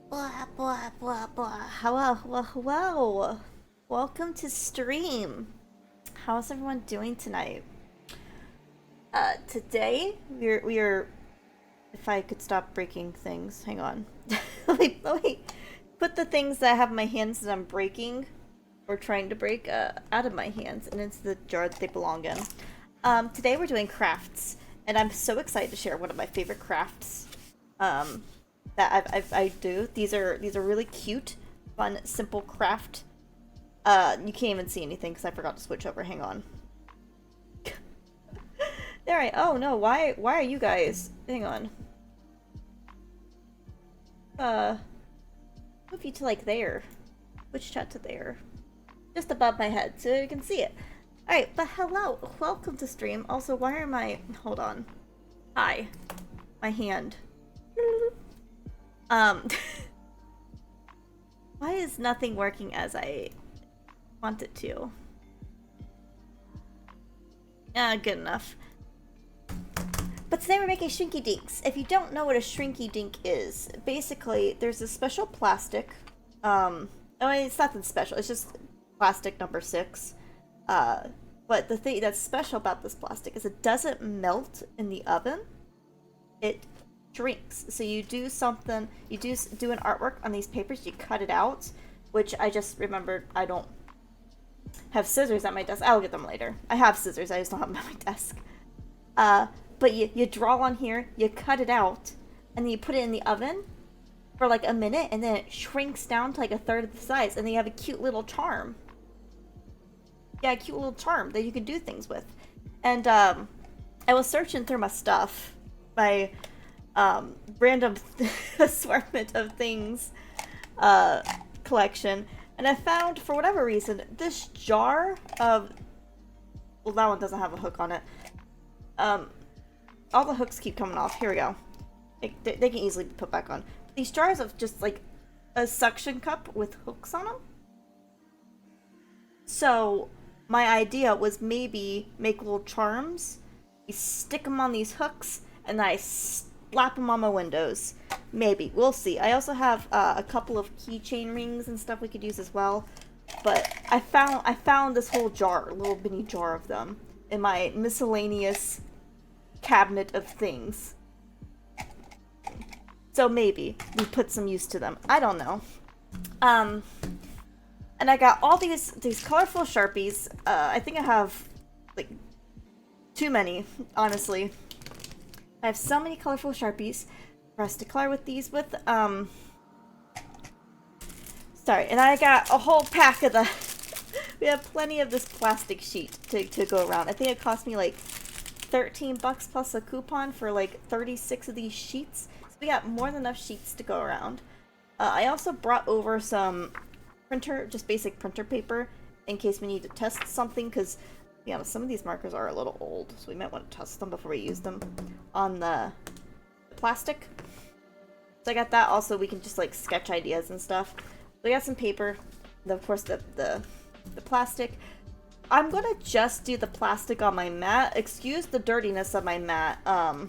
Blah, blah, blah, blah. Hello, hello, hello. Welcome to stream. How's everyone doing tonight? Today we are. If I could stop breaking things, hang on. let me put the things that I have in my hands that I'm breaking or trying to break out of my hands and into the jar that they belong in. Today we're doing crafts, and I'm so excited to share one of my favorite crafts. That I do. These are really cute, fun, simple craft. You can't even see anything because I forgot to switch over. Hang on. There I. Oh no! Why are you guys? Hang on. Move you to like there. Switch chat to there, just above my head so you can see it. All right, but hello, welcome to stream. Also, why are my? Hold on. Hi, my hand. Um, why is nothing working as I want it to? Good enough. But today we're making Shrinky Dinks. If you don't know what a Shrinky Dink is, basically there's a special plastic. I mean, it's nothing special. It's just plastic number 6. But the thing that's special about this plastic is it doesn't melt in the oven. It shrinks. So you do something, you do an artwork on these papers, you cut it out, which I just remembered I don't have scissors at my desk. I'll get them later. I have scissors, I just don't have them at my desk. But you draw on here, you cut it out, and then you put it in the oven for like a minute, and then it shrinks down to like a third of the size, and then you have a cute little charm. Yeah, a cute little charm that you can do things with. And I was searching through my stuff, my random assortment of things collection, and I found, for whatever reason, this jar of, well, that one doesn't have a hook on it. All the hooks keep coming off. Here we go. They can easily be put back on. These jars of just like a suction cup with hooks on them. So my idea was maybe make little charms, you stick them on these hooks, and then I slap them on my windows. Maybe. We'll see. I also have a couple of keychain rings and stuff we could use as well. But I found this whole jar, a little mini jar of them, in my miscellaneous cabinet of things. So maybe we put some use to them. I don't know. And I got all these colorful Sharpies. I think I have like too many, honestly. I have so many colorful Sharpies for us to color with these with. Sorry, and I got a whole pack of the. We have plenty of this plastic sheet to go around. I think it cost me like $13 plus a coupon for like 36 of these sheets. So we got more than enough sheets to go around. I also brought over some printer, just basic printer paper, in case we need to test something, because you know, some of these markers are a little old, so we might want to test them before we use them on the plastic. So I got that. Also, we can just like sketch ideas and stuff. So we got some paper, and of course the plastic. I'm gonna just do the plastic on my mat. Excuse the dirtiness of my mat. I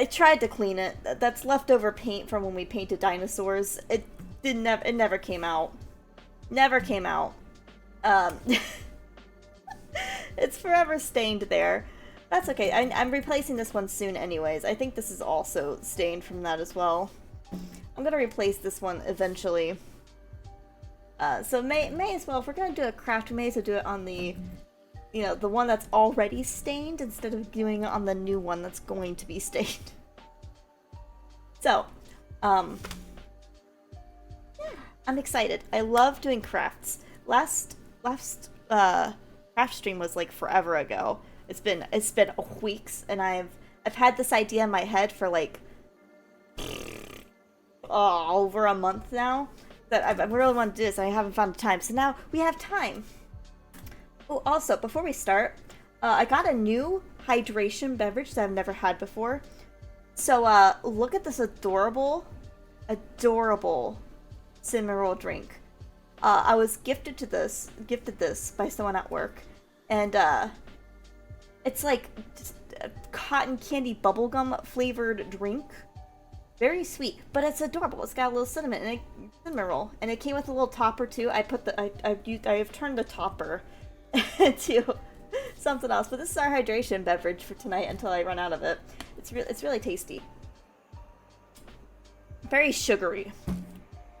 tried to clean it. That's leftover paint from when we painted dinosaurs. It never came out. Never came out. It's forever stained there. That's okay. I'm replacing this one soon anyways. I think this is also stained from that as well. I'm gonna replace this one eventually. So may as well, if we're gonna do a craft, we may as well do it on the, you know, the one that's already stained instead of doing it on the new one that's going to be stained. So, yeah, I'm excited. I love doing crafts. Last craft stream was like forever ago. It's been weeks, and I've had this idea in my head for like over a month now. That I really want to do this. I haven't found time, so now we have time. Oh, also, before we start, I got a new hydration beverage that I've never had before. So, look at this adorable cinnamon roll drink. I was gifted this by someone at work, and it's like just a cotton candy bubblegum flavored drink. Very sweet, but it's adorable. It's got a little cinnamon roll, and it came with a little topper too. I've turned the topper into something else, but this is our hydration beverage for tonight until I run out of it. It's really tasty. Very sugary,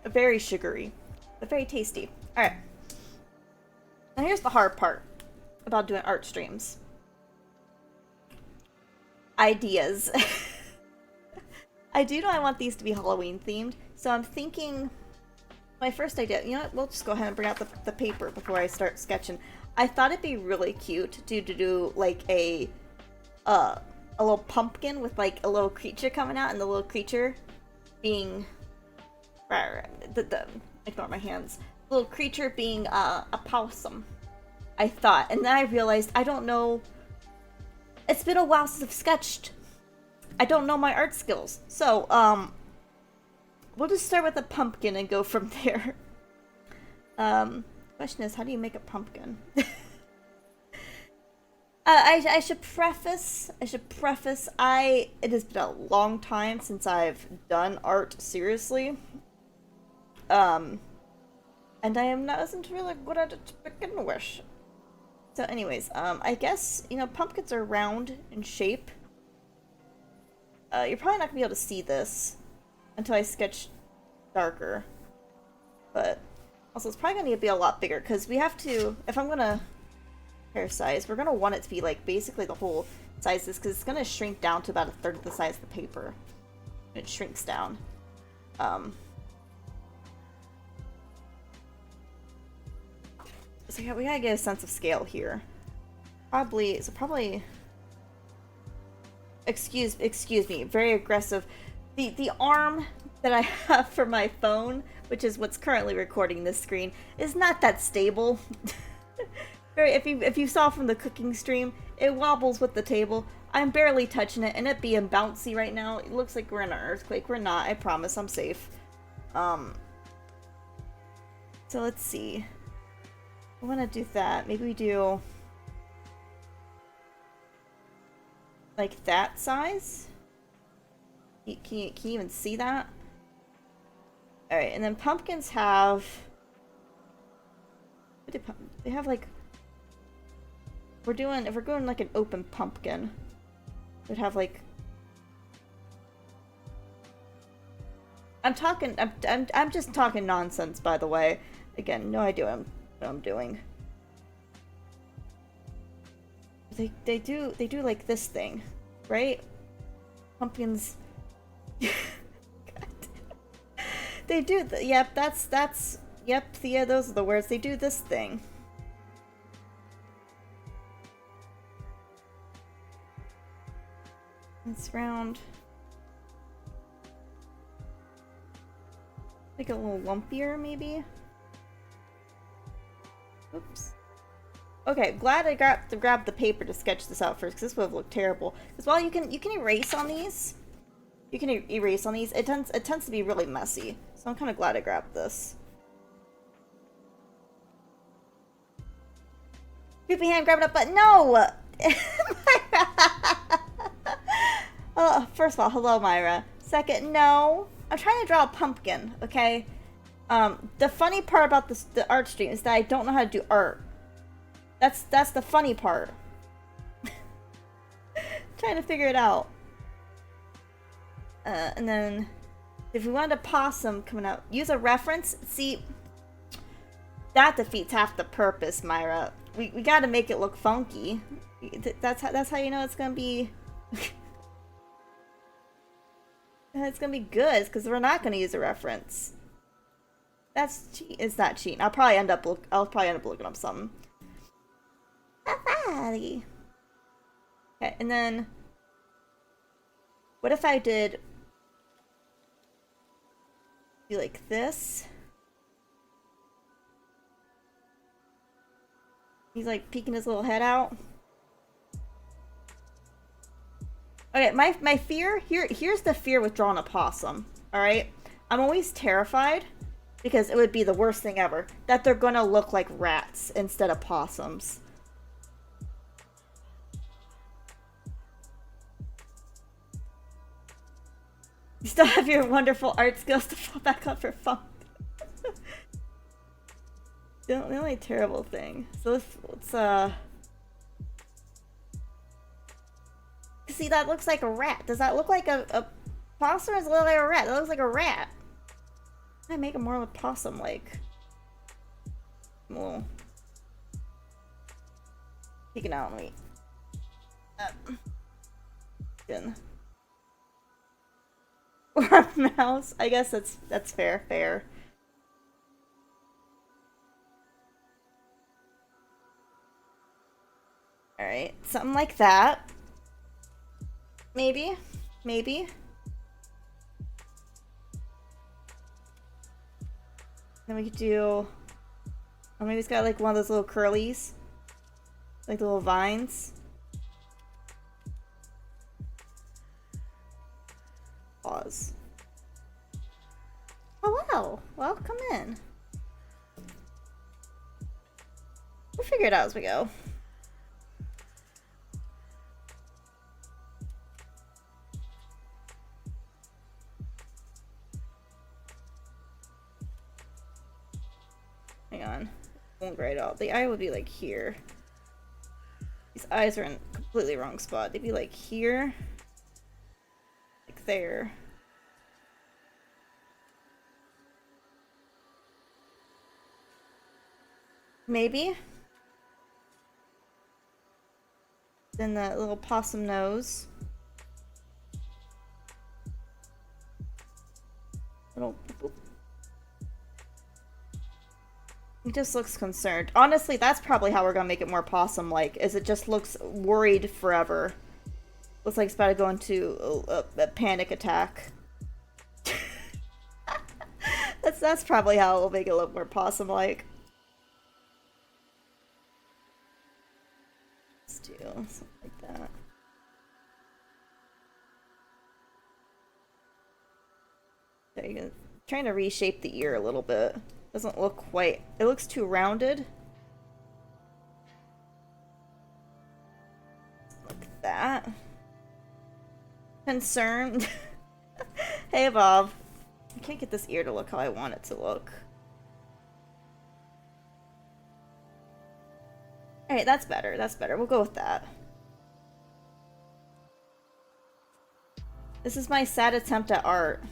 but very tasty. All right. Now here's the hard part about doing art streams. Ideas. I do know I want these to be Halloween themed, so I'm thinking my first idea, you know what, we'll just go ahead and bring out the paper before I start sketching. I thought it'd be really cute to do like a little pumpkin with like a little creature coming out, and the little creature being ignore my hands. The little creature being a possum. I thought, and then I realized I don't know. It's been a while since I've sketched. I don't know my art skills. So, we'll just start with a pumpkin and go from there. Question is, how do you make a pumpkin? I should preface, it has been a long time since I've done art seriously. And I wasn't really good at it to begin with. So anyways, I guess, you know, pumpkins are round in shape. You're probably not gonna be able to see this until I sketch darker. But also, it's probably gonna be a lot bigger because we have to, if I'm gonna hair size, we're gonna want it to be like basically the whole sizes because it's gonna shrink down to about 1/3 of the size of the paper. It shrinks down. So yeah, we gotta get a sense of scale here. Probably. Excuse me, very aggressive. The arm that I have for my phone, which is what's currently recording this screen, is not that stable. If you saw from the cooking stream, it wobbles with the table. I'm barely touching it, and it being bouncy right now. It looks like we're in an earthquake. We're not. I promise. I'm safe. So let's see. I want to do that. Maybe we do like that size. Can you even see that? All right, and then pumpkins have. They have like. If we're doing like an open pumpkin, it'd have like. I'm just talking nonsense, by the way. Again, no idea what I'm doing. They do like this thing, right? Pumpkins. They do. Yep, that's. Yep, yeah, those are the words. They do this thing. It's round. Like a little lumpier, maybe? Oops. Okay, glad I grabbed the paper to sketch this out first, because this would have looked terrible. Because while you can erase on these, it tends to be really messy. So I'm kind of glad I grabbed this. Creepy hand grabbing up button. No! First of all, hello, Myra. Second, no. I'm trying to draw a pumpkin, okay? The funny part about the art stream is that I don't know how to do art. That's the funny part. Trying to figure it out. And then, if we wanted a possum coming out, use a reference. See, that defeats half the purpose, Myra. We gotta make it look funky. That's how you know it's gonna be. It's gonna be good, because we're not gonna use a reference. It's not cheating. I'll probably end up looking up something. Okay, and then what if I did like this? He's like peeking his little head out. Okay, my fear here's the fear with drawing a possum. All right, I'm always terrified because it would be the worst thing ever that they're gonna look like rats instead of possums. You still have your wonderful art skills to fall back on for fun. The only terrible thing. So let's see, that looks like a rat. Does that look like a possum or does it look like a rat? That looks like a rat. I make it more of a possum like. Well, take it out and wait. Or a mouse. I guess that's fair. Alright, something like that. Maybe. Then we could do... Oh, maybe it's got like one of those little curlies. Like the little vines. Pause. Hello! Well, come in. We'll figure it out as we go. Hang on. Won't grade out. The eye would be like here. These eyes are in a completely wrong spot. They'd be like here. Like there. Maybe. Then the little possum nose. Little boop. He just looks concerned. Honestly, that's probably how we're gonna make it more possum-like, is it just looks worried forever. Looks like it's about to go into a panic attack. That's probably how we'll make it look more possum-like. Let's do something like that. There you go. Trying to reshape the ear a little bit. Doesn't look quite... It looks too rounded. Like that. Concerned. Hey, Bob. I can't get this ear to look how I want it to look. Alright, that's better. That's better. We'll go with that. This is my sad attempt at art.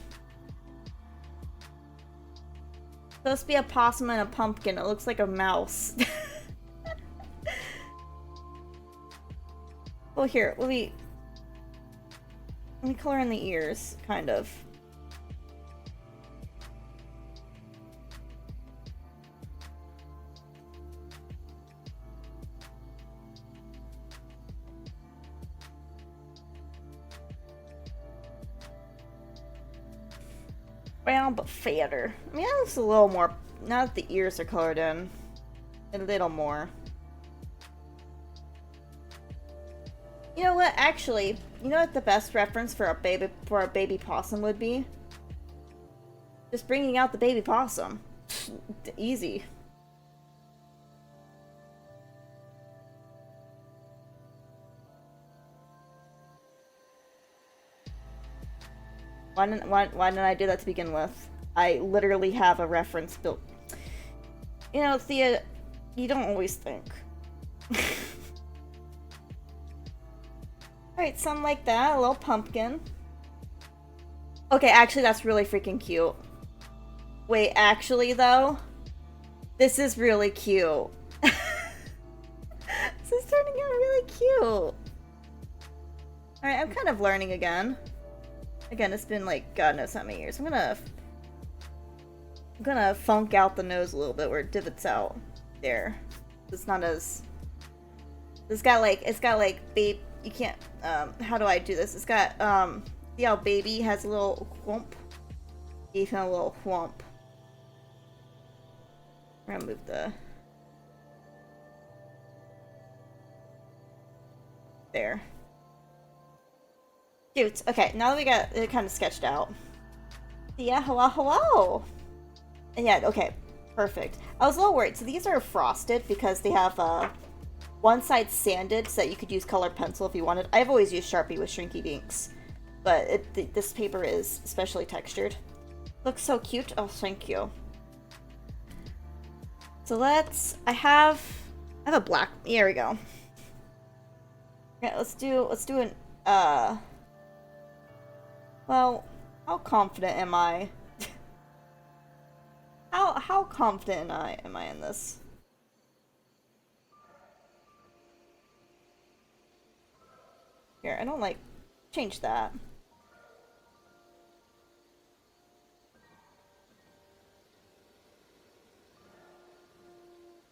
Supposed to be a possum and a pumpkin. It looks like a mouse. Well, here, let me color in the ears, kind of. Round but fatter. I mean, that looks a little more, now that the ears are colored in, a little more. You know what, actually, you know what the best reference for a baby possum would be? Just bringing out the baby possum. Easy. Why didn't I do that to begin with? I literally have a reference built. You know, Thea, you don't always think. Alright, something like that. A little pumpkin. Okay, actually, that's really freaking cute. Wait, actually, though? This is really cute. This is turning out really cute. Alright, I'm kind of learning again. Again, it's been like God knows how many years. I'm gonna funk out the nose a little bit where it divots out. There. It's not as... It's got like babe... You can't... how do I do this? It's got, see how baby has a little whomp? Gave him a little whomp. We're gonna move the... There. Cute. Okay, now that we got it kind of sketched out. Yeah, hello. Yeah, okay. Perfect. I was a little worried. So these are frosted because they have one side sanded so that you could use colored pencil if you wanted. I've always used Sharpie with Shrinky Dinks. but this paper is specially textured. Looks so cute. Oh, thank you. So I have a black, here we go. Yeah, let's do an, well, how confident am I? How confident am I in this? Here, I don't like, change that.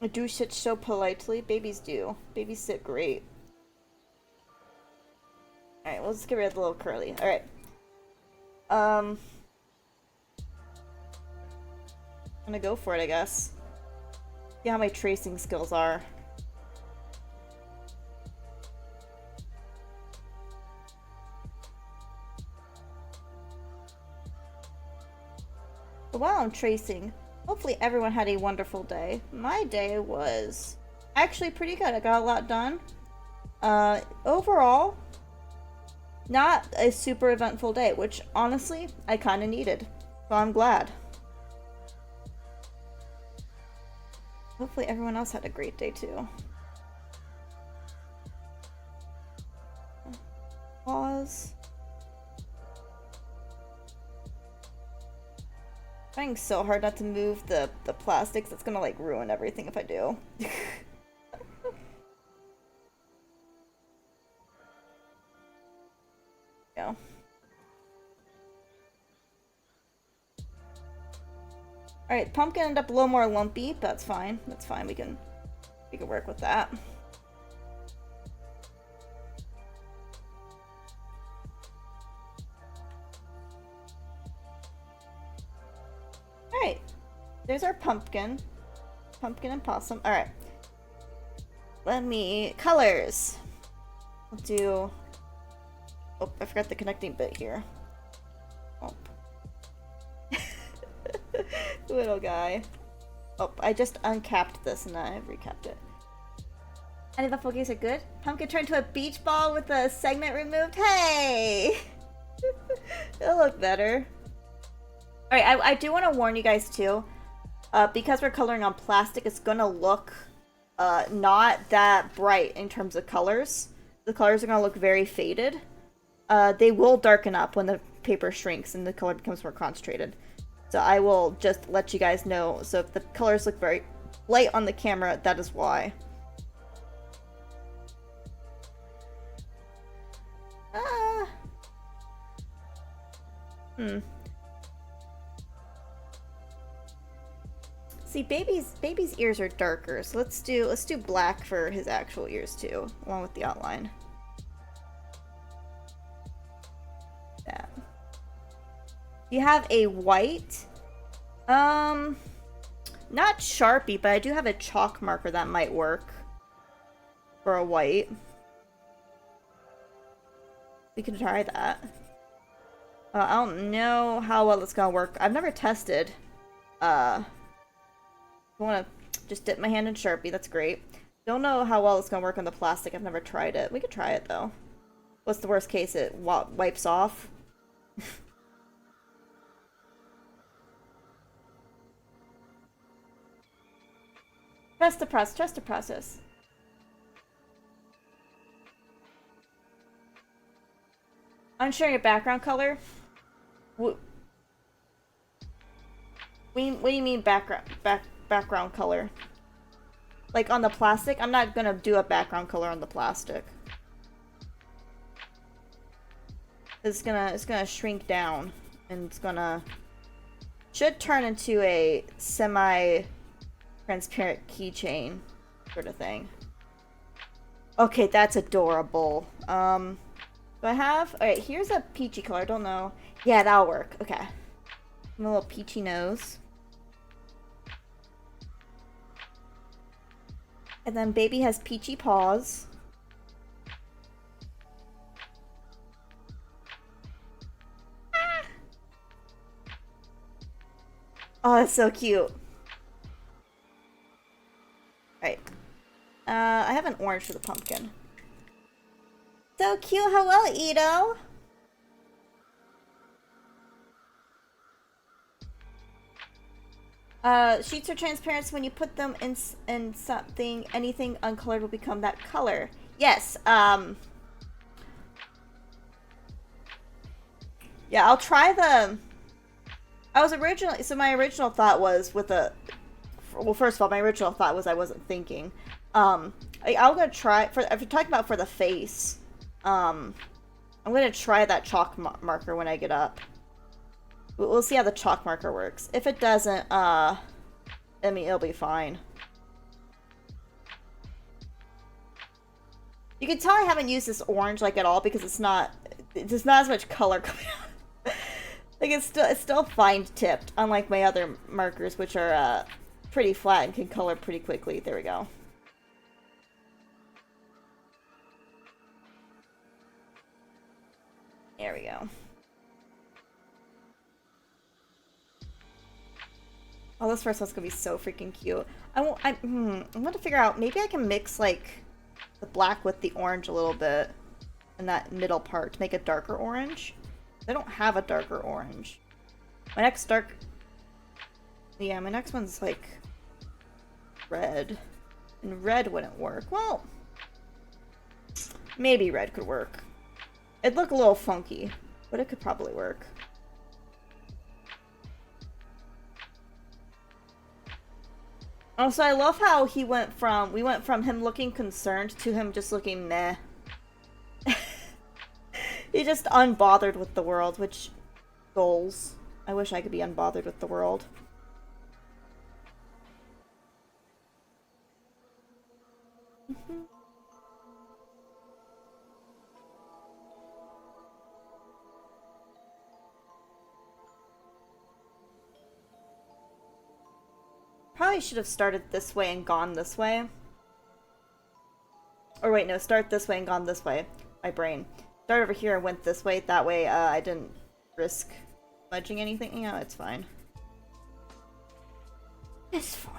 I do sit so politely. Babies do. Babies sit great. Alright, let's get rid of the little curly. Alright. I'm gonna go for it, I guess. See how my tracing skills are. But while I'm tracing, hopefully everyone had a wonderful day. My day was actually pretty good. I got a lot done. Overall, not a super eventful day, which honestly, I kind of needed. So I'm glad. Hopefully everyone else had a great day too. Pause. Trying so hard not to move the plastics. That's gonna like ruin everything if I do. Yeah. Alright, pumpkin ended up a little more lumpy, but that's fine. That's fine. We can work with that. Alright. There's our pumpkin. Pumpkin and possum. Alright. Let me... Colors. We'll do... Oh, I forgot the connecting bit here. Oh. Little guy. Oh, I just uncapped this and I recapped it. Any of the focus are good? Pumpkin turned to a beach ball with a segment removed. Hey! It'll look better. Alright, I do want to warn you guys too. Because we're coloring on plastic, it's gonna look not that bright in terms of colors. The colors are gonna look very faded. They will darken up when the paper shrinks and the color becomes more concentrated. So I will just let you guys know. So if the colors look very light on the camera, that is why. See, baby's ears are darker, so let's do black for his actual ears too, along with the outline. That. You have a white, not Sharpie, but I do have a chalk marker that might work for a white. We can try that. I don't know how well it's gonna work. I've never tested. I want to just dip my hand in Sharpie. That's great. Don't know how well it's gonna work on the plastic. I've never tried it. We could try it though. What's the worst case? It wipes off. Trust the process. Unsure your background color? What do you mean background color? Like on the plastic? I'm not gonna do a background color on the plastic. It's gonna shrink down and it's gonna should turn into a semi-transparent keychain sort of thing. Okay, that's adorable. Do I have? Alright, here's a peachy color. I don't know. Yeah, that'll work. Okay. A little peachy nose. And then baby has peachy paws. Ah! Oh, that's so cute. Alright. I have an orange for the pumpkin. So cute. Hello, Ito. Sheets are transparent, so when you put them in something, anything uncolored will become that color. Yes, yeah, I'll try the... So my original thought was with a... Well, first of all, my original thought was I wasn't thinking. I'm gonna try, if you're talking about for the face, I'm gonna try that chalk marker when I get up. We'll see how the chalk marker works. If it doesn't, I mean, it'll be fine. You can tell I haven't used this orange, like, at all, because there's not as much color coming out. Like, it's still fine-tipped, unlike my other markers, which are, pretty flat and can color pretty quickly. There we go. There we go. Oh, this first one's gonna be so freaking cute. I'm gonna figure out, maybe I can mix, like, the black with the orange a little bit in that middle part to make a darker orange. I don't have a darker orange. My next dark... Yeah, my next one's, like, red. And red wouldn't work. Well, maybe red could work. It'd look a little funky, but it could probably work. Also, I love how we went from him looking concerned to him just looking meh. He's just unbothered with the world, which... Goals. I wish I could be unbothered with the world. Probably should have started this way and gone this way. Or wait, no, start this way and gone this way. My brain. Start over here and went this way. That way, I didn't risk smudging anything. You know, it's fine. It's fine.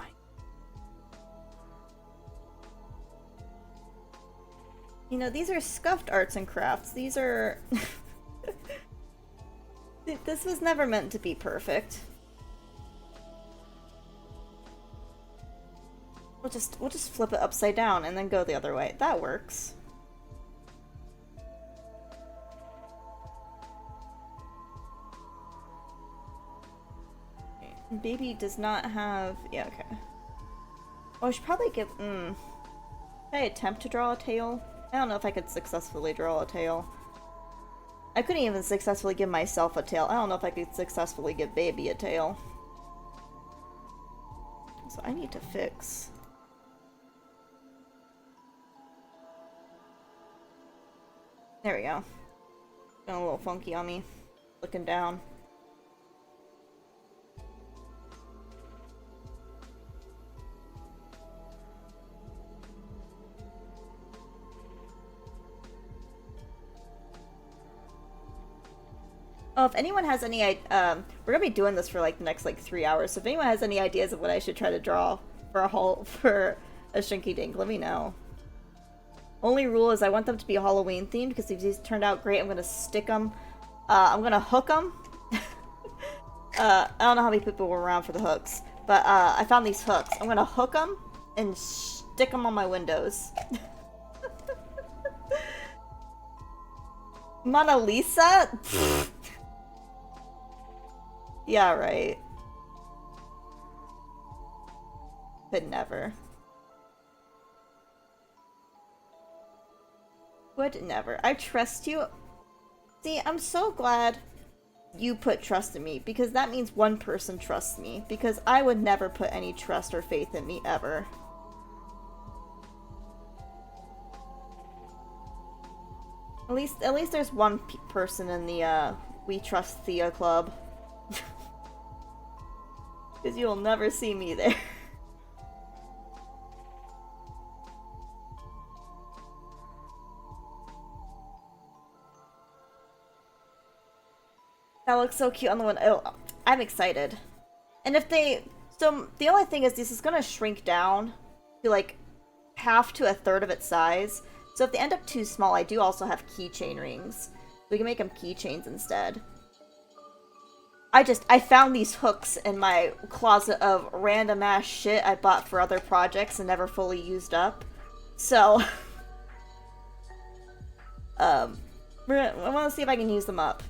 You know, these are scuffed arts and crafts. These are... This was never meant to be perfect. We'll just flip it upside down and then go the other way. That works. Baby does not have... Yeah, okay. Oh, I should probably give... Can I attempt to draw a tail? I don't know if I could successfully draw a tail. I couldn't even successfully give myself a tail. I don't know if I could successfully give baby a tail. So I need to fix... There we go. Going a little funky on me. Looking down. Oh, if anyone has any, we're gonna be doing this for like the next like 3 hours. So if anyone has any ideas of what I should try to draw for a Shrinky Dink, let me know. Only rule is I want them to be Halloween themed, because if these turned out great, I'm gonna stick them. I'm gonna hook them. I don't know how many people were around for the hooks, but I found these hooks. I'm gonna hook them and stick them on my windows. Mona Lisa? Yeah, right. Could never. Would never. I trust you. See, I'm so glad you put trust in me, because that means one person trusts me, because I would never put any trust or faith in me ever. At least there's one person in the We Trust Thea Club. Because you'll never see me there. That looks so cute on the one. Oh, I'm excited. And if they... So, the only thing is this is gonna shrink down to like half to a third of its size. So if they end up too small, I do also have keychain rings. We can make them keychains instead. I found these hooks in my closet of random ass shit I bought for other projects and never fully used up. So, I want to see if I can use them up.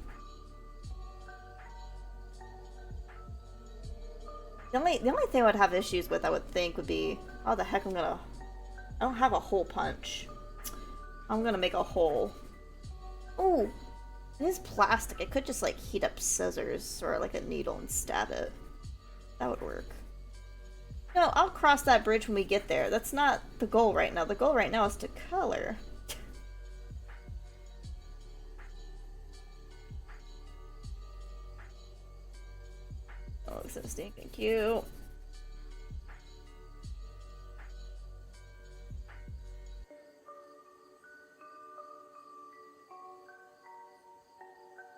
The only thing I would have issues with, I would think, would be, oh, the heck, I don't have a hole punch. I'm gonna make a hole. Ooh, it is plastic. I could just, like, heat up scissors or, like, a needle and stab it. That would work. No, I'll cross that bridge when we get there. That's not the goal right now. The goal right now is to color. Oh, looks so stinking cute.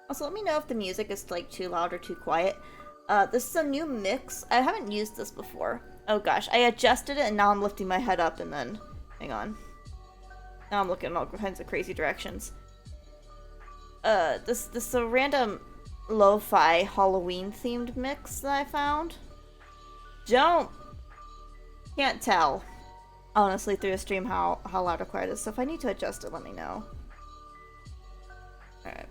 Also, let me know if the music is, like, too loud or too quiet. This is a new mix. I haven't used this before. Oh gosh, I adjusted it and now I'm lifting my head up and then... Hang on. Now I'm looking in all kinds of crazy directions. This is a random lo-fi Halloween-themed mix that I found. Can't tell, honestly, through the stream how loud or quiet it is. So if I need to adjust it, let me know. Alright.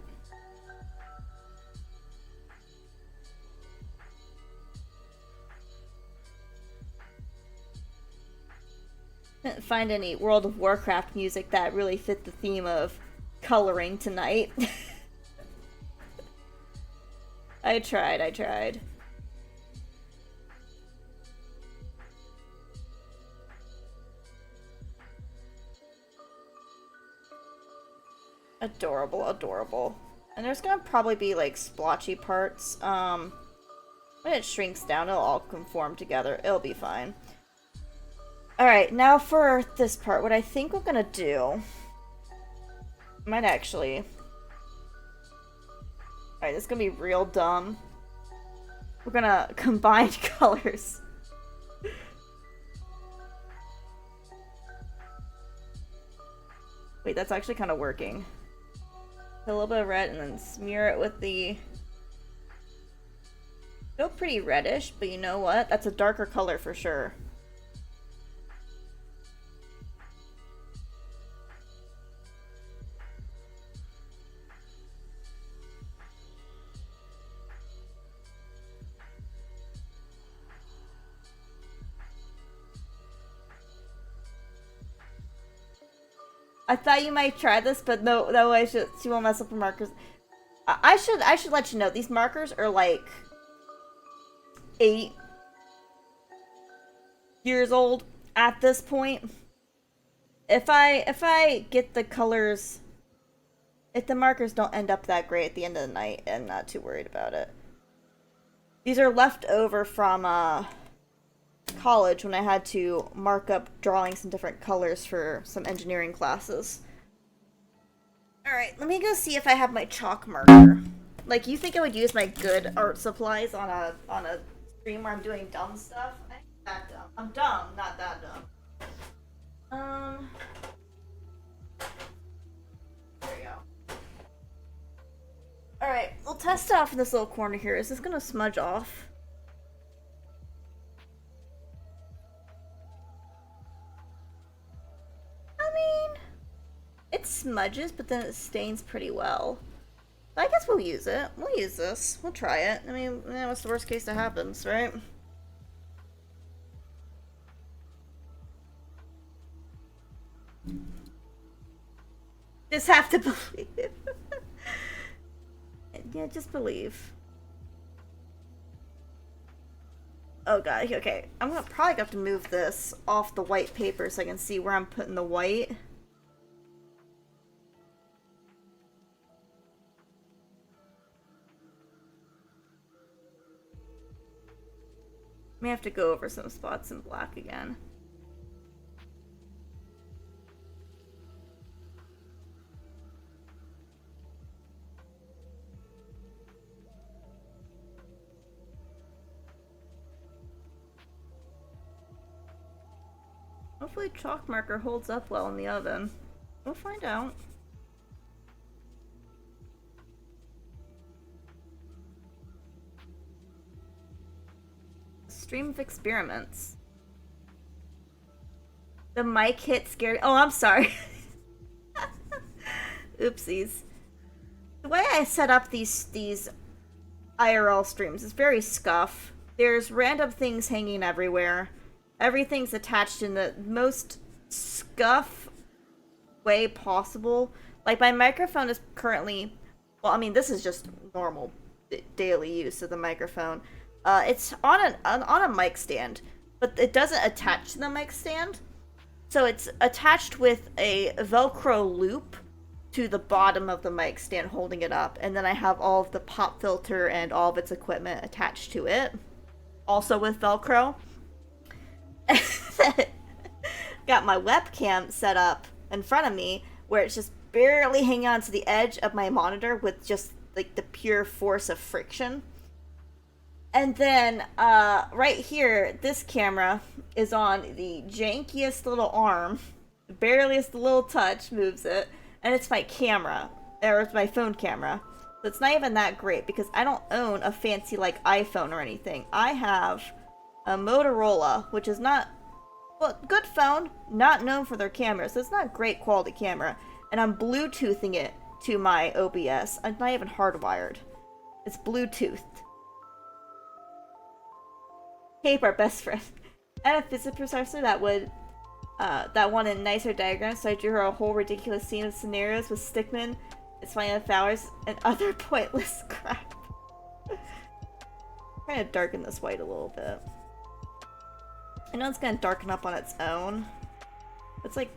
Didn't find any World of Warcraft music that really fit the theme of coloring tonight. I tried. Adorable. And there's gonna probably be, like, splotchy parts. When it shrinks down, it'll all conform together. It'll be fine. Alright, now for this part, what I think we're gonna do... Might actually... Alright, this is gonna be real dumb. We're gonna combine colors. Wait, that's actually kind of working. A little bit of red and then smear it with the... Still pretty reddish, but you know what? That's a darker color for sure. I thought you might try this, but no, she won't mess up the markers. I should let you know, these markers are like 8 years old at this point. If I get the colors, if the markers don't end up that great at the end of the night, I'm not too worried about it. These are left over from college when I had to mark up drawings in different colors for some engineering classes. Alright, let me go see if I have my chalk marker. Like, you think I would use my good art supplies on a stream where I'm doing dumb stuff? I ain't that dumb. I'm dumb, not that dumb. There we go. Alright, we'll test it off in this little corner here. Is this gonna smudge off? It smudges, but then it stains pretty well. But I guess we'll use it. We'll use this. We'll try it. I mean, what's the worst case that happens, right? Just have to believe. Yeah, just believe. Oh god, okay. I'm gonna probably have to move this off the white paper so I can see where I'm putting the white. May have to go over some spots in black again. Hopefully chalk marker holds up well in the oven. We'll find out. Stream of experiments. The mic hit scared. Oh, I'm sorry. Oopsies. The way I set up these IRL streams is very scuff. There's random things hanging everywhere. Everything's attached in the most scuff way possible. Like, my microphone is currently... Well, I mean, this is just normal daily use of the microphone. It's on a mic stand, but it doesn't attach to the mic stand. So it's attached with a Velcro loop to the bottom of the mic stand holding it up. And then I have all of the pop filter and all of its equipment attached to it. Also with Velcro. Got my webcam set up in front of me where it's just barely hanging on to the edge of my monitor with just like the pure force of friction. And then right here, this camera is on the jankiest little arm, the bareliest little touch moves it, and it's my camera, or it's my phone camera. So it's not even that great because I don't own a fancy like iPhone or anything. I have a Motorola, which is not, well, good phone, not known for their camera, so it's not a great quality camera. And I'm Bluetoothing it to my OBS. I'm not even hardwired. It's Bluetoothed. Cape, our best friend. I had a physics professor that wanted nicer diagrams, so I drew her a whole ridiculous scene of scenarios with stickmen, its flying flowers, and other pointless crap. Trying to darken this white a little bit. I know it's gonna darken up on its own. It's like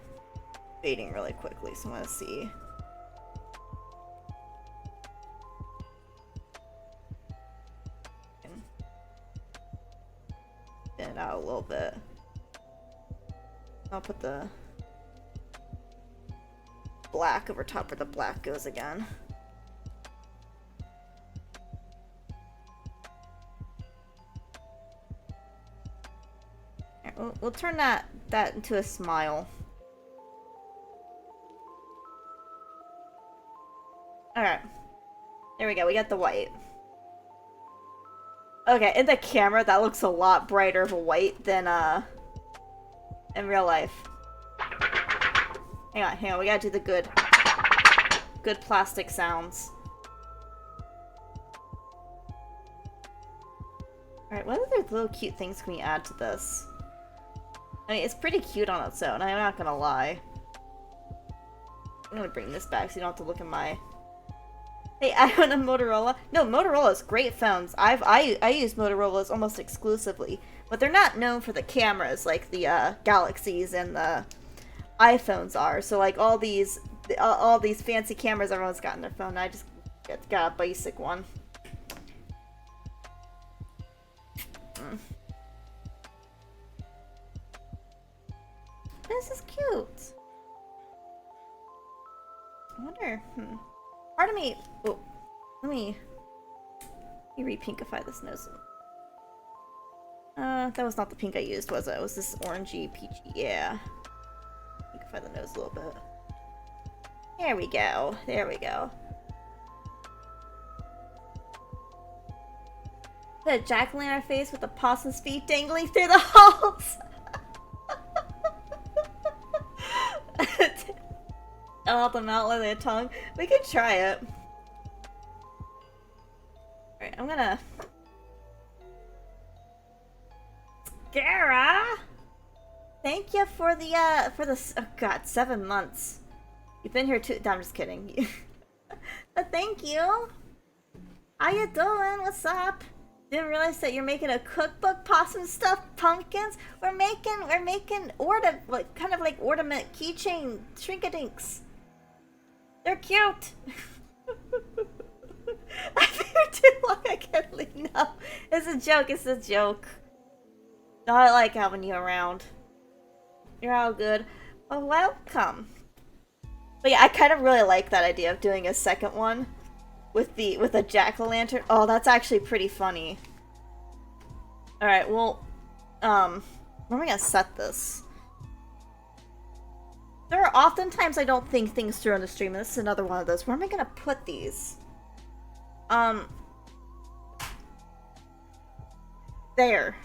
fading really quickly, so I want to see. Thin it out a little bit. I'll put the black over top where the black goes again. Alright, we'll turn that into a smile. Alright. There we go, we got the white. Okay, in the camera, that looks a lot brighter of a white than, in real life. Hang on, we gotta do the good plastic sounds. Alright, what other little cute things can we add to this? I mean, it's pretty cute on its own, I'm not gonna lie. I'm gonna bring this back so you don't have to look at my... Hey, I own a Motorola. No, Motorola's great phones. I use Motorola's almost exclusively, but they're not known for the cameras like the Galaxies and the iPhones are. So like all these fancy cameras everyone's got in their phone. I just got a basic one. This is cute. I wonder. Part of me. Oh, let me re-pinkify this nose. That was not the pink I used, was it? It was this orangey, peachy. Yeah. Pinkify the nose a little bit. There we go. There we go. Put a jack-o'-lantern face with a possum's feet dangling through the halls. I'll help them out with their tongue. We could try it. Alright, I'm gonna... Gara! Thank you for the, oh god, 7 months. You've been here too- no, I'm just kidding. But thank you! How you doing? What's up? Didn't realize that you're making a cookbook, possum stuffed pumpkins. We're making kind of like ornament keychain shrinkadinks. They're cute. I've been here too long. I can't leave. No, it's a joke. It's a joke. No, I like having you around. You're all good. Well, welcome. But yeah, I kind of really like that idea of doing a second one with a jack-o'-lantern. Oh, that's actually pretty funny. All right. Well, where am I gonna set this? There are oftentimes I don't think things through on the stream, and this is another one of those. Where am I gonna put these? There.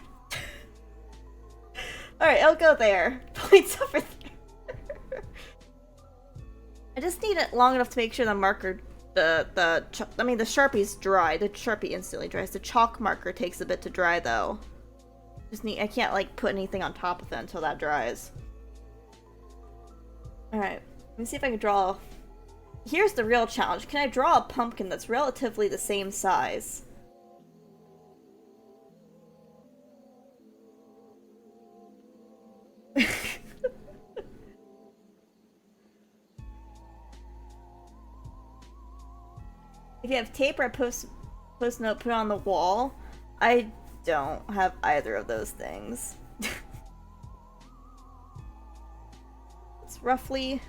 Alright, it'll go there. Points over there. I just need it long enough to make sure the marker, the Sharpie's dry. The Sharpie instantly dries. The chalk marker takes a bit to dry though. I can't like put anything on top of it until that dries. Alright, let me see if I can draw. Here's the real challenge. Can I draw a pumpkin that's relatively the same size? If you have tape or a post note put on the wall, I don't have either of those things. It's roughly...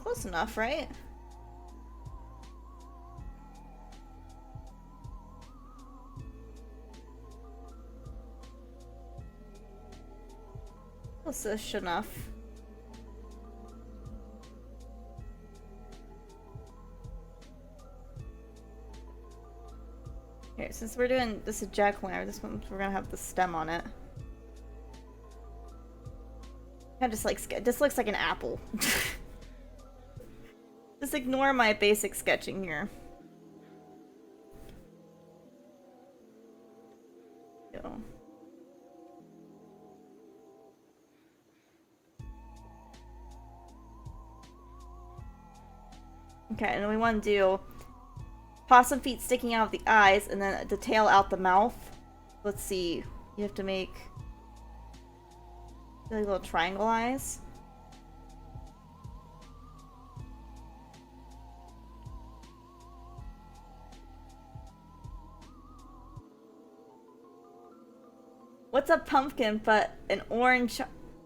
close enough, right? Close-ish enough. Here, since we're doing this is jack-o'-lantern, this one we're gonna have the stem on it. Kind of just like this looks like an apple. Just ignore my basic sketching here. Go. Okay, and we want to do possum feet sticking out of the eyes, and then the tail out the mouth. Let's see. You have to make like little triangle eyes. What's a pumpkin but an orange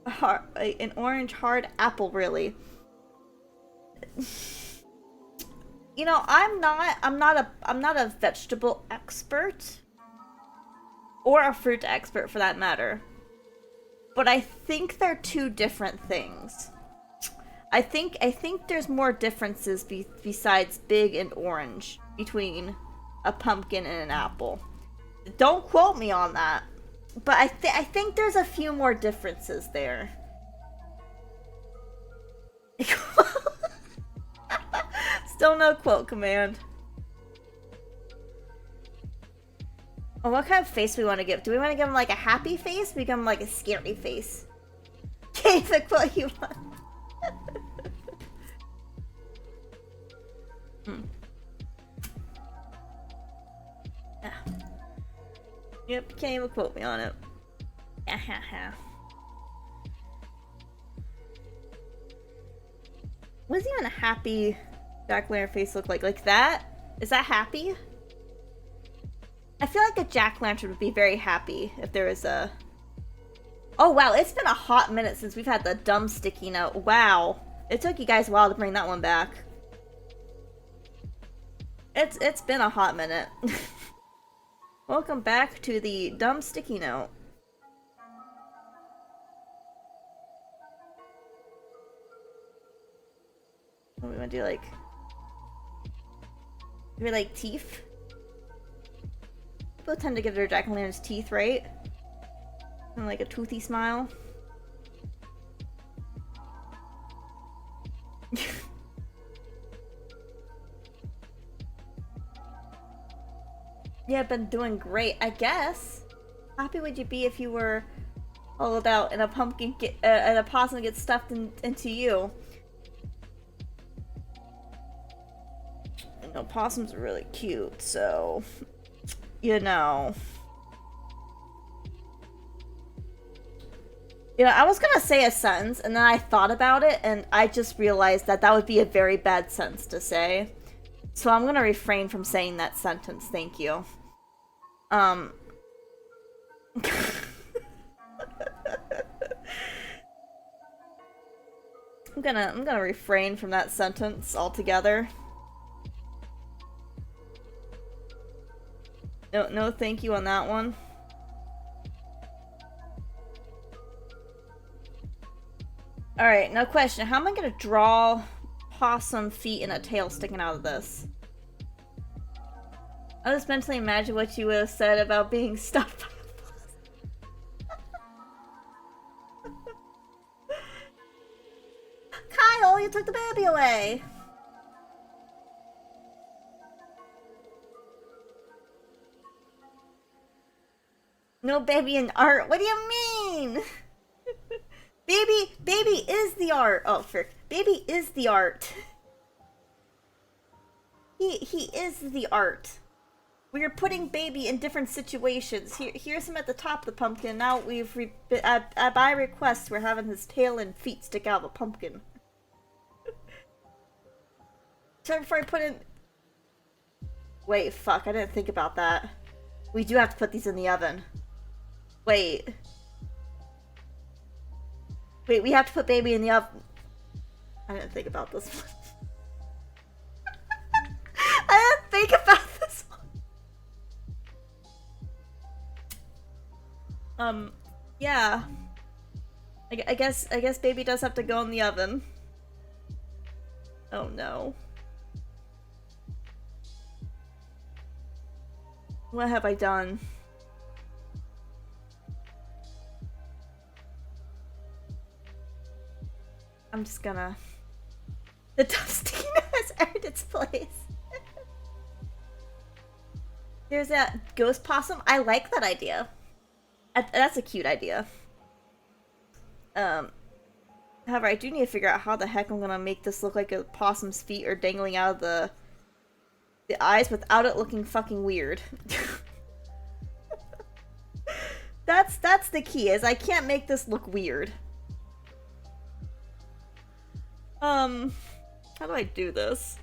hard apple, really? You know, I'm not a vegetable expert or a fruit expert for that matter. But I think they're two different things. I think there's more differences besides big and orange between a pumpkin and an apple. Don't quote me on that. But I think there's a few more differences there. Still no quote command. Oh, what kind of face we want to give? Do we want to give him like a happy face? We give him like a scary face. Okay, the quote you want. Yep, you can't even quote me on it. What does even a happy jack-o'-lantern face look like? Like that? Is that happy? I feel like a jack-o'-lantern would be very happy if there was a... Oh wow, it's been a hot minute since we've had the dumb sticky note. Wow. It took you guys a while to bring that one back. It's been a hot minute. Welcome back to the dumb sticky note. What do we want to do, like... Maybe like teeth? People tend to give their jack-o'-lanterns teeth, right? And like a toothy smile. Yeah, been doing great, I guess. How happy would you be if you were hollowed out and a pumpkin and a possum gets stuffed into you? You know, possums are really cute, so you know. You know, I was gonna say a sentence, and then I thought about it, and I just realized that that would be a very bad sentence to say. So I'm gonna refrain from saying that sentence, thank you. I'm gonna refrain from that sentence altogether. No thank you on that one. Alright, now question. How am I gonna draw possum feet and a tail sticking out of this? I just mentally imagine what you would have said about being stuffed by a possum. took the baby away! No baby in art? What do you mean? Baby is the art! Oh, frick. Baby is the art. He is the art. We are putting baby in different situations. Here's him at the top of the pumpkin. Now by request, we're having his tail and feet stick out of a pumpkin. So before I put in... Wait, fuck, I didn't think about that. We do have to put these in the oven. Wait. Wait, we have to put baby in the oven. I didn't think about this one. I didn't think about this one. Yeah. I guess baby does have to go in the oven. Oh no. What have I done? I'm just gonna... The dusting has earned its place. There's that ghost possum. I like that idea. That's a cute idea. However, I do need to figure out how the heck I'm gonna make this look like a possum's feet are dangling out of the eyes without it looking fucking weird. That's the key, is I can't make this look weird. How do I do this?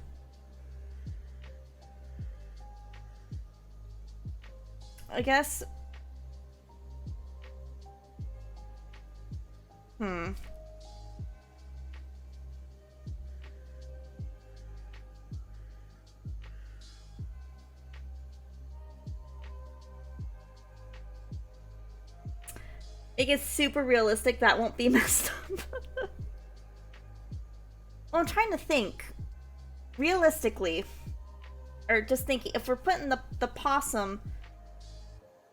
I guess... It gets super realistic, that won't be messed up. Well, I'm trying to think. Realistically. Or just thinking, if we're putting the possum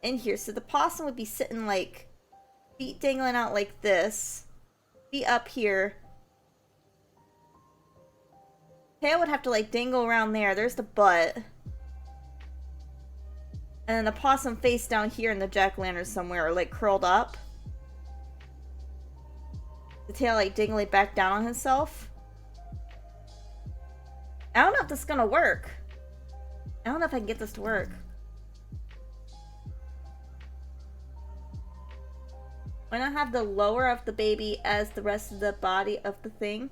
in here, so the possum would be sitting like, feet dangling out like this. Feet up here. Tail would have to like dangle around there. There's the butt. And then the possum face down here in the jack-o'-lantern somewhere, or like curled up. The tail like dangling back down on himself. I don't know if this is gonna work. I don't know if I can get this to work. Why not have the lower of the baby as the rest of the body of the thing?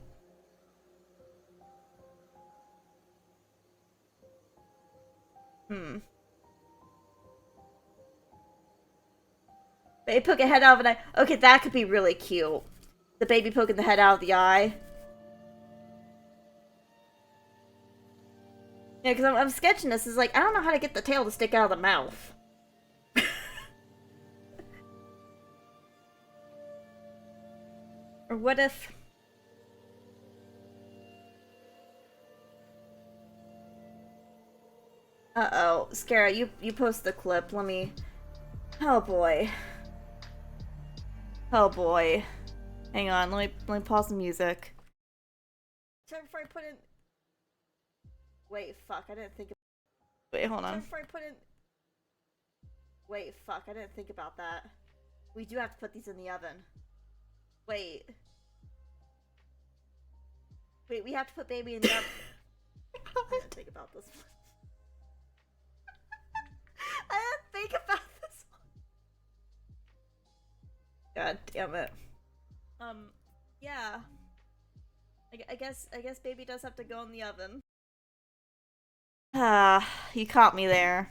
Baby poke a head out of an eye. Okay, that could be really cute. The baby poking the head out of the eye. Yeah, because I'm sketching this. Is like, I don't know how to get the tail to stick out of the mouth. Or what if... Uh-oh. Scara, you post the clip. Let me... Oh boy. Oh boy. Hang on, let me pause the music. Sorry, before I put in... Wait, fuck, I didn't think... Wait, hold on. Sorry, before I put in... Wait, fuck, I didn't think about that. We do have to put these in the oven. Wait. Wait, we have to put baby in the oven. I didn't think about this one. I didn't think about this one. God damn it. Yeah. I guess baby does have to go in the oven. Ah, you caught me there.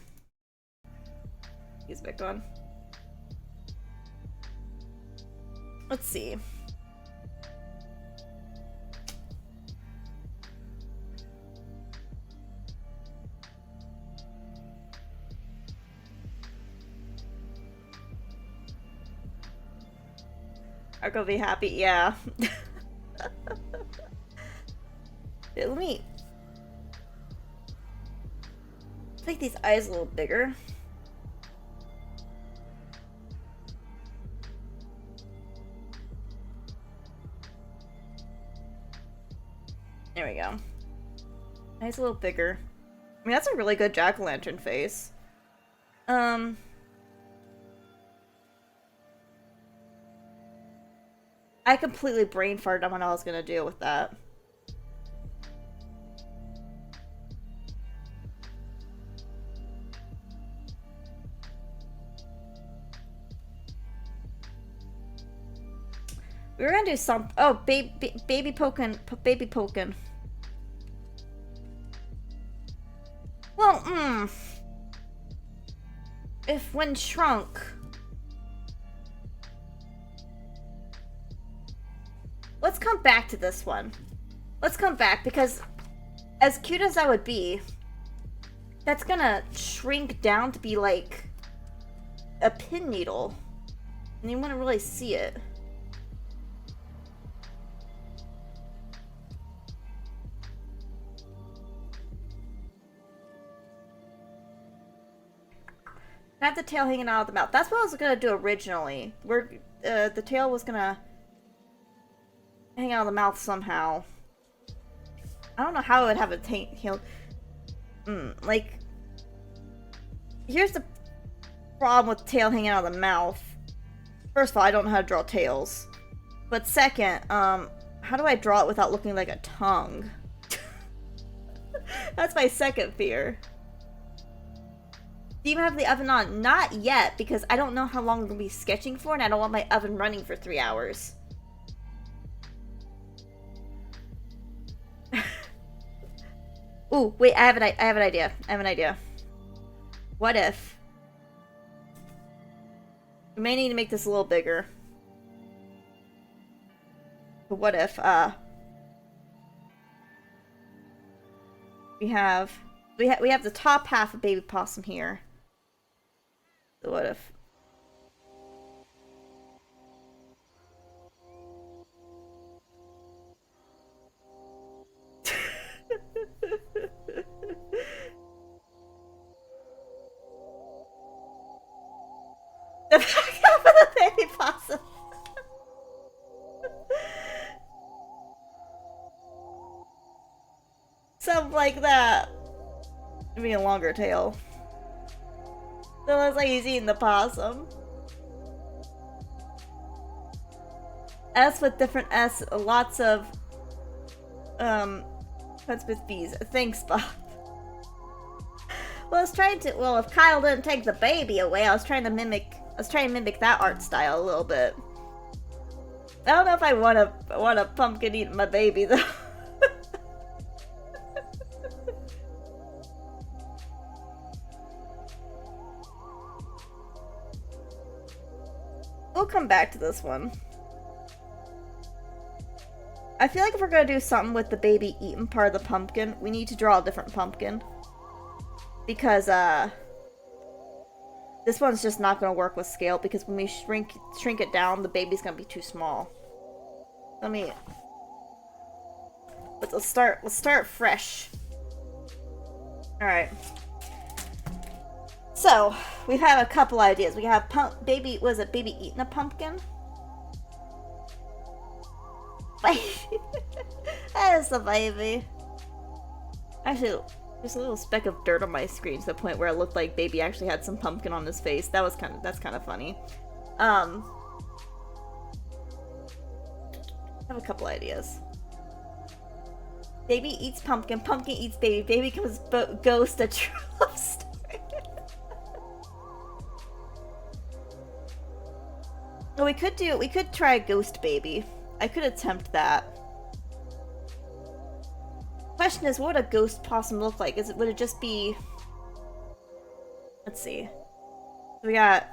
He's back on. Let's see. Are gonna be happy, yeah. Let me make these eyes a little bigger. He's a little bigger. I mean, that's a really good jack-o'-lantern face. I completely brain farted on what I was gonna do with that. We were gonna do some. Oh, baby poking. Well, if when shrunk. Let's come back to this one. Let's come back because as cute as that would be, that's gonna shrink down to be like a pin needle. And you wouldn't really see it. Have the tail hanging out of the mouth. That's what I was gonna do originally. The tail was gonna hang out of the mouth somehow. I don't know how it would have a tail. Like, here's the problem with tail hanging out of the mouth. First of all, I don't know how to draw tails. But second, how do I draw it without looking like a tongue? That's my second fear. Do you have the oven on? Not yet, because I don't know how long I'm going to be sketching for, and I don't want my oven running for 3 hours. Ooh, wait, I have an idea. What if... We may need to make this a little bigger. But what if, we have the top half of baby possum here. So what if... The back half of the baby possum. Something like that. Maybe a longer tail. So it looks like he's eating the possum. S with different S, lots of what's with B's. Thanks, Bob. Well, I was trying to. Well, if Kyle didn't take the baby away, I was trying to mimic that art style a little bit. I don't know if I want a pumpkin eating my baby though. We'll come back to this one. I feel like if we're gonna do something with the baby eating part of the pumpkin, we need to draw a different pumpkin. Because, this one's just not gonna work with scale, because when we shrink it down, the baby's gonna be too small. Let's start fresh. Alright. So, we have a couple ideas. We have baby eating a pumpkin? That is the baby. Actually, there's a little speck of dirt on my screen to the point where it looked like baby actually had some pumpkin on his face. That's kind of funny. I have a couple ideas. Baby eats pumpkin, pumpkin eats baby, baby becomes ghost, a true love story. Well, we could try a ghost baby. I could attempt that. Question is, what would a ghost possum look like? Would it just be... Let's see. We got...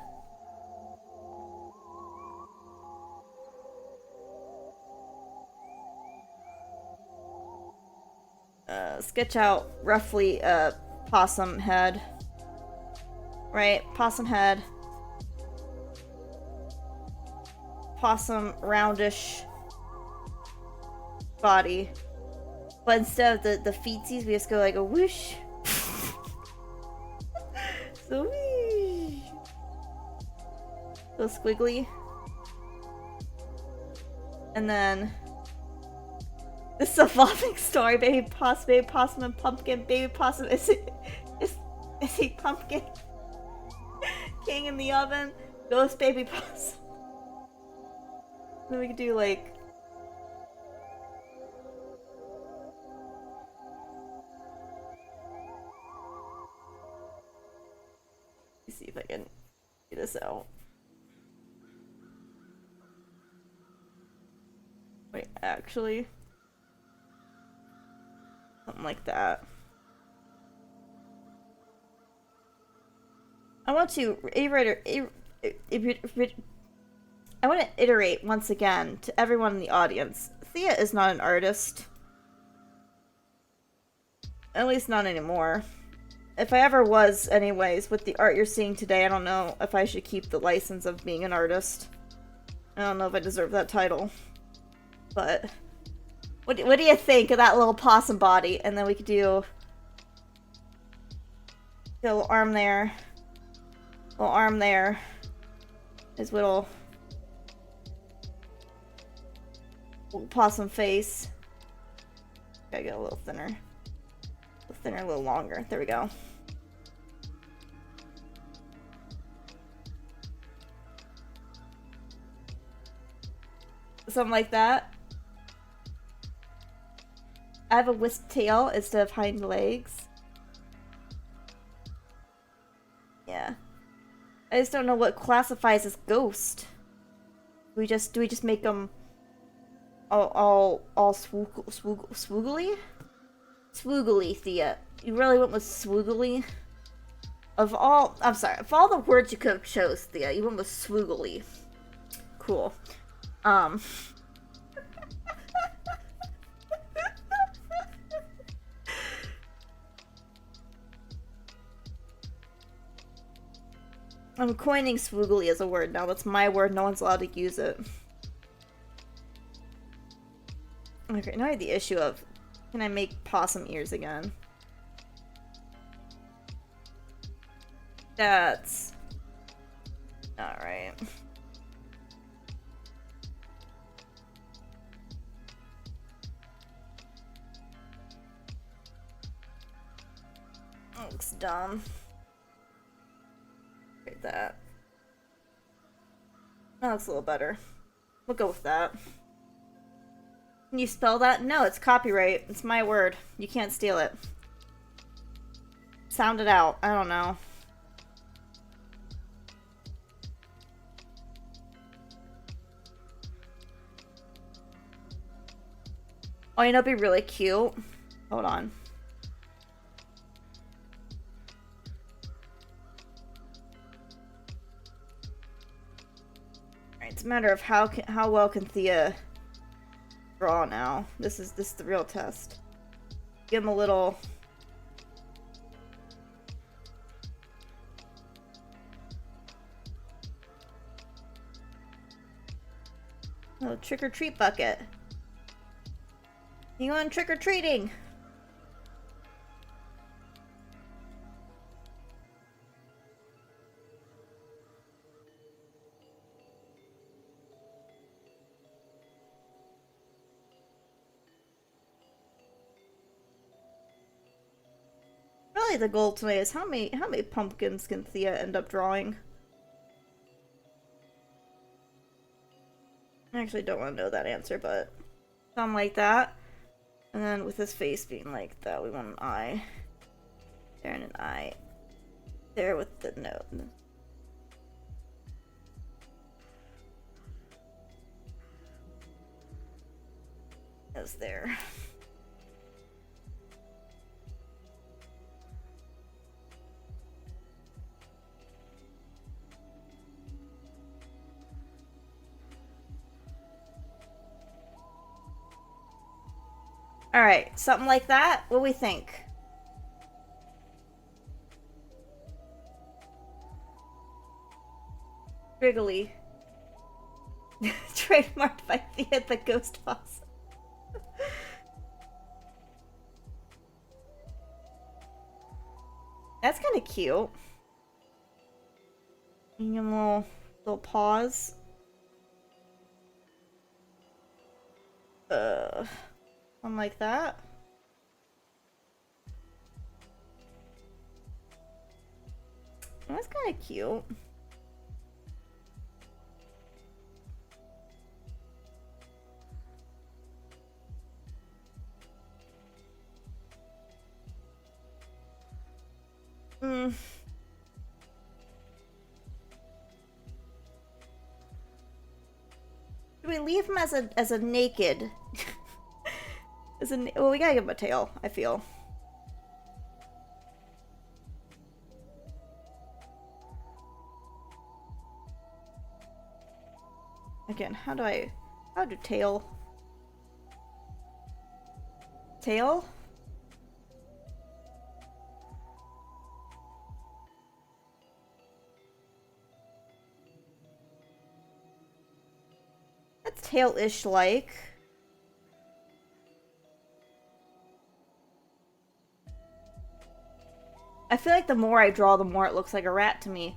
sketch out roughly a possum head. Right, possum head. Possum roundish body. But instead of the feetsies, we just go like a whoosh. So whoosh. So squiggly. And then This evolving story, baby possum, and pumpkin. Baby possum, is he pumpkin? King in the oven, ghost baby possum. Then we could do like. Let me see if I can get this out. Wait, actually. Something like that. I want to iterate once again to everyone in the audience. Thea is not an artist. At least not anymore. If I ever was, anyways, with the art you're seeing today, I don't know if I should keep the license of being an artist. I don't know if I deserve that title. But what do you think of that little possum body? And then we could do a little arm there. Little arm there. His little possum face. Gotta get a little thinner. A little thinner, a little longer. There we go. Something like that. I have a wisp tail instead of hind legs. Yeah. I just don't know what classifies as ghost. Do we just make them all swoogly? Swoogly, Thea. You really went with swoogly? Of all the words you could have chose, Thea, you went with swoogly. Cool. I'm coining swoogly as a word now. That's my word. No one's allowed to use it. Okay, now I have the issue of, can I make possum ears again? That's... alright. Looks dumb. Like that. That looks a little better. We'll go with that. Can you spell that? No, it's copyright. It's my word. You can't steal it. Sound it out. I don't know. Oh, you know, it'd be really cute. Hold on. It's a matter of how well can Thea draw now. This is the real test. Give him a little trick-or-treat bucket. You going trick-or-treating? Really, the goal tonight is how many pumpkins can Thea end up drawing? I actually don't want to know that answer, but something like that. And then with his face being like that, we want an eye. There and an eye. There with the note. That's there. Alright, something like that? What do we think? Wriggly. Trademarked by the Ghost Possum. That's kind of cute. Give him a little paws. One like that. That's kind of cute. Do we leave him as a naked? Well, we gotta give him a tail, I feel. Again, how do tail? Tail? That's tail-ish like. I feel like the more I draw, the more it looks like a rat to me.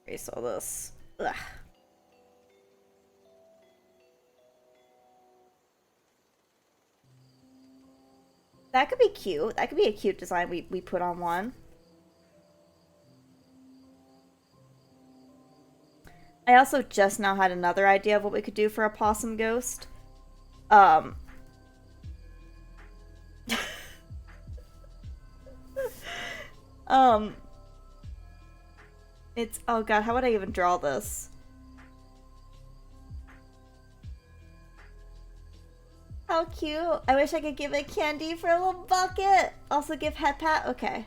Erase all this. Ugh. That could be cute. That could be a cute design we put on one. I also just now had another idea of what we could do for a possum ghost. It's, oh god, how would I even draw this? How cute. I wish I could give it candy for a little bucket. Also give head pat. Okay.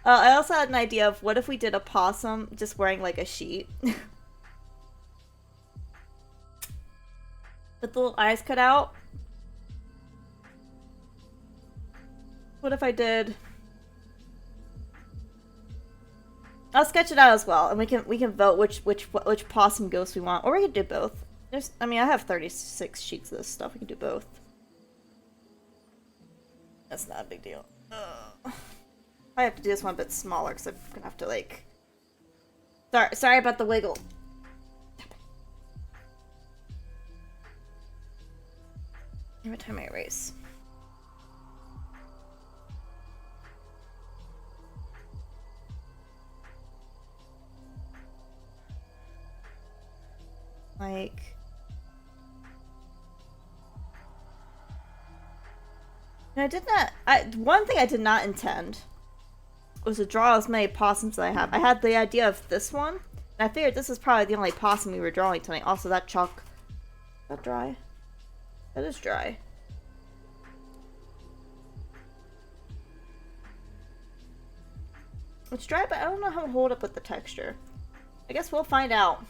I also had an idea of what if we did a possum just wearing like a sheet. With the little eyes cut out. What if I did... I'll sketch it out as well, and we can vote which possum ghost we want, or we could do both. I mean, I have 36 sheets of this stuff. We can do both. That's not a big deal. I have to do this one a bit smaller because I'm gonna have to like. Sorry about the wiggle. Every time I erase. Like, and I did not. One thing I did not intend was to draw as many possums as I have. I had the idea of this one, and I figured this is probably the only possum we were drawing tonight. Also, that chalk. Is that dry? That is dry. It's dry, but I don't know how to hold up with the texture. I guess we'll find out.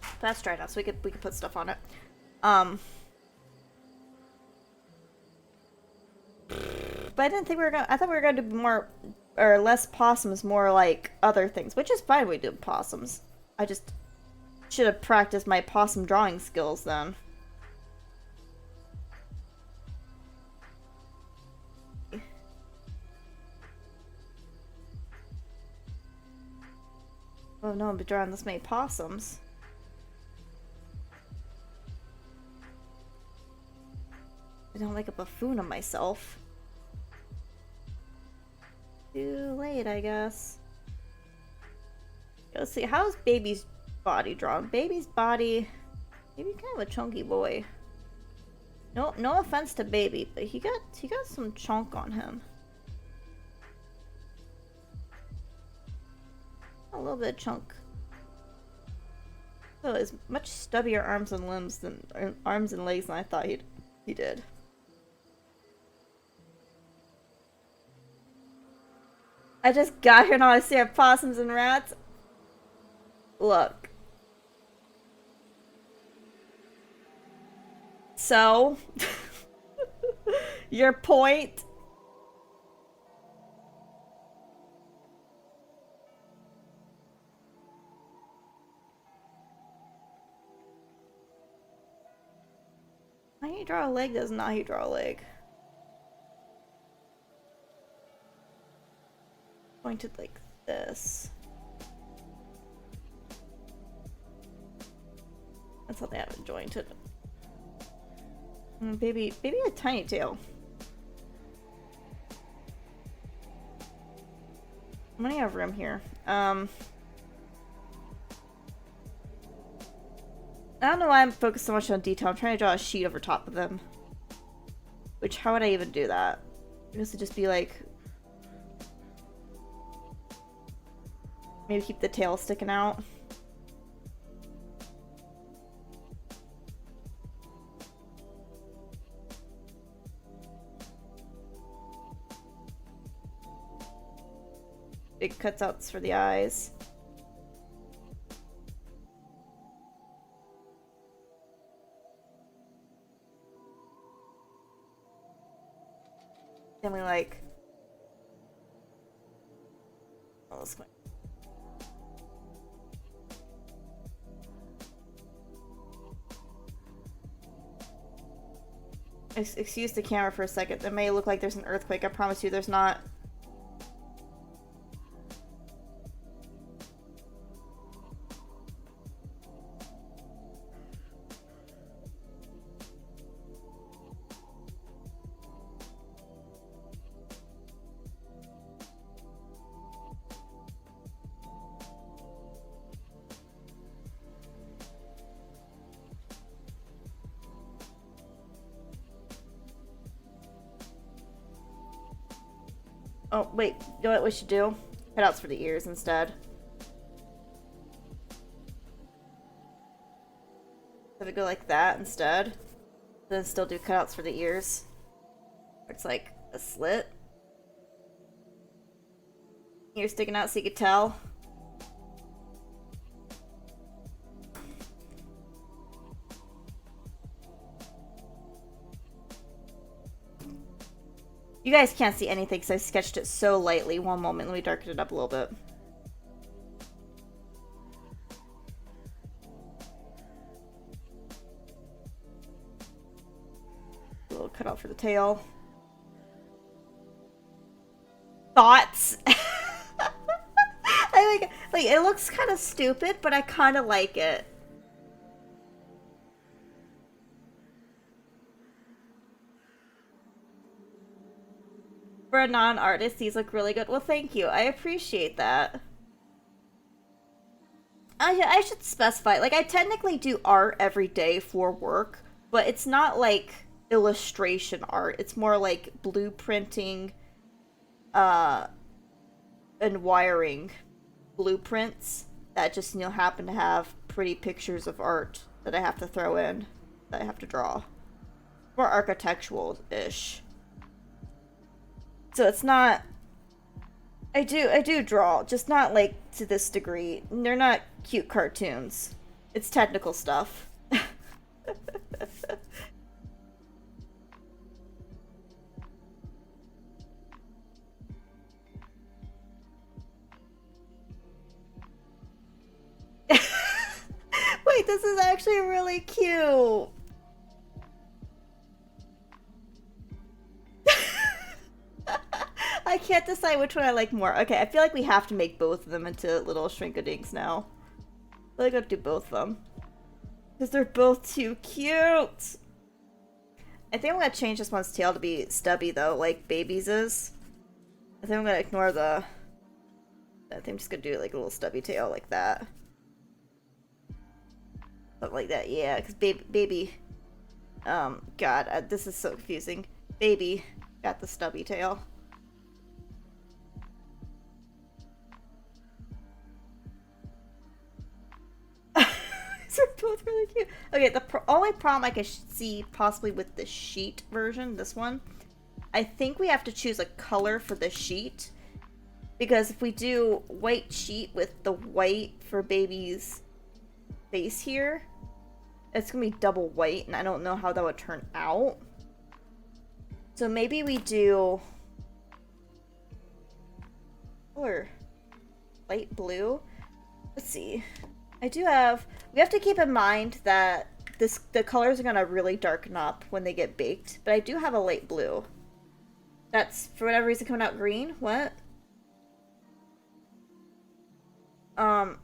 But that's dry now, so we could put stuff on it. But I didn't think we were gonna. I thought we were gonna do more or less possums, more like other things, which is fine. We do possums. I just should have practiced my possum drawing skills then. Oh no, I've been drawing this many possums. I don't like a buffoon of myself. Too late, I guess. Let's see, how's baby's body drawn? Baby's body, maybe kind of a chunky boy. No offense to baby, but he got some chunk on him. A little bit of chunk. Oh, as much stubbier arms and limbs than arms and legs than I thought he did. I just got here and all I see are possums and rats. Look. So, your point? How you draw a leg does not how you draw a leg. Pointed like this. That's how they have it jointed. Baby a tiny tail. How many have room here? I don't know why I'm focused so much on detail. I'm trying to draw a sheet over top of them. Which, how would I even do that? I guess it'd just be like... Maybe keep the tail sticking out. Big cutouts for the eyes. Then we like... Oh, let's go. Excuse the camera for a second. It may look like there's an earthquake. I promise you there's not. Oh, wait. You know what we should do? Cutouts for the ears instead. So we go like that instead. Then still do cutouts for the ears. It's like a slit. Ear sticking out so you can tell. You guys can't see anything because I sketched it so lightly. One moment, let me darken it up a little bit. A little cutout for the tail. Thoughts? I like it looks kind of stupid, but I kind of like it. For a non-artist, these look really good. Well, thank you. I appreciate that. I should specify, like, I technically do art every day for work, but it's not like illustration art. It's more like blueprinting, and wiring blueprints that just, you know, happen to have pretty pictures of art that I have to throw in, that I have to draw. More architectural-ish. So it's not... I do draw, just not, like, to this degree. They're not cute cartoons. It's technical stuff. Wait, this is actually really cute! I can't decide which one I like more. Okay, I feel like we have to make both of them into little Shrinkadinks now. I feel like I have to do both of them. Because they're both too cute! I think I'm gonna change this one's tail to be stubby though, like Baby's is. I think I'm gonna ignore the... I think I'm just gonna do like a little stubby tail like that. Something like that, yeah, because baby... God, this is so confusing. Baby got the stubby tail. These are both really cute. Okay, the only problem I can see possibly with the sheet version, this one, I think we have to choose a color for the sheet. Because if we do white sheet with the white for Baby's face here, it's gonna be double white, and I don't know how that would turn out. So maybe we do color light blue. Let's see. We have to keep in mind that the colors are gonna really darken up when they get baked, but I do have a light blue. That's, for whatever reason, coming out green. What? Alright,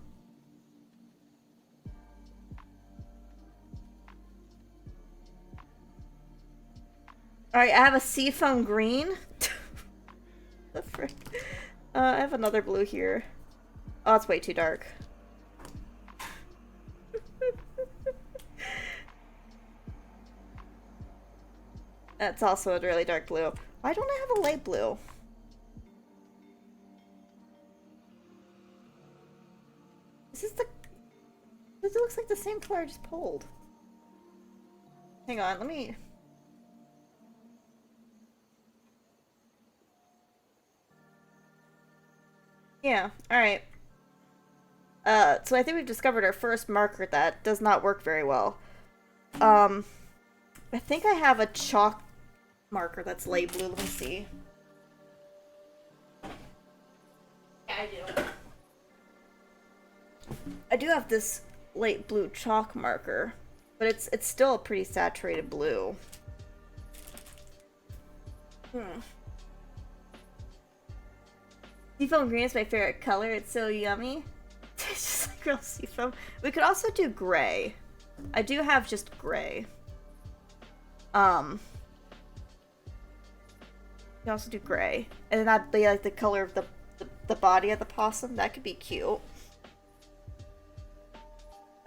I have a seafoam green. The frick? I have another blue here. Oh, it's way too dark. That's also a really dark blue. Why don't I have a light blue? This is the... This looks like the same color I just pulled. Hang on, let me... Yeah, alright. So I think we've discovered our first marker that does not work very well. I think I have a chalk marker that's light blue. Let me see. Yeah, I do. I do have this light blue chalk marker, but it's still a pretty saturated blue. Seafoam green is my favorite color. It's so yummy. It's just like real seafoam. We could also do gray. I do have just gray. You can also do gray. And then that'd be like the color of the body of the possum. That could be cute.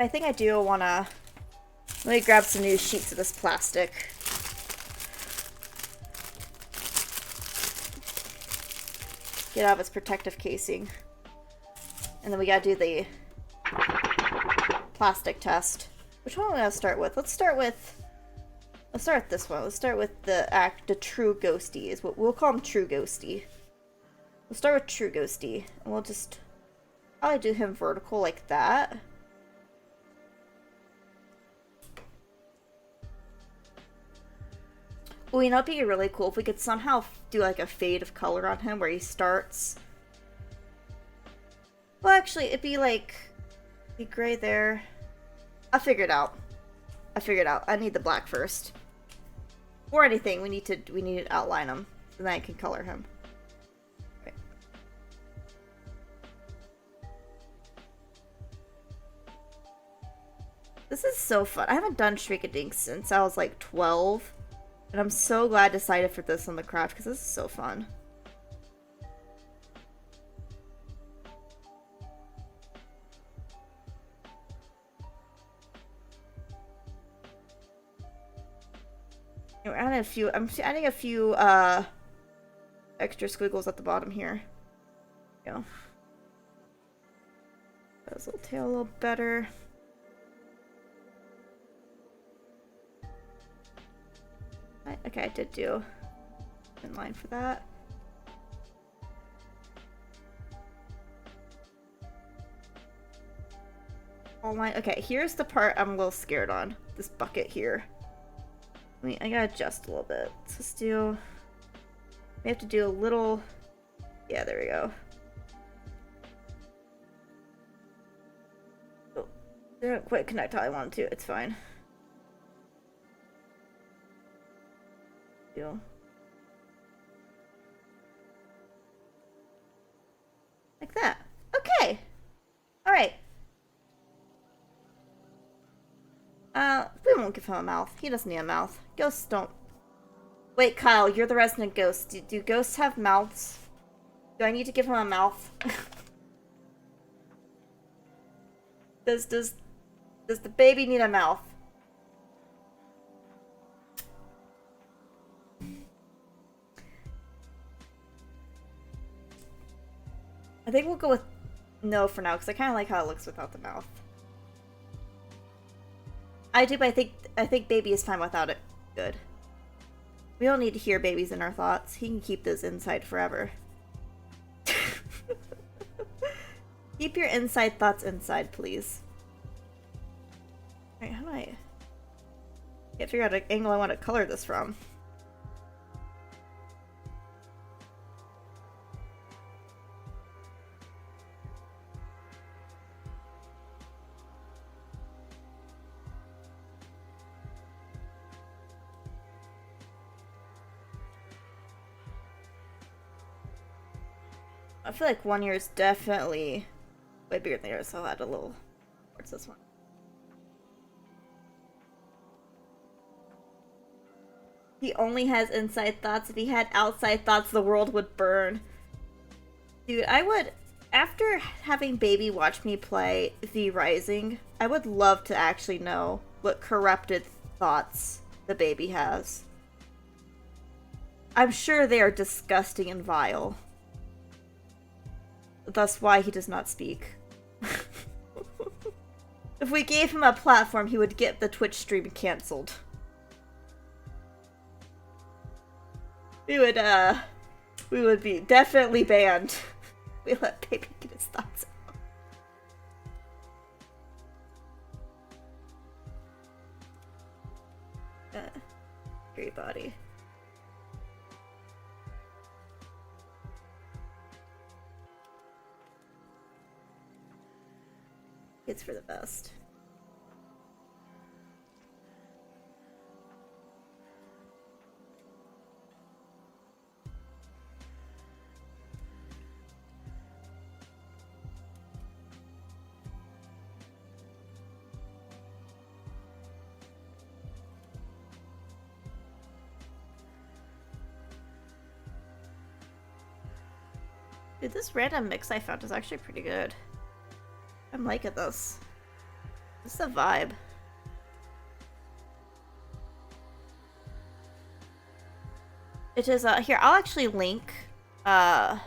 I think I do want to... Let me grab some new sheets of this plastic. Get out of its protective casing. And then we gotta do the plastic test. Which one am I gonna start with? Let's start with this one. Let's start with the true ghosty. Is what we'll call him, true ghosty. We'll start with true ghosty, and we'll just probably do him vertical like that. Well, you know, it'd be really cool if we could somehow do like a fade of color on him where he starts. Well, actually, it'd be like, be gray there. I'll figure it out. I need the black first. Or anything, we need to outline him, and then I can color him. Right. This is so fun. I haven't done Shrinky since I was like 12. And I'm so glad I decided for this on the craft, because this is so fun. We're adding a few, I'm adding a few, extra squiggles at the bottom here. There we go. Got his little tail a little better. Okay, I did do in line for that. All line. Okay, here's the part I'm a little scared on. This bucket here. I gotta adjust a little bit. Let's just do... We have to do a little... Yeah, there we go. Oh, they don't quite connect how I want to. It's fine. Like that. Okay. Alright. We won't give him a mouth. He doesn't need a mouth. Ghosts don't. Wait, Kyle, you're the resident ghost. Do ghosts have mouths? Do I need to give him a mouth? Does the baby need a mouth? I think we'll go with no for now, because I kind of like how it looks without the mouth. I do, but I think baby is fine without it. Good. We don't need to hear babies in our thoughts. He can keep those inside forever. Keep your inside thoughts inside, please. Alright, how do I... Can't figure out an angle I want to color this from. I feel like 1 year is definitely way bigger than the other, so I'll add a little towards this one. He only has inside thoughts. If he had outside thoughts, the world would burn. Dude, I would, after having Baby watch me play The Rising, I would love to actually know what corrupted thoughts the baby has. I'm sure they are disgusting and vile. Thus why he does not speak. If we gave him a platform, he would get the Twitch stream cancelled. We would be definitely banned. We let Baby get his thoughts out. Great body. It's for the best. Dude, this random mix I found is actually pretty good. I'm liking this. This is a vibe. It is, here, I'll actually link, the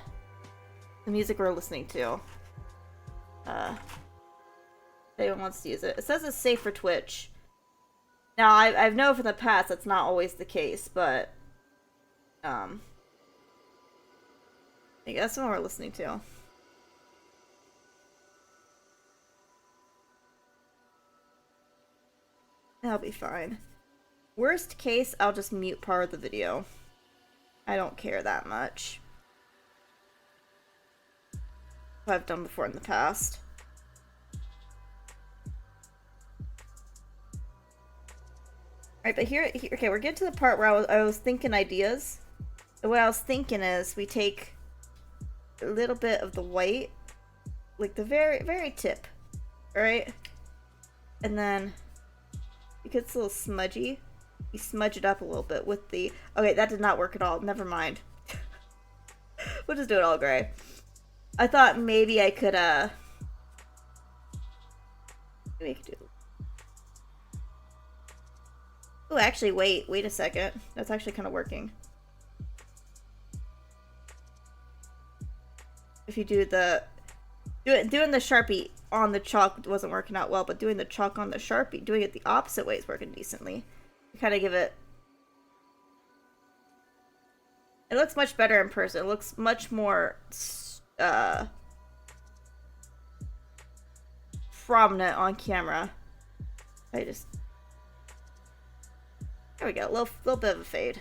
music we're listening to. If anyone wants to use it. It says it's safe for Twitch. Now, I've known from the past that's not always the case, but, I think that's what we're listening to. That'll be fine. Worst case, I'll just mute part of the video. I don't care that much. What I've done before in the past. Alright, but here, okay, we're getting to the part where I was thinking ideas. And what I was thinking is we take a little bit of the white, like the very tip, alright? And then it gets a little smudgy. You smudge it up a little bit with the... Okay, that did not work at all. Never mind. We'll just do it all gray. I thought maybe I could, maybe I could do... Oh, actually, wait a second. That's actually kind of working. If you do the... Doing the Sharpie on the chalk wasn't working out well, but doing the chalk on the Sharpie, doing it the opposite way is working decently. You kind of give it... It looks much better in person. It looks much more, prominent on camera. I just... There we go. Little bit of a fade.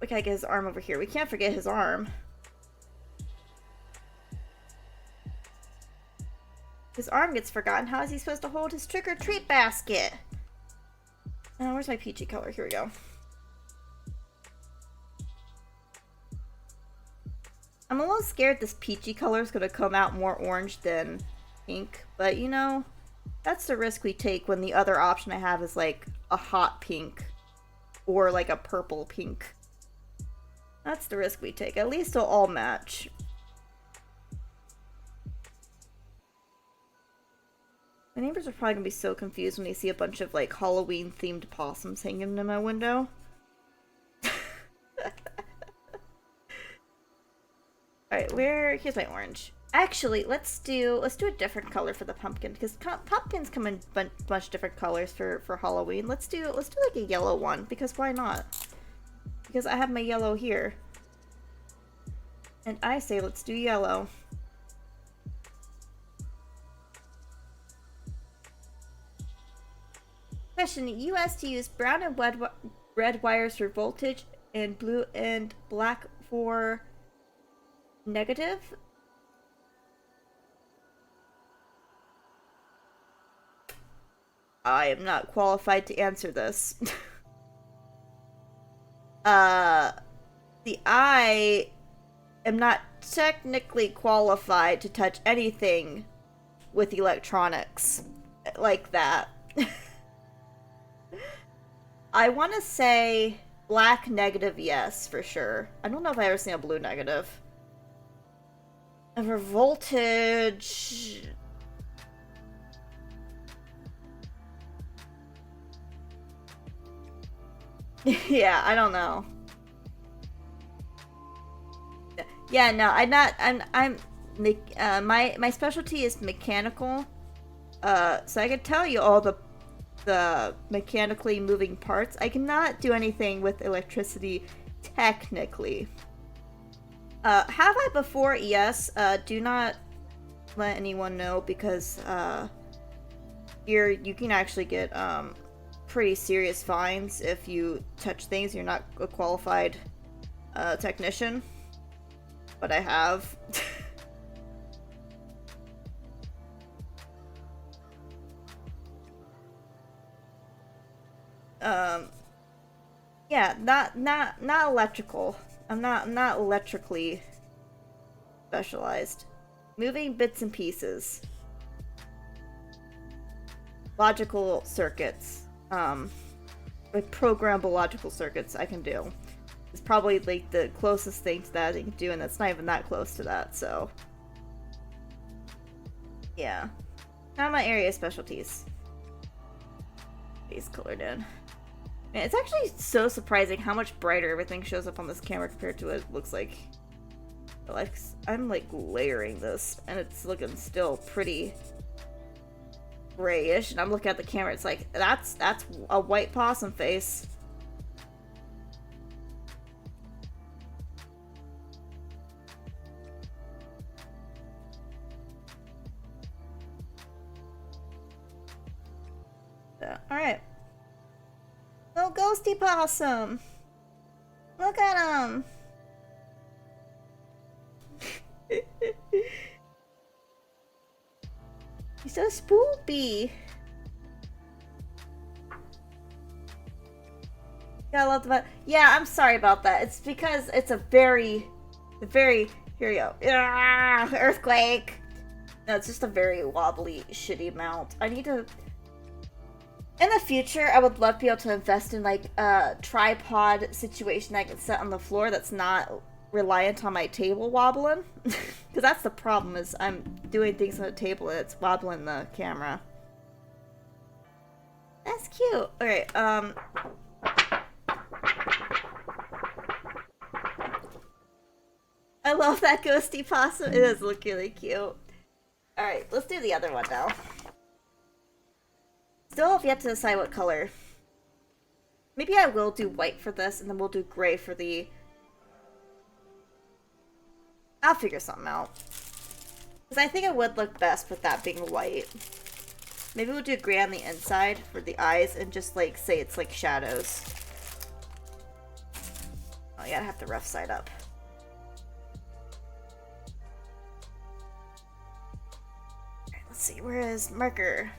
We gotta get his arm over here. We can't forget his arm. His arm gets forgotten. How is he supposed to hold his trick-or-treat basket? Oh, where's my peachy color? Here we go. I'm a little scared this peachy color is going to come out more orange than pink. But, you know, that's the risk we take when the other option I have is, like, a hot pink. Or, like, a purple pink. That's the risk we take. At least they'll all match. My neighbors are probably going to be so confused when they see a bunch of, like, Halloween-themed possums hanging in my window. Alright, here's my orange. Actually, let's do a different color for the pumpkin, because pumpkins come in much different colors for Halloween. Let's do like a yellow one, because why not? Because I have my yellow here. And I say let's do yellow. Question: you asked to use brown and red wires for voltage and blue and black for negative? I am not qualified to answer this. The eye am not technically qualified to touch anything with electronics like that. I want to say black negative, yes, for sure. I don't know if I ever seen a blue negative. And for voltage... yeah, I don't know. Yeah, no, my specialty is mechanical. So I can tell you all the mechanically moving parts. I cannot do anything with electricity technically. Have I before? Yes. Do not let anyone know because here you can actually get pretty serious fines if you touch things you're not a qualified technician. But I have. Yeah, not electrical. I'm not electrically specialized. Moving bits and pieces. Logical circuits. Like programmable logical circuits I can do. It's probably like the closest thing to that I can do, and that's not even that close to that, so. Yeah. Not my area of specialties. Face colored in. Man, it's actually so surprising how much brighter everything shows up on this camera compared to what it looks like. Like, I'm like layering this, and it's looking still pretty grayish, and I'm looking at the camera, it's like, that's a white possum face. Alright. Little ghosty possum! Look at him! He's so spoopy! Yeah, I love the... Yeah, I'm sorry about that. It's because it's a very... Here we go. Earthquake! No, it's just a very wobbly, shitty mount. I need to... In the future, I would love to be able to invest in, like, a tripod situation I can set on the floor that's not reliant on my table wobbling. Because that's the problem, is I'm doing things on the table and it's wobbling the camera. That's cute. Alright, I love that ghosty possum. It does look really cute. Alright, let's do the other one now. Still have yet to decide what color. Maybe I will do white for this, and then we'll do gray for the... I'll figure something out. Because I think it would look best with that being white. Maybe we'll do gray on the inside for the eyes, and just, like, say it's, like, shadows. Oh, yeah, I have the rough side up. Alright, let's see, where is marker?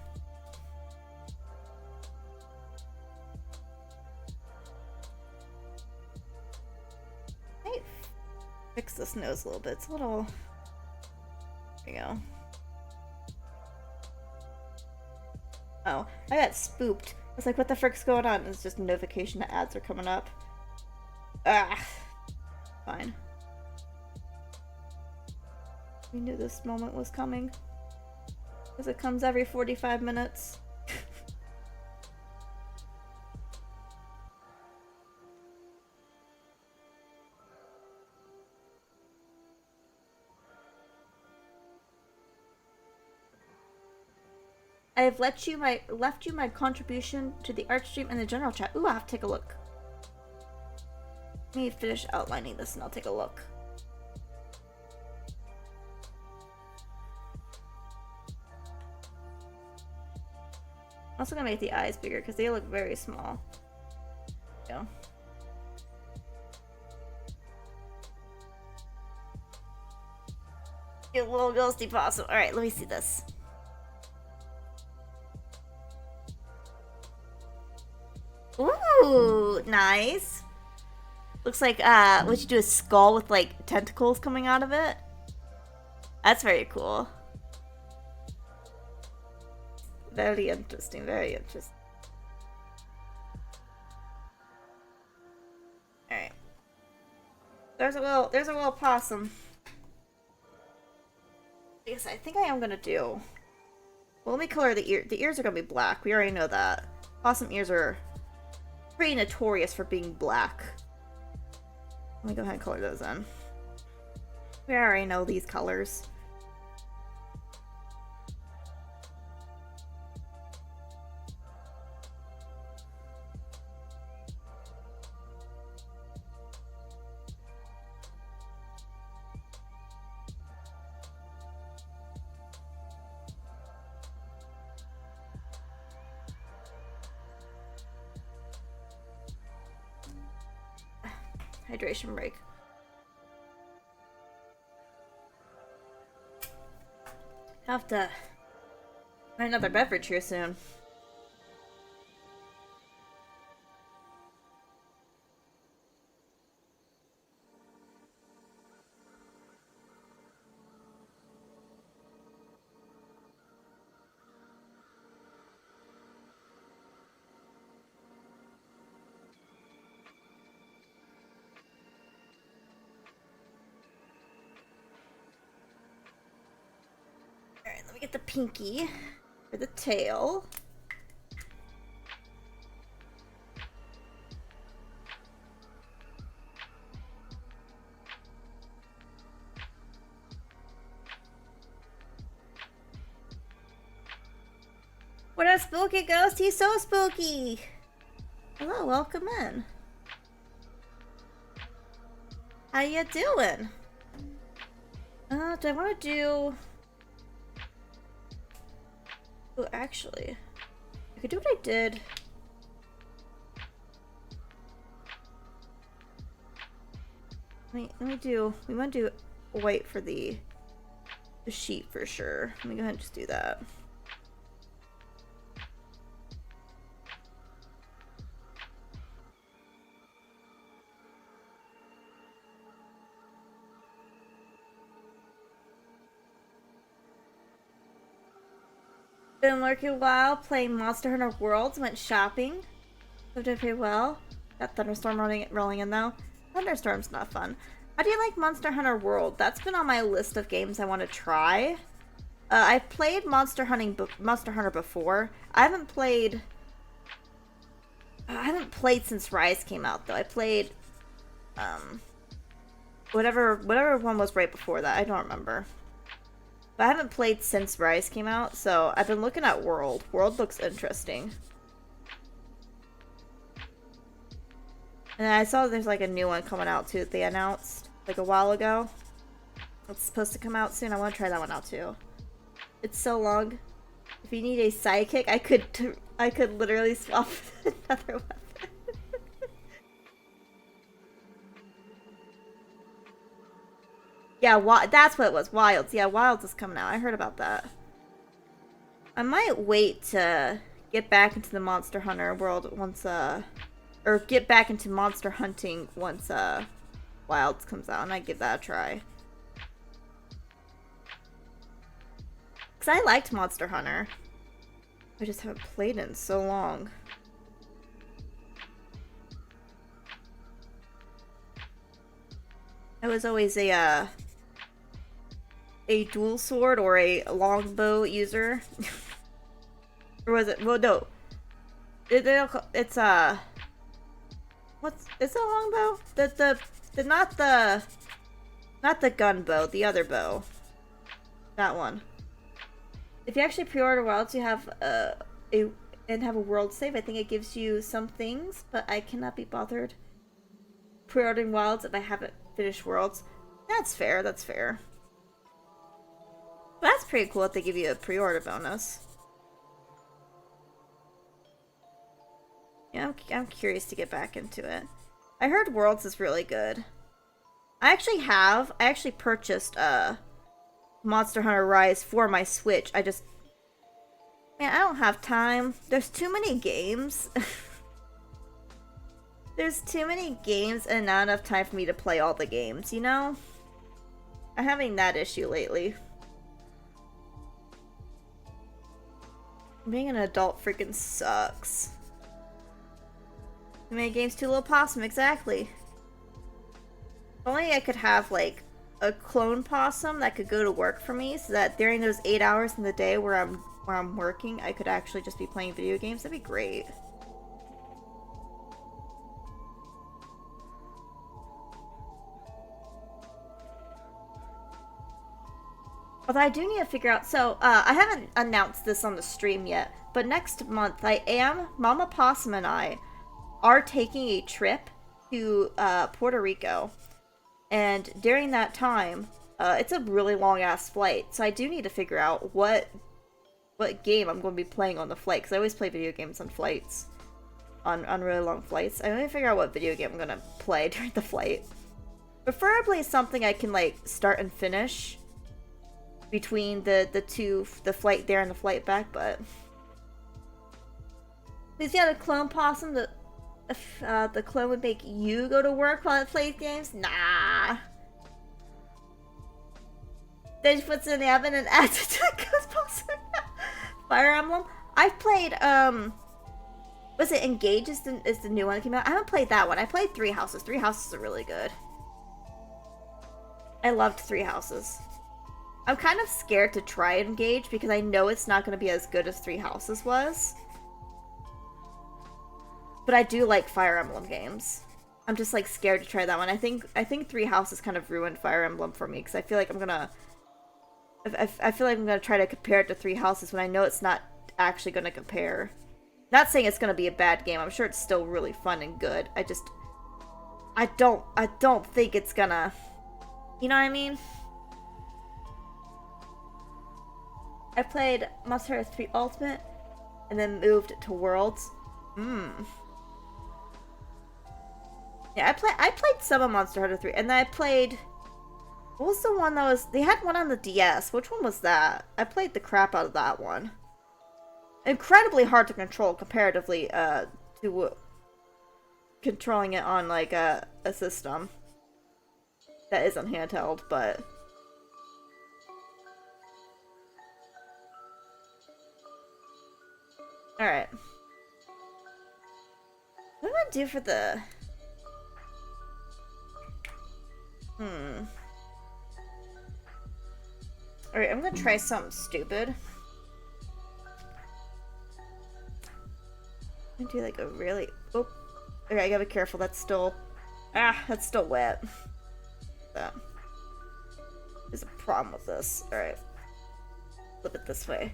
Fix this nose a little bit. It's a little... There you go. Oh, I got spooped. I was like, what the frick's going on? It's just a notification that ads are coming up. Ah! Fine. We knew this moment was coming. Because it comes every 45 minutes. I have left you my contribution to the art stream and the general chat. Ooh, I have to take a look. Let me finish outlining this and I'll take a look. I'm also gonna make the eyes bigger because they look very small. Yeah. You little ghosty possum. Alright, let me see this. Ooh, nice. Looks like, what you do, a skull with, like, tentacles coming out of it. That's very cool. Very interesting, very interesting. Alright. There's a little possum. Yes, I think I am gonna do. Well, let me color the ear. The ears are gonna be black. We already know that. Possum ears are pretty notorious for being black. Let me go ahead and color those in. We already know these colors. Hydration break. Have to find another beverage here soon. Alright, let me get the pinky for the tail. What a spooky ghost! He's so spooky! Hello, welcome in. How you doing? Do I want to do... Oh, actually, I could do what I did. Let me do. We want to do white for the sheep for sure. Let me go ahead and just do that. Been lurking a while, playing Monster Hunter Worlds, went shopping. Lived it pretty well. Got Thunderstorm rolling in though. Thunderstorm's not fun. How do you like Monster Hunter World? That's been on my list of games I want to try. I've played Monster Hunter before. I haven't played since Rise came out though. I played whatever one was right before that. I don't remember. But I haven't played since Rise came out, so I've been looking at World. World looks interesting. And I saw there's like a new one coming out too that they announced like a while ago. It's supposed to come out soon. I want to try that one out too. It's so long. If you need a sidekick, I could literally swap another weapon. Yeah, that's what it was. Wilds. Yeah, Wilds is coming out. I heard about that. I might wait to get back into the Monster Hunter world once, or get back into monster hunting once, Wilds comes out, and I give that a try. Because I liked Monster Hunter. I just haven't played it in so long. I was always a dual sword or a longbow user. Or was it? Well, no. It's what's it's a longbow? Not the gun bow, the other bow. That one. If you actually pre-order Wilds, you have and have a world save. I think it gives you some things, but I cannot be bothered pre-ordering Wilds if I haven't finished Worlds. That's fair. That's fair. But that's pretty cool that they give you a pre-order bonus. Yeah, I'm curious to get back into it. I heard Worlds is really good. I actually purchased Monster Hunter Rise for my Switch. Man, I don't have time. There's too many games. There's too many games and not enough time for me to play all the games, you know? I'm having that issue lately. Being an adult freaking sucks. Too many games, too little possum, exactly. If only I could have, like, a clone possum that could go to work for me so that during those 8 hours in the day where I'm working, I could actually just be playing video games. That'd be great. Although I do need to figure out, so, I haven't announced this on the stream yet, but next month Mama Possum and I are taking a trip to, Puerto Rico. And during that time, it's a really long-ass flight, so I do need to figure out what game I'm going to be playing on the flight, because I always play video games on flights, on really long flights. I need to figure out what video game I'm going to play during the flight. Preferably something I can, like, start and finish between the flight there and the flight back, but... Because yeah, the clone possum, the clone would make you go to work while it plays games? Nah. Then she puts it in the oven and adds it to the ghost possum. Fire Emblem? I've played, was it Engage is the new one that came out? I haven't played that one. I played Three Houses. Three Houses are really good. I loved Three Houses. I'm kind of scared to try Engage because I know it's not going to be as good as Three Houses was. But I do like Fire Emblem games. I'm just like scared to try that one. I think Three Houses kind of ruined Fire Emblem for me because I feel like I'm gonna try to compare it to Three Houses when I know it's not actually gonna compare. Not saying it's gonna be a bad game. I'm sure it's still really fun and good. I don't think it's gonna, you know what I mean? I played Monster Hunter 3 Ultimate and then moved to Worlds. Yeah, I played some of Monster Hunter 3, and then I played... What was the one that was... They had one on the DS. Which one was that? I played the crap out of that one. Incredibly hard to control comparatively to controlling it on, like, a system that isn't handheld, but... Alright. What do I do for the... Alright, I'm gonna try something stupid. I'm gonna do like a really... Oh. Okay, I gotta be careful. That's still... that's still wet. So. There's a problem with this. Alright. Flip it this way.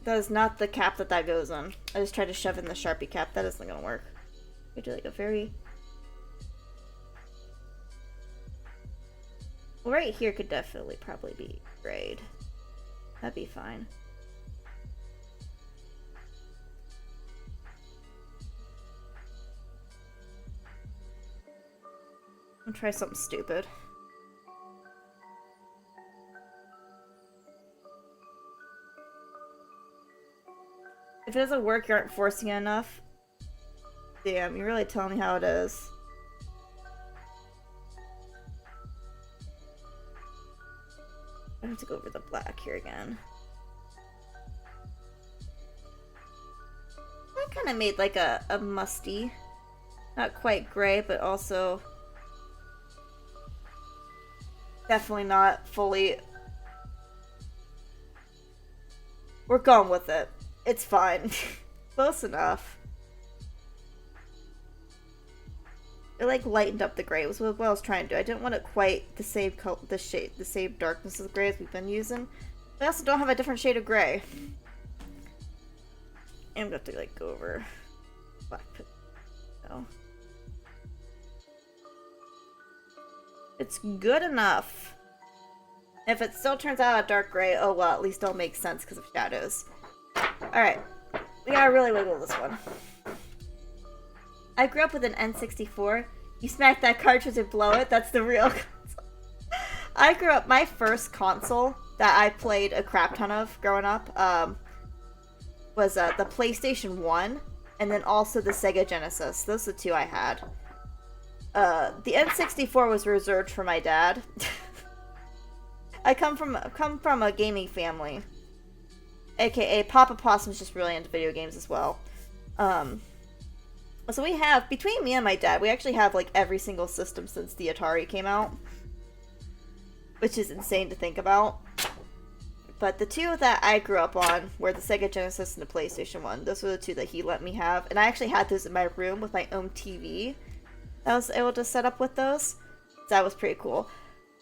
That is not the cap that goes on. I just tried to shove in the Sharpie cap. That isn't gonna work. We do like a very... Well, right here could definitely probably be grayed. That'd be fine. I'll try something stupid. If it doesn't work, you aren't forcing it enough. Damn, you're really telling me how it is. I have to go over the black here again. I kind of made like a musty, not quite gray, but also definitely not fully. We're going with it. It's fine. Close enough. It like lightened up the gray. It was what I was trying to do. I didn't want it quite the same color, the same darkness of the gray as we've been using. I also don't have a different shade of gray. And I'm gonna have to like go over black. No. It's good enough. If it still turns out a dark gray, oh well, at least it'll make sense because of shadows. Alright. We gotta really wiggle this one. I grew up with an N64. You smack that cartridge and blow it. That's the real console. I grew up... My first console that I played a crap ton of growing up was the PlayStation 1. and then also the Sega Genesis. Those are the two I had. The N64 was reserved for my dad. I come from a gaming family. AKA Papa Possum's just really into video games as well. So we have, between me and my dad, we actually have like every single system since the Atari came out. Which is insane to think about. But the two that I grew up on were the Sega Genesis and the PlayStation 1. Those were the two that he let me have. And I actually had those in my room with my own TV. I was able to set up with those. So that was pretty cool.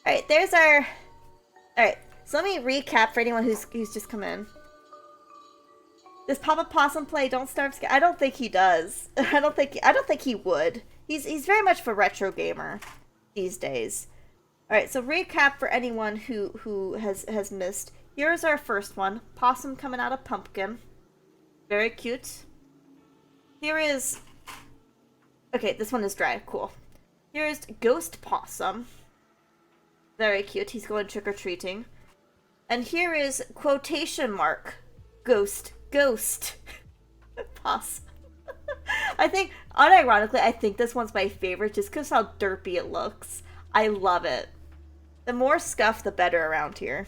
Alright, there's our... Alright, so let me recap for anyone who's just come in. Does Papa Possum play Don't Starve Sky? I don't think he does. I don't think he would. He's very much of a retro gamer these days. Alright, so recap for anyone who has missed. Here's our first one. Possum coming out of pumpkin. Very cute. Here is... Okay, this one is dry. Cool. Here's Ghost Possum. Very cute. He's going trick-or-treating. And here is quotation mark Ghost Possum. I think, unironically, I think this one's my favorite just because how derpy it looks. I love it. The more scuff, the better around here.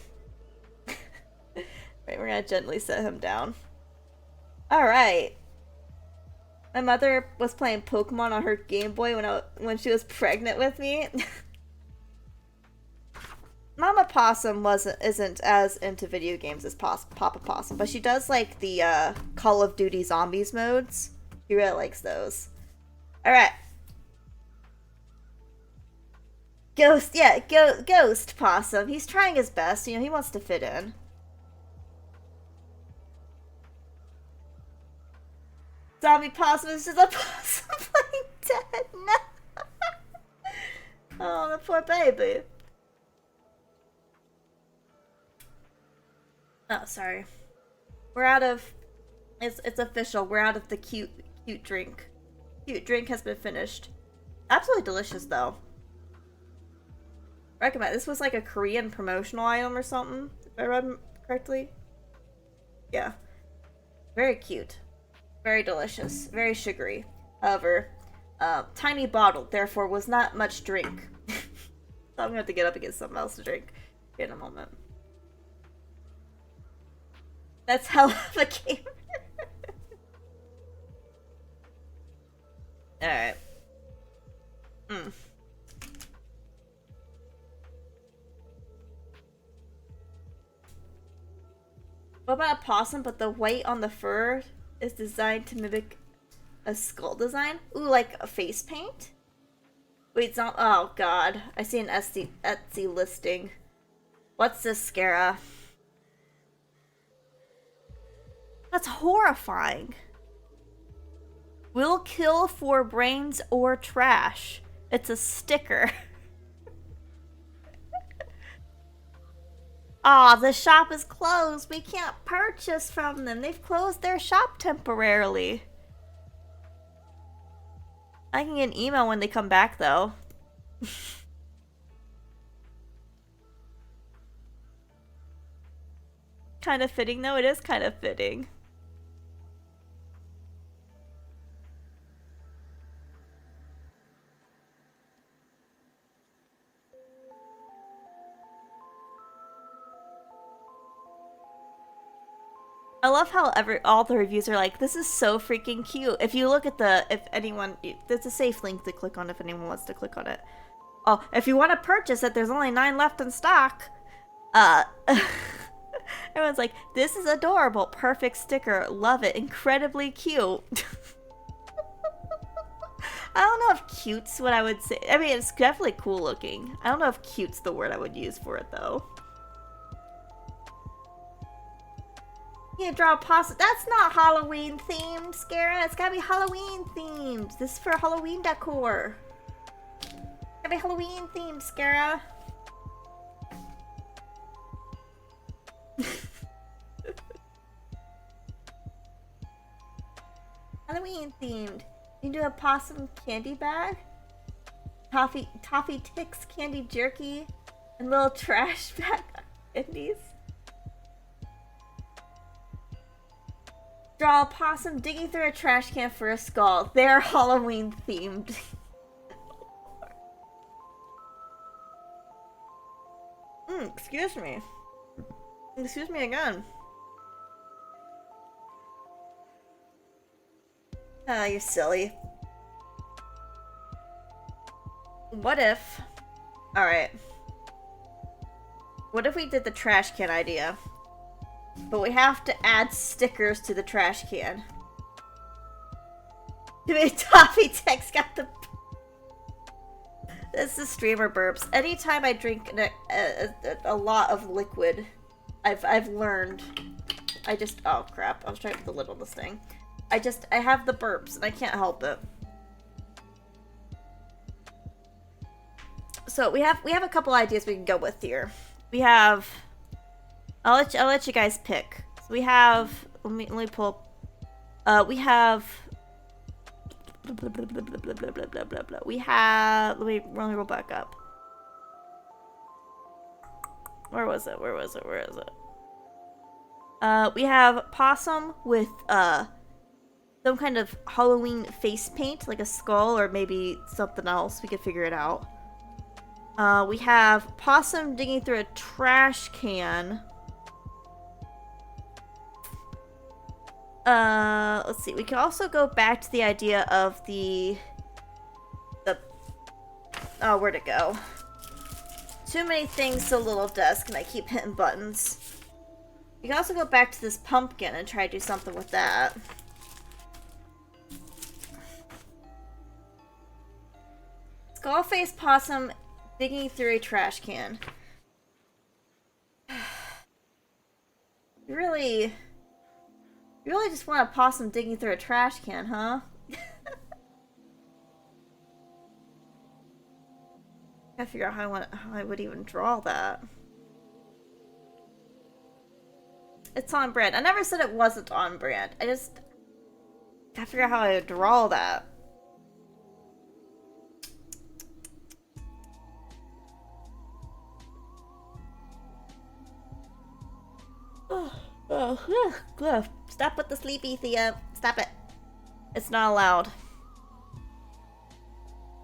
Right, we're gonna gently set him down. Alright. My mother was playing Pokemon on her Game Boy when she was pregnant with me. Mama Possum isn't as into video games as Papa Possum, but she does like the Call of Duty Zombies modes. She really likes those. Alright. Ghost Possum. He's trying his best, you know, he wants to fit in. Zombie Possum is just a possum playing dead. No. Oh, the poor baby. Oh, sorry. We're out of... It's official. We're out of the cute drink. Cute drink has been finished. Absolutely delicious, though. Recommend. This was like a Korean promotional item or something, if I read correctly. Yeah. Very cute. Very delicious. Very sugary. However, tiny bottle, therefore was not much drink. So I'm gonna have to get up and get something else to drink in a moment. That's hell of a game. Alright. What about a possum, but the white on the fur is designed to mimic a skull design? Ooh, like a face paint? Wait, it's not- oh god. I see an Etsy listing. What's this, Scara? That's horrifying. Will kill for brains or trash. It's a sticker. Aw, the shop is closed. We can't purchase from them. They've closed their shop temporarily. I can get an email when they come back, though. Kind of fitting, though. It is kind of fitting. I love how all the reviews are like, this is so freaking cute. If you look at there's a safe link to click on if anyone wants to click on it. Oh, if you want to purchase it, there's only 9 left in stock. Everyone's like, this is adorable, perfect sticker, love it, incredibly cute. I don't know if cute's what I would say. I mean, it's definitely cool looking. I don't know if cute's the word I would use for it, though. You can't draw a possum. That's not Halloween themed, Scara. It's gotta be Halloween themed. This is for Halloween decor. It's gotta be Halloween themed, Scara. Halloween themed. You can do a possum candy bag, toffee ticks, candy jerky, and little trash bag candies. Draw a possum digging through a trash can for a skull. They're Halloween themed. Excuse me. Excuse me again. Ah, you're silly. What if... Alright. What if we did the trash can idea? But we have to add stickers to the trash can. Toffee Tex got the... This is streamer burps. Anytime I drink a lot of liquid, I've learned. I just... Oh, crap. I was trying to put the lid on this thing. I have the burps, and I can't help it. So we have a couple ideas we can go with here. We have... I'll let you guys pick. So we have... Let me pull... we have... We have... Let me roll back up. Where was it? Where is it? We have Possum with, some kind of Halloween face paint, like a skull or maybe something else. We could figure it out. We have Possum digging through a trash can. Let's see. We can also go back to the idea of the oh, where'd it go? Too many things to little desk, and I keep hitting buttons. We can also go back to this pumpkin and try to do something with that. Skull-faced possum digging through a trash can. You really just want a possum digging through a trash can, huh? I gotta figure out how I would even draw that. It's on brand. I never said it wasn't on brand. I just gotta figure out how I would draw that. Stop with the sleepy, Thea. Stop it. It's not allowed.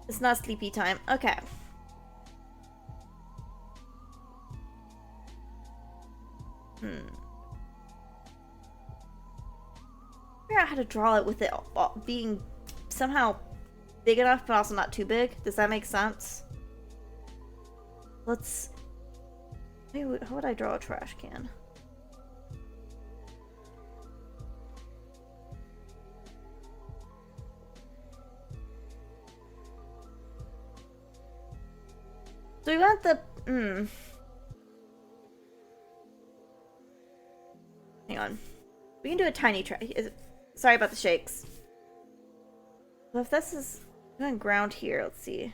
It's not sleepy time. Okay. Figure out how to draw it with it being somehow big enough, but also not too big. Does that make sense? Let's... How would I draw a trash can? So we want the... Hang on. We can do a tiny trash... Sorry about the shakes. Well, if this is... I'm going ground here. Let's see.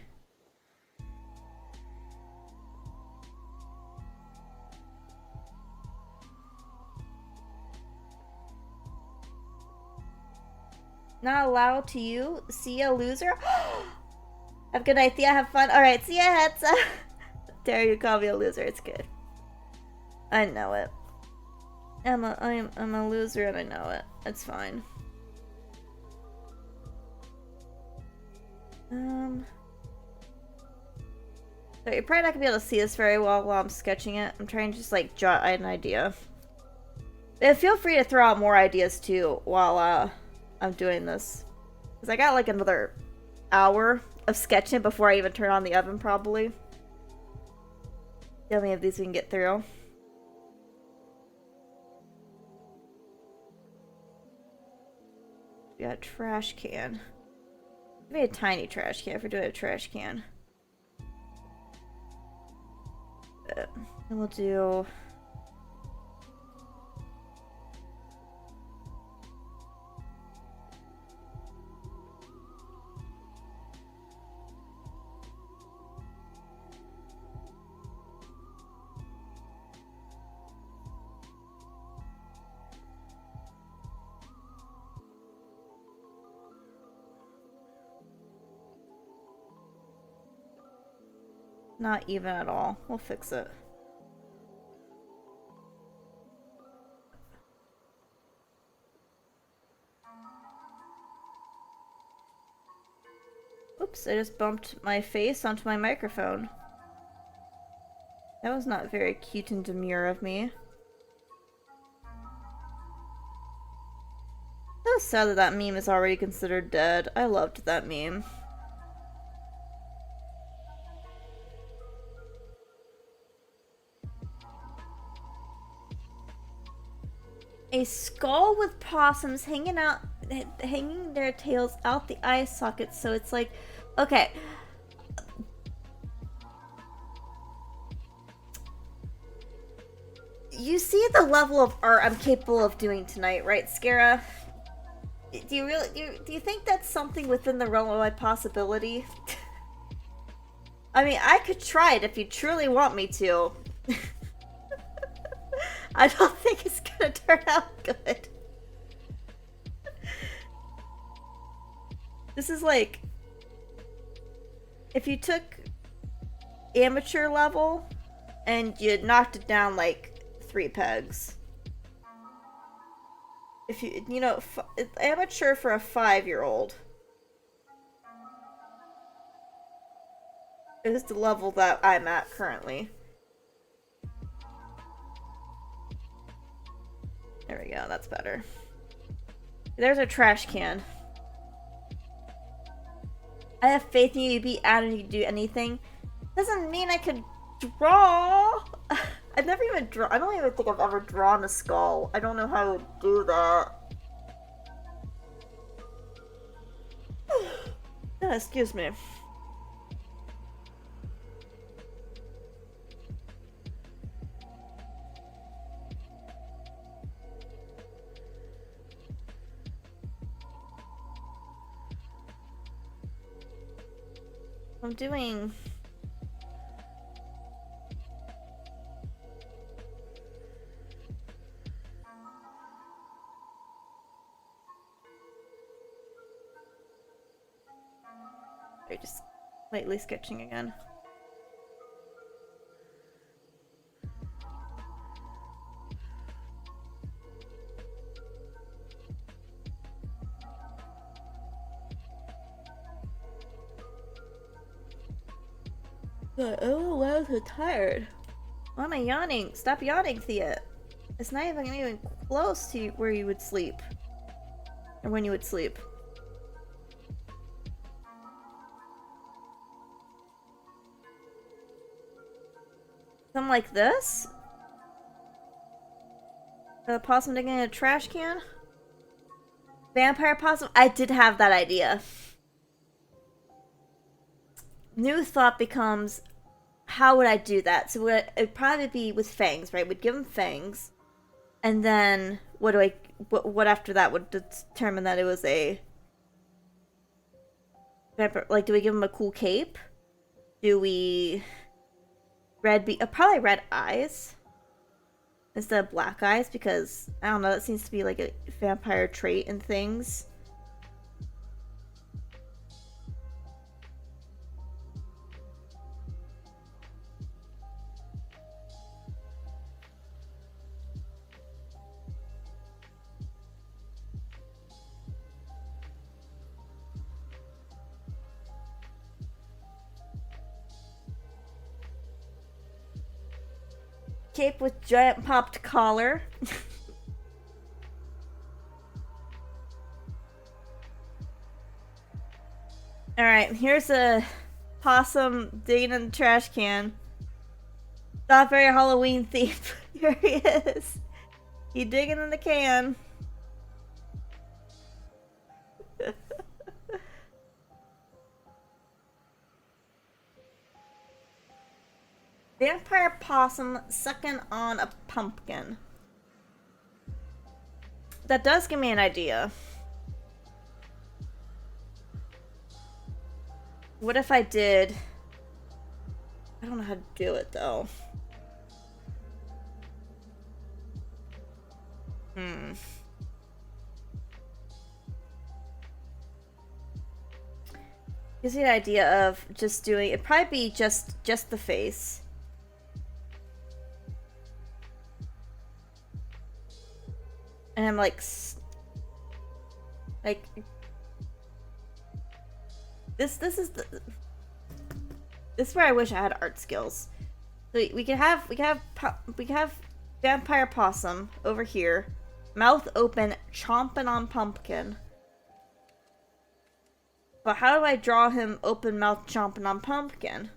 Not allowed to you? See ya, loser? Have a good night, Thea. Have fun. Alright, see ya, Hetza. Dare you call me a loser. It's good. I know it. I'm a loser and I know it. It's fine. So you're probably not gonna be able to see this very well while I'm sketching it. I'm trying to just like jot an idea. But feel free to throw out more ideas too while I'm doing this. Because I got like another hour of sketching before I even turn on the oven probably. See how many of these we can get through. We got a trash can. Maybe a tiny trash can if we're doing a trash can. And we'll do... Not even at all. We'll fix it. Oops, I just bumped my face onto my microphone. That was not very cute and demure of me. So sad that that meme is already considered dead. I loved that meme. A skull with possums hanging their tails out the eye sockets, so it's like, okay. You see the level of art I'm capable of doing tonight, right, Scara? Do you think that's something within the realm of my possibility? I mean, I could try it if you truly want me to. I don't think it's gonna turn out good. This is like, if you took amateur level and you knocked it down like 3 pegs. If you know, amateur for a 5-year-old is the level that I'm at currently. There we go, that's better. There's a trash can. I have faith in you to be out and you can do anything. Doesn't mean I could draw. I've never even drawn. I don't even think I've ever drawn a skull. I don't know how I would do that. Yeah, excuse me. I'm doing... I'm just lightly sketching again. Oh, why am I so tired? Why am I yawning? Stop yawning, Thea. It's not even close to where you would sleep. Or when you would sleep. Something like this? A possum digging in a trash can? Vampire possum? I did have that idea. New thought becomes, how would I do that? So it'd probably be with fangs, right? We'd give him fangs. And then, what after that would determine that it was a vampire? Like, do we give him a cool cape? Do we... probably red eyes instead of black eyes, because I don't know, that seems to be like a vampire trait in things. Cape with giant popped collar. Alright, here's a possum digging in the trash can. Not very Halloween themed. Here he is. He digging in the can. Vampire possum sucking on a pumpkin. That does give me an idea. What if I did... I don't know how to do it, though. Gives me the idea of just doing... It'd probably be just the face. And I'm like This is where I wish I had art skills. So we could have vampire possum over here, mouth open, chomping on pumpkin. But how do I draw him open mouth chomping on pumpkin?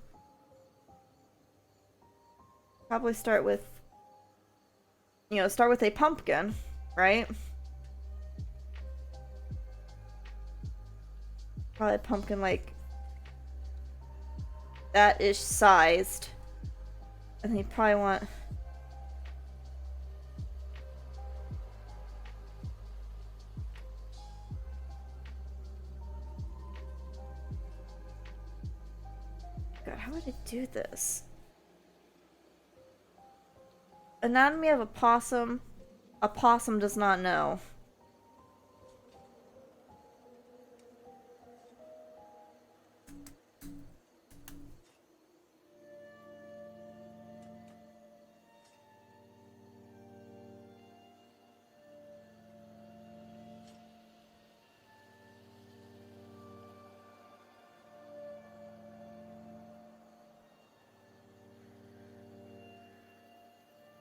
Probably start with, you know, start with a pumpkin, right? Probably a pumpkin like that-ish sized. And then you probably want... God, how would I do this? Anatomy of a possum. A possum does not know.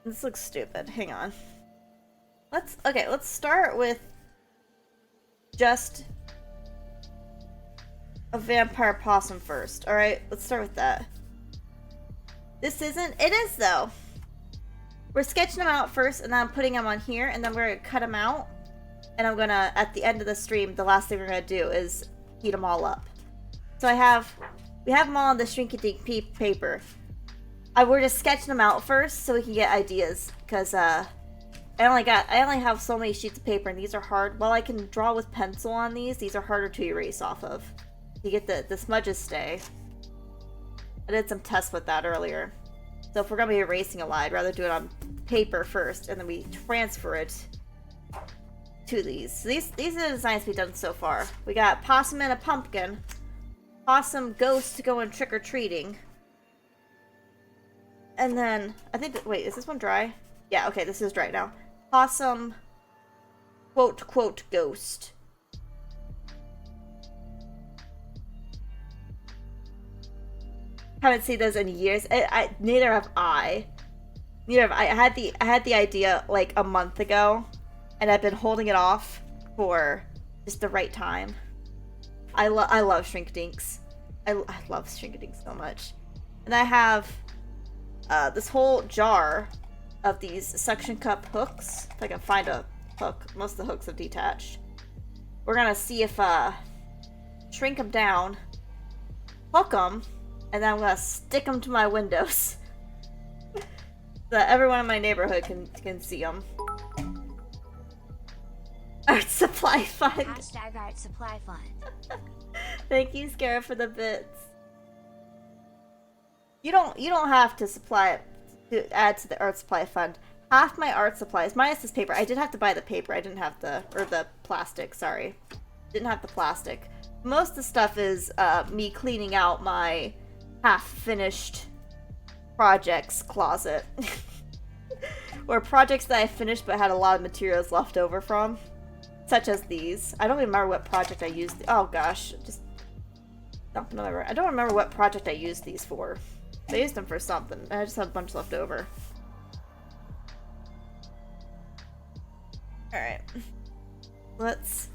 This looks stupid. Hang on. Let's start with just a vampire possum first. Alright, let's start with that. This isn't... It is, though. We're sketching them out first, and then I'm putting them on here, and then we're gonna cut them out. And I'm gonna, at the end of the stream, the last thing we're gonna do is heat them all up. So we have them all on the Shrinky Dink paper. We're just sketching them out first so we can get ideas, because I only have so many sheets of paper, and these are hard. While I can draw with pencil on these are harder to erase off of. You get the smudges stay. I did some tests with that earlier. So if we're gonna be erasing a lot, I'd rather do it on paper first, and then we transfer it to these. So these are the designs we've done so far. We got possum and a pumpkin, possum ghost going trick-or-treating. And then, I think that, wait, is this one dry? Yeah, okay, this is dry now. Possum, quote, ghost. Haven't seen those in years. Neither have I. I had the idea like a month ago, and I've been holding it off for just the right time. I love Dinks. I love Dinks so much. And I have this whole jar of these suction cup hooks. If I can find a hook. Most of the hooks have detached. We're gonna see if shrink them down, hook them, and then I'm gonna stick them to my windows so that everyone in my neighborhood can see them. Art supply fund. Hashtag art supply fund. Thank you, Scarab, for the bits. You don't have to add to the art supply fund. Half my art supplies, minus this paper. I did have to buy the paper. I didn't have the plastic. Sorry, didn't have the plastic. Most of the stuff is me cleaning out my half-finished projects closet, or projects that I finished but had a lot of materials left over from, such as these. I don't even remember what project I used. Oh gosh, just dump another. I don't remember what project I used these for. I used them for something. I just have a bunch left over. Alright. Let's...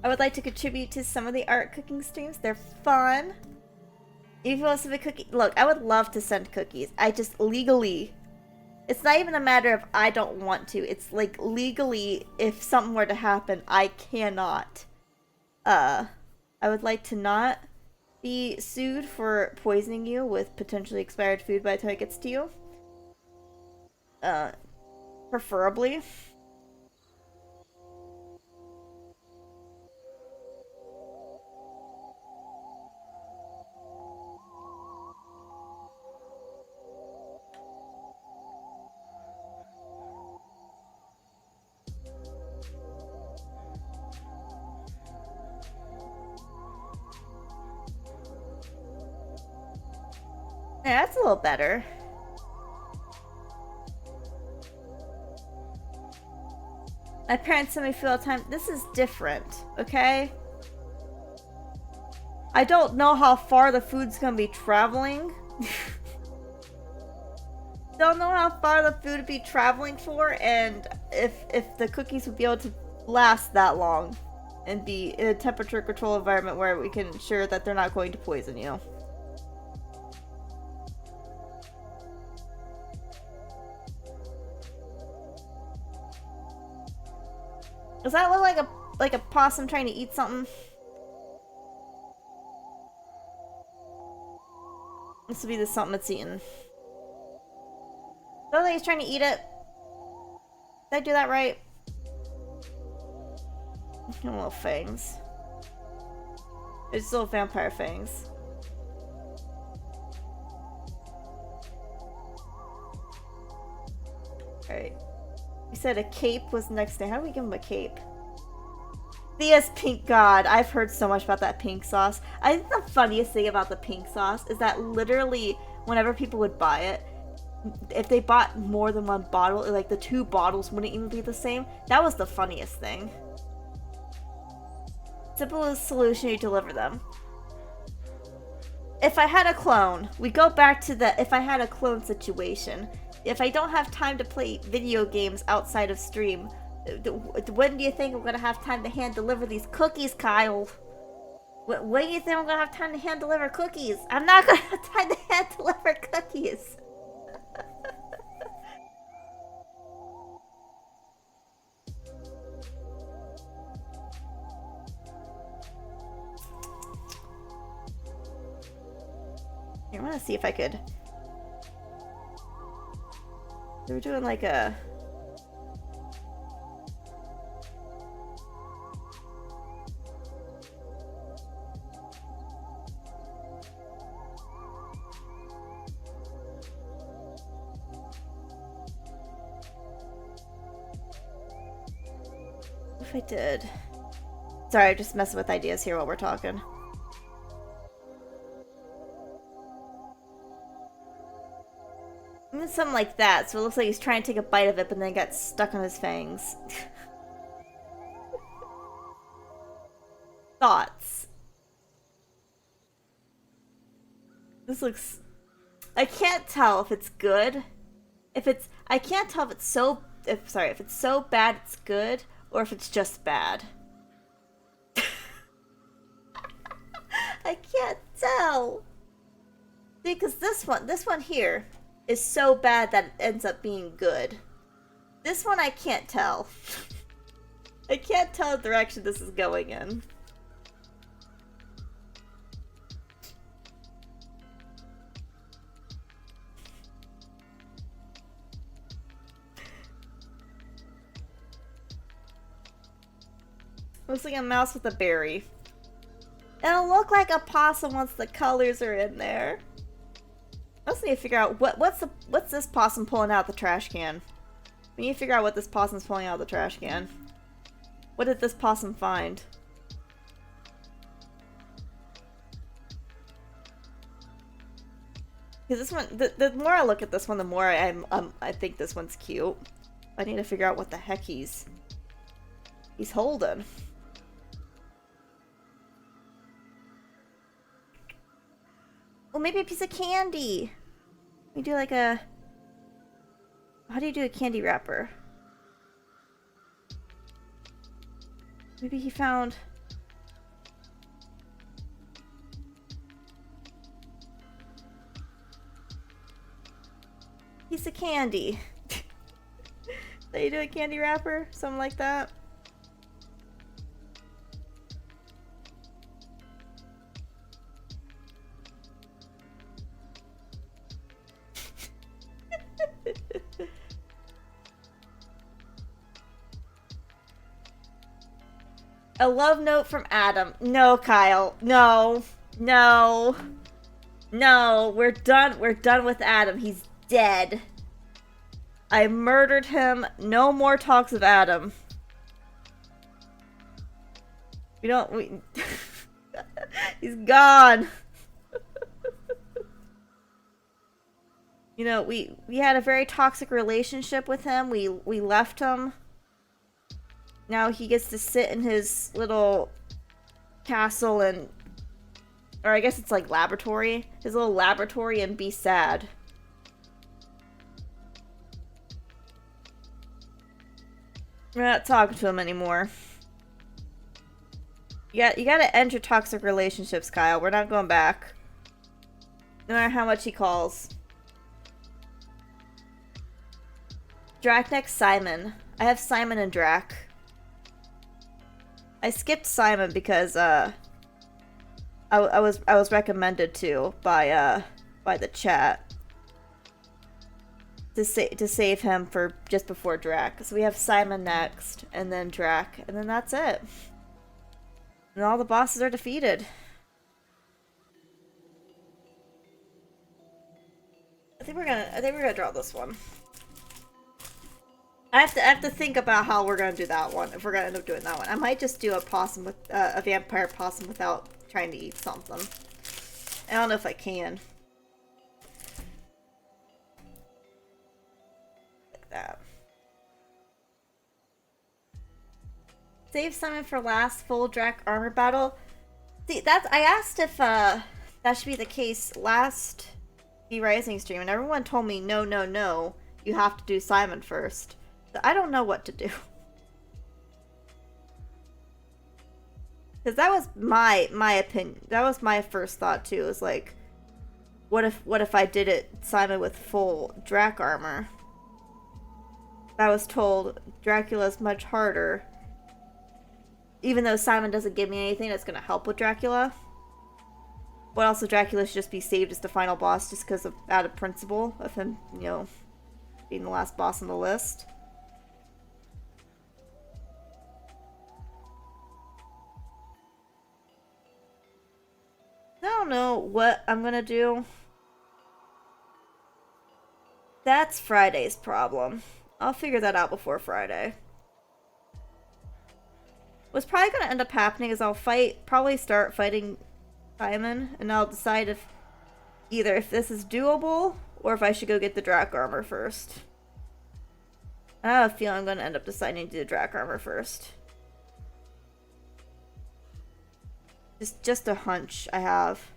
I would like to contribute to some of the art cooking streams. They're fun. If you want to send a cookie... Look, I would love to send cookies. I just legally... It's not even a matter of I don't want to. It's like legally, if something were to happen, I cannot. I would like to not be sued for poisoning you with potentially expired food by the time it gets to you. Preferably. Yeah, that's a little better. My parents send me food all the time. This is different, okay? I don't know how far the food's gonna be traveling. Don't know how far the food would be traveling for, and if the cookies would be able to last that long and be in a temperature control environment where we can ensure that they're not going to poison you. Does that look like a possum trying to eat something? This would be the something it's eating. Does that like he's trying to eat it? Did I do that right? Little fangs. It's little vampire fangs. Alright. You said a cape was next day. How do we give him a cape? Thea's pink god. I've heard so much about that pink sauce. I think the funniest thing about the pink sauce is that literally whenever people would buy it, if they bought more than one bottle, like the 2 bottles wouldn't even be the same. That was the funniest thing. Simplest solution, you deliver them. If I had a clone, we go back to the if I had a clone situation. If I don't have time to play video games outside of stream, when do you think I'm gonna have time to hand deliver these cookies, Kyle? When do you think I'm gonna have time to hand deliver cookies? I'm not gonna have time to hand deliver cookies. Here, I want to see if I could. They were doing like a. If I did. Sorry, I'm just messing with ideas here while we're talking. Something like that, so it looks like he's trying to take a bite of it, but then got stuck on his fangs. Thoughts? This looks... I can't tell if it's good. I can't tell if it's so... if it's so bad it's good, or if it's just bad. I can't tell. Because this one here is so bad that it ends up being good. This one I can't tell. I can't tell the direction this is going in. Looks like a mouse with a berry. It'll look like a possum once the colors are in there. I also need to figure out what's this possum pulling out the trash can. We need to figure out what this possum's pulling out of the trash can. What did this possum find? Because this one, the more I look at this one, the more I think this one's cute. I need to figure out what the heck he's holding. Well, maybe a piece of candy. We do like a... How do you do a candy wrapper? Maybe he found... piece of candy. So you do a candy wrapper? Something like that? A love note from Adam. No, Kyle. No. No. No. We're done. We're done with Adam. He's dead. I murdered him. No more talks of Adam. He's gone. You know, we had a very toxic relationship with him. We left him. Now he gets to sit in his little castle and... Or I guess it's like laboratory. His little laboratory and be sad. We're not talking to him anymore. You gotta end your toxic relationships, Kyle. We're not going back. No matter how much he calls. Drac next Simon. I have Simon and Drac. I skipped Simon because I was recommended to by the chat to save him for just before Drac. So we have Simon next, and then Drac, and then that's it. And all the bosses are defeated. I think we're gonna draw this one. I have to think about how we're gonna do that one. If we're gonna end up doing that one, I might just do a possum with a vampire possum without trying to eat something. I don't know if I can. Like that. Save Simon for last full Drac armor battle. See, I asked if that should be the case last Rising stream, and everyone told me no, no, no. You have to do Simon first. So I don't know what to do. Because that was my opinion. That was my first thought too. Is like, what if I did it Simon with full Drac armor? I was told Dracula's much harder. Even though Simon doesn't give me anything that's gonna help with Dracula. But also Dracula should just be saved as the final boss just because of out of principle of him, you know, being the last boss on the list. I don't know what I'm gonna do. That's Friday's problem. I'll figure that out before Friday. What's probably gonna end up happening is I'll probably start fighting Simon, and I'll decide if either if this is doable or if I should go get the Drac armor first. I have a feeling I'm gonna end up deciding to do the Drac armor first. Just a hunch I have.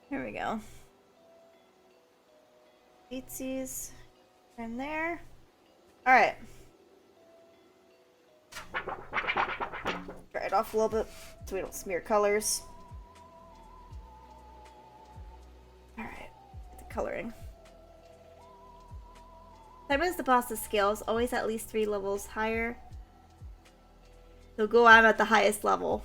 Here we go. Beatsies. In there. Alright. Dry it off a little bit so we don't smear colors. Alright. Get the coloring. Simon is the boss of scales, always at least 3 levels higher. So go on at the highest level.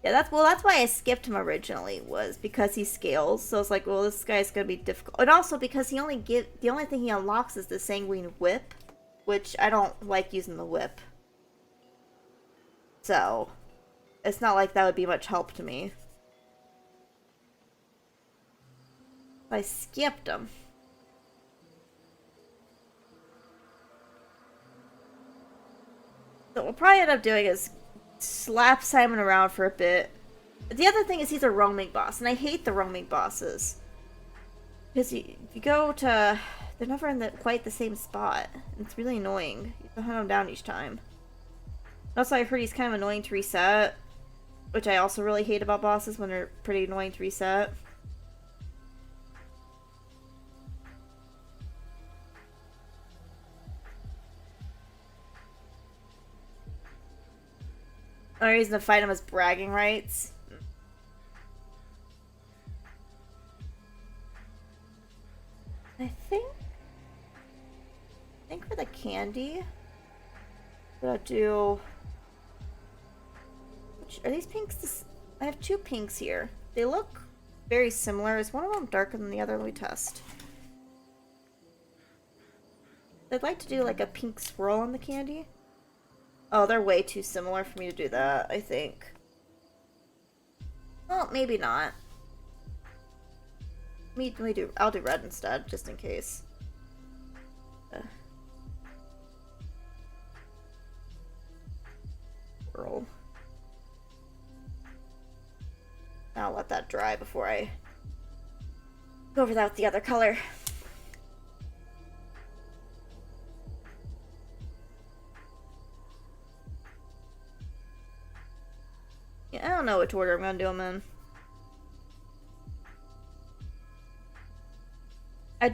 Yeah, that's why I skipped him originally, was because he scales. So it's like, well, this guy's gonna be difficult. And also because the only thing he unlocks is the Sanguine Whip, which I don't like using the whip. So it's not like that would be much help to me. I skipped him. So what we'll probably end up doing is slap Simon around for a bit. The other thing is he's a roaming boss, and I hate the roaming bosses. Because you go to... They're never in quite the same spot. It's really annoying. You have to hunt them down each time. Also, I heard he's kind of annoying to reset. Which I also really hate about bosses, when they're pretty annoying to reset. The only reason to fight him is bragging rights. I think for the candy, I'm gonna do... Are these pinks? I have 2 pinks here. They look very similar. Is one of them darker than the other? Let me test. I'd like to do like a pink swirl on the candy. Oh, they're way too similar for me to do that, I think. Well, maybe not. I'll do red instead, just in case. Roll. I'll let that dry before I go over that with the other color. Yeah, I don't know which order I'm gonna do them in. I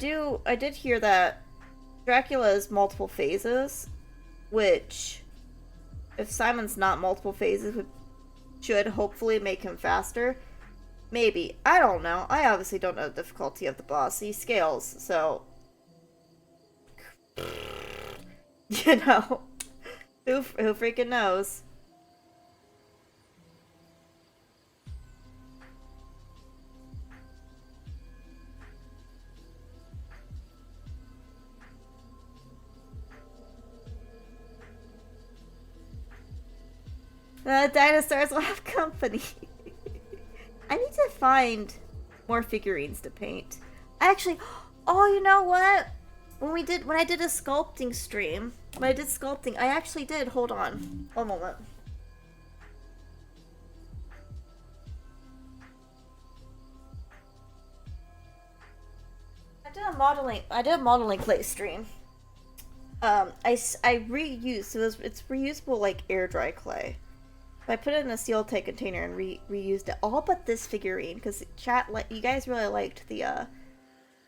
did hear that Dracula is multiple phases, which, if Simon's not multiple phases, should hopefully make him faster. Maybe. I don't know. I obviously don't know the difficulty of the boss. He scales, so... You know. Who freaking knows? The dinosaurs will have company. I need to find more figurines to paint. I actually, oh, you know what? When I did a sculpting stream, when I did sculpting, I actually did. Hold on, one moment. I did a modeling clay stream. I reused, so it's reusable like air dry clay. I put it in a sealed tight container and reused it, all but this figurine, because chat, you guys really liked the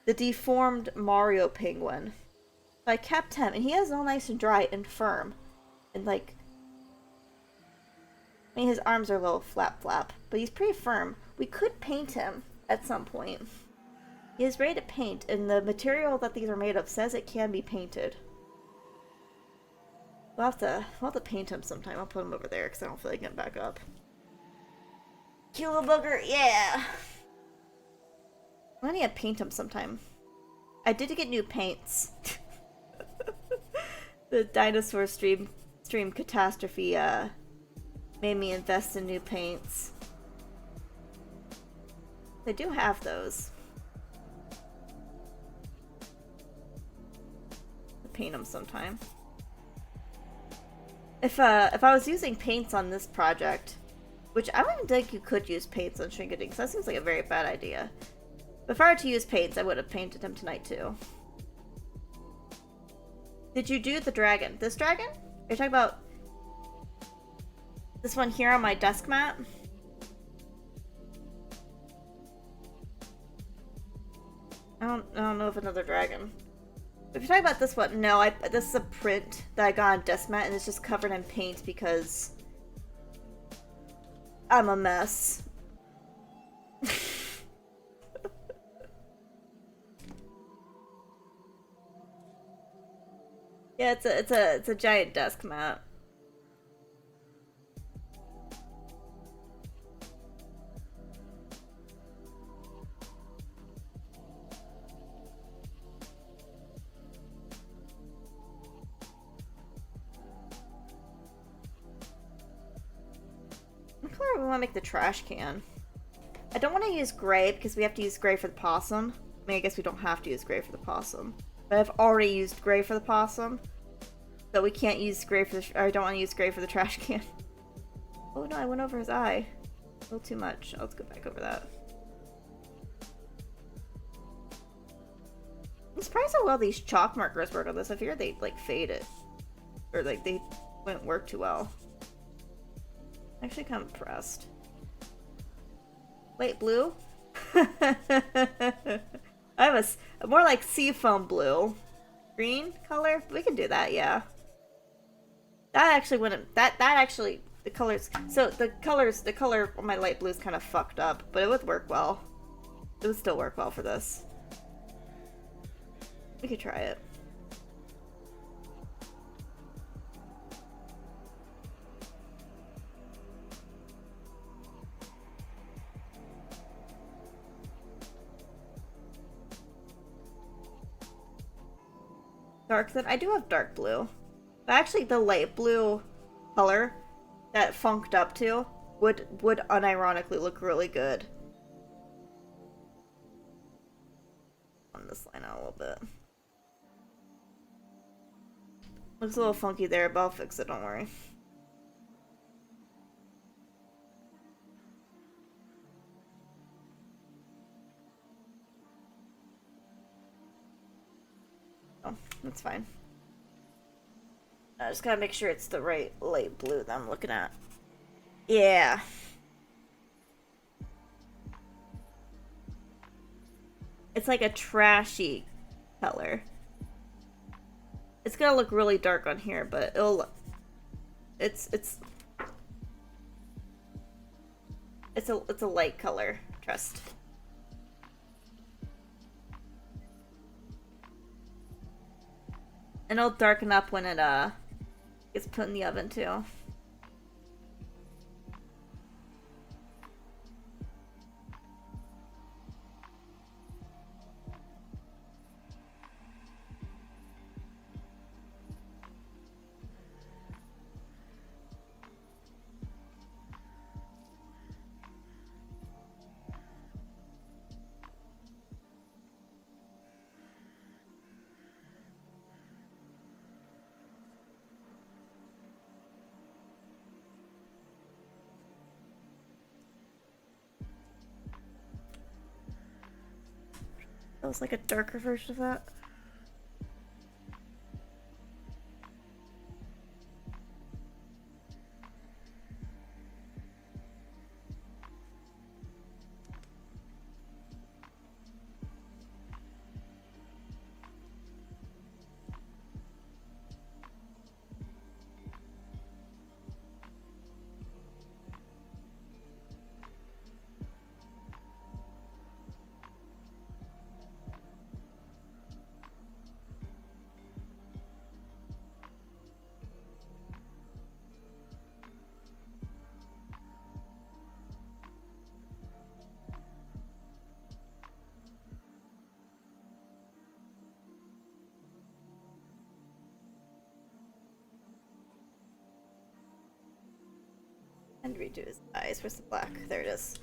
deformed Mario penguin. So I kept him, and he is all nice and dry and firm, and like, I mean, his arms are a little flap, but he's pretty firm. We could paint him at some point. He is ready to paint, and the material that these are made of says it can be painted. We'll have to paint him sometime. I'll put him over there because I don't feel like getting back up. Cute little booger, yeah! I need to paint him sometime. I did get new paints. The dinosaur stream catastrophe made me invest in new paints. They do have those. I'll paint them sometime. If I was using paints on this project, which I don't even think you could use paints on Shrinky Dinks, that seems like a very bad idea. But if I were to use paints, I would have painted him tonight too. Did you do the dragon? This dragon? Are you talking about this one here on my desk mat? I don't know of another dragon. If you're talking about this one, no, this is a print that I got on Desmat, and it's just covered in paint because I'm a mess. Yeah, it's a giant desk mat. We want to make the trash can. I don't want to use gray because we have to use gray for the possum. I mean, I guess we don't have to use gray for the possum. But I've already used gray for the possum. So we can't use gray for the... I don't want to use gray for the trash can. Oh no, I went over his eye. A little too much. Let's go back over that. I'm surprised how well these chalk markers work on this. I figured they'd like fade it. Or like they wouldn't work too well. Actually kind of impressed. Wait, blue? I have a more like seafoam blue. Green color? We can do that, yeah. That actually wouldn't, that actually, the colors, so the color on my light blue is kind of fucked up, but it would work well. It would still work well for this. We could try it. Dark then? I do have dark blue. But actually the light blue color that funked up to would unironically look really good. On this line out a little bit. Looks a little funky there, but I'll fix it, don't worry. Oh, that's fine. I just gotta make sure it's the right light blue that I'm looking at. Yeah. It's like a trashy color. It's gonna look really dark on here, but it'll... It's a light color, trust. And it'll darken up when it gets put in the oven too. That was like a darker version of that. And redo his eyes. Where's the black? There it is.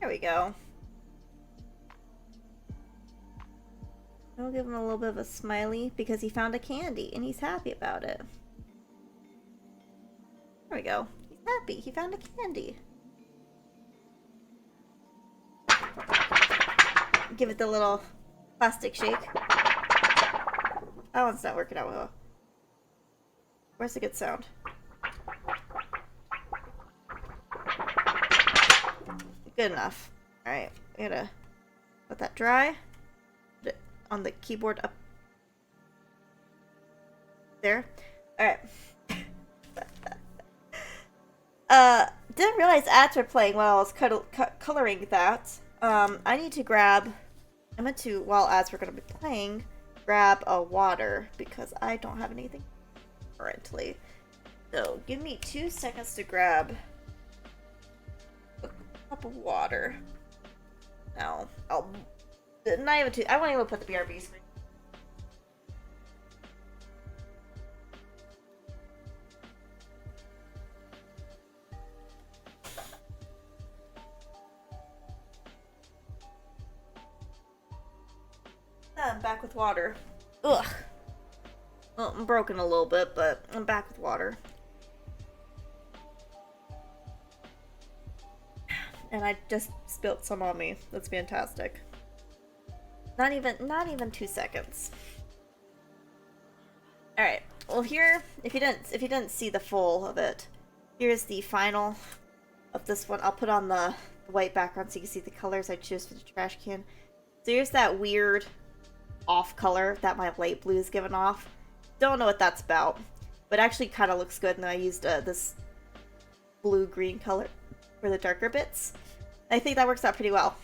There we go. I'll give him a little bit of a smiley because he found a candy and he's happy about it. There we go. He's happy. He found a candy. Give it the little plastic shake. That one's not working out well. Where's the good sound? Good enough. Alright, we gotta let that dry. Put it on the keyboard up there. Alright. Didn't realize ads were playing while I was coloring that. I need to grab... I meant to, while ads were going to be playing, grab a water because I don't have anything currently. So, give me 2 seconds to grab a cup of water. Now, I won't even put the BRB screen. I'm back with water. Ugh. Well, I'm broken a little bit, but I'm back with water. And I just spilt some on me. That's fantastic. Not even 2 seconds. Alright. Well, here, if you didn't see the full of it, here's the final of this one. I'll put on the white background so you can see the colors I chose for the trash can. So here's that weird off color that my light blue is giving off. Don't know what that's about, but actually kind of looks good, and I used this blue-green color for the darker bits. I think that works out pretty well.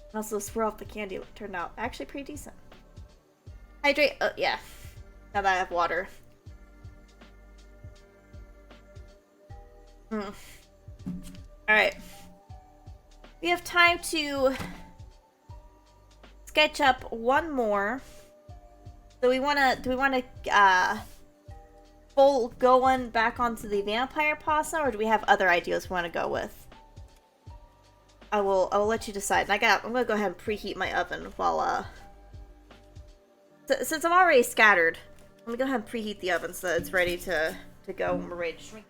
And also, the swirl of the candy turned out actually pretty decent. Hydrate. Oh, yeah. Now that I have water. Alright. We have time to sketch up one more. So we wanna full going back onto the vampire possum, or do we have other ideas we wanna go with? I will let you decide. And I'm gonna go ahead and preheat my oven while since I'm already scattered, let me go ahead and preheat the oven so that it's ready to go when we're ready to shrink.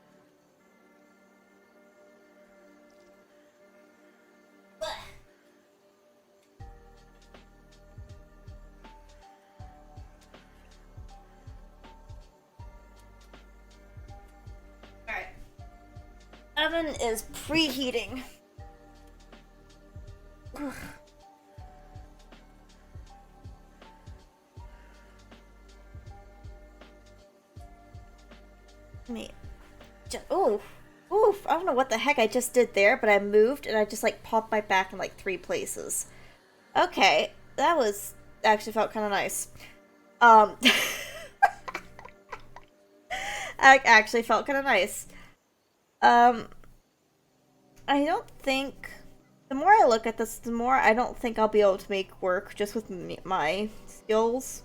Alright. Oven is preheating. Oof, I don't know what the heck I just did there, but I moved and I just like popped my back in like 3 places. Okay, that was actually felt kind of nice. I actually felt kind of nice. I don't think, the more I look at this, the more I don't think I'll be able to make work just with my skills.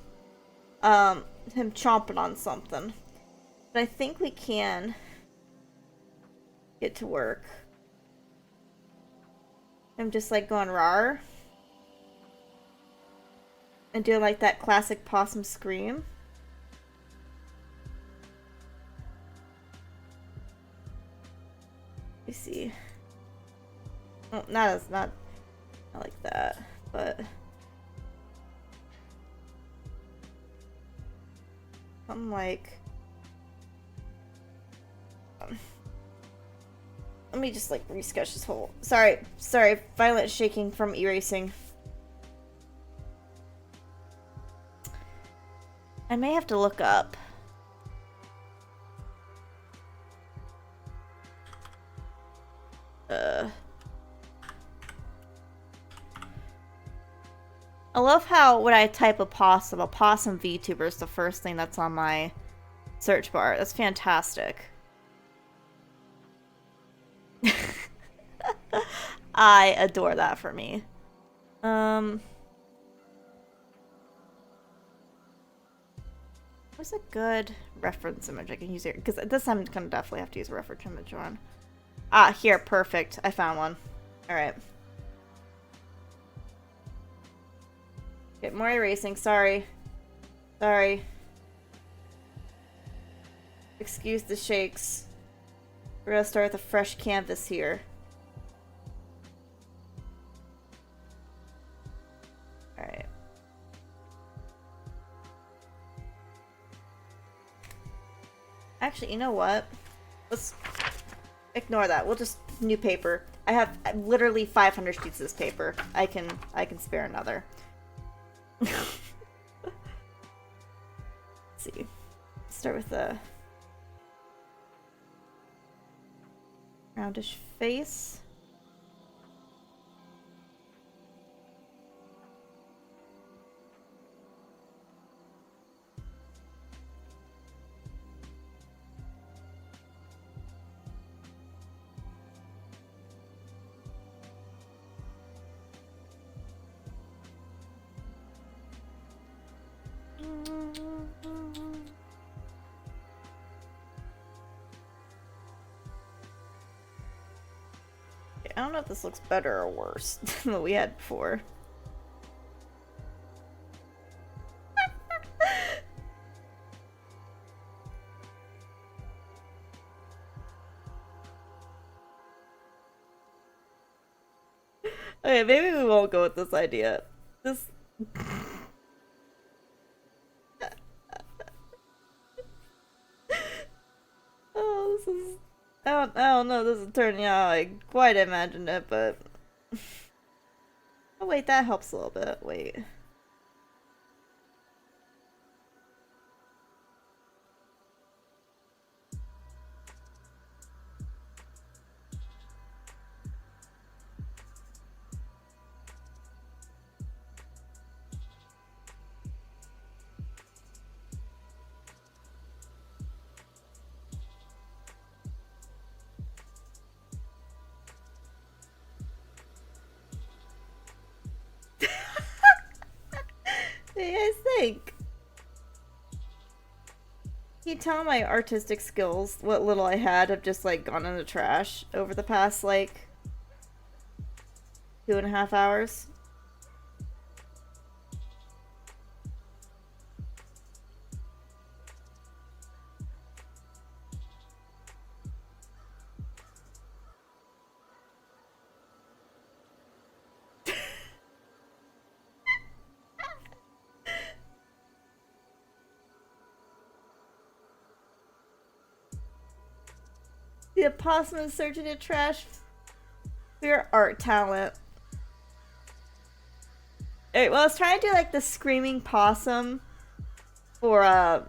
Him chomping on something. But I think we can get to work. I'm just like going rawr. And doing like that classic possum scream. Let me see. Oh, not like that, but something like let me just like resketch this whole. Sorry, violent shaking from erasing. I may have to look up. I love how when I type Opossum VTuber is the first thing that's on my search bar. That's fantastic. I adore that for me. What's a good reference image I can use here? Because this I'm gonna definitely have to use a reference image on. Ah, here, perfect. I found one. Alright. Okay, more erasing. Sorry. Excuse the shakes. We're gonna start with a fresh canvas here. Alright. Actually, you know what? Let's ignore that. We'll just new paper. I have literally 500 sheets of this paper. I can spare another. Let's see. Start with a roundish face. I don't know if this looks better or worse than what we had before. Okay, maybe we won't go with this idea. This... Oh, this is... I don't know, this is turning out I quite imagined it, but... Oh wait, that helps a little bit. Wait. do you guys think? Can you tell my artistic skills, what little I had, have just like gone in the trash over the past like 2.5 hours? The opossum is searching the trash for your art talent. Alright, well, I was trying to do like the screaming possum for and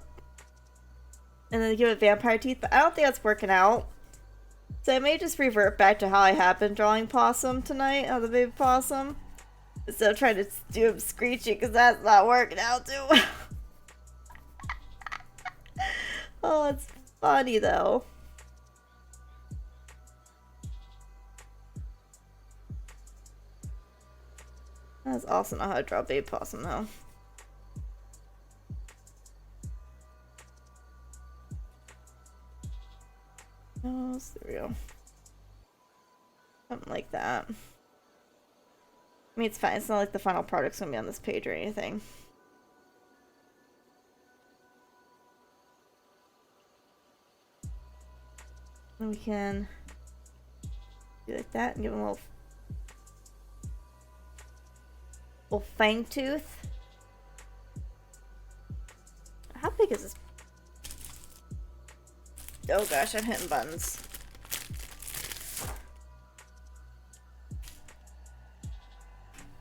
then give it vampire teeth, but I don't think that's working out. So I may just revert back to how I have been drawing possum tonight, the baby possum. Instead of trying to do him screeching, because that's not working out too well. Oh, it's funny though. That's also not how to draw a baby possum though. Oh, there we go. Something like that. I mean, it's fine. It's not like the final product's gonna be on this page or anything. And we can do like that and give him a little fang tooth. How big is this? Oh gosh, I'm hitting buttons.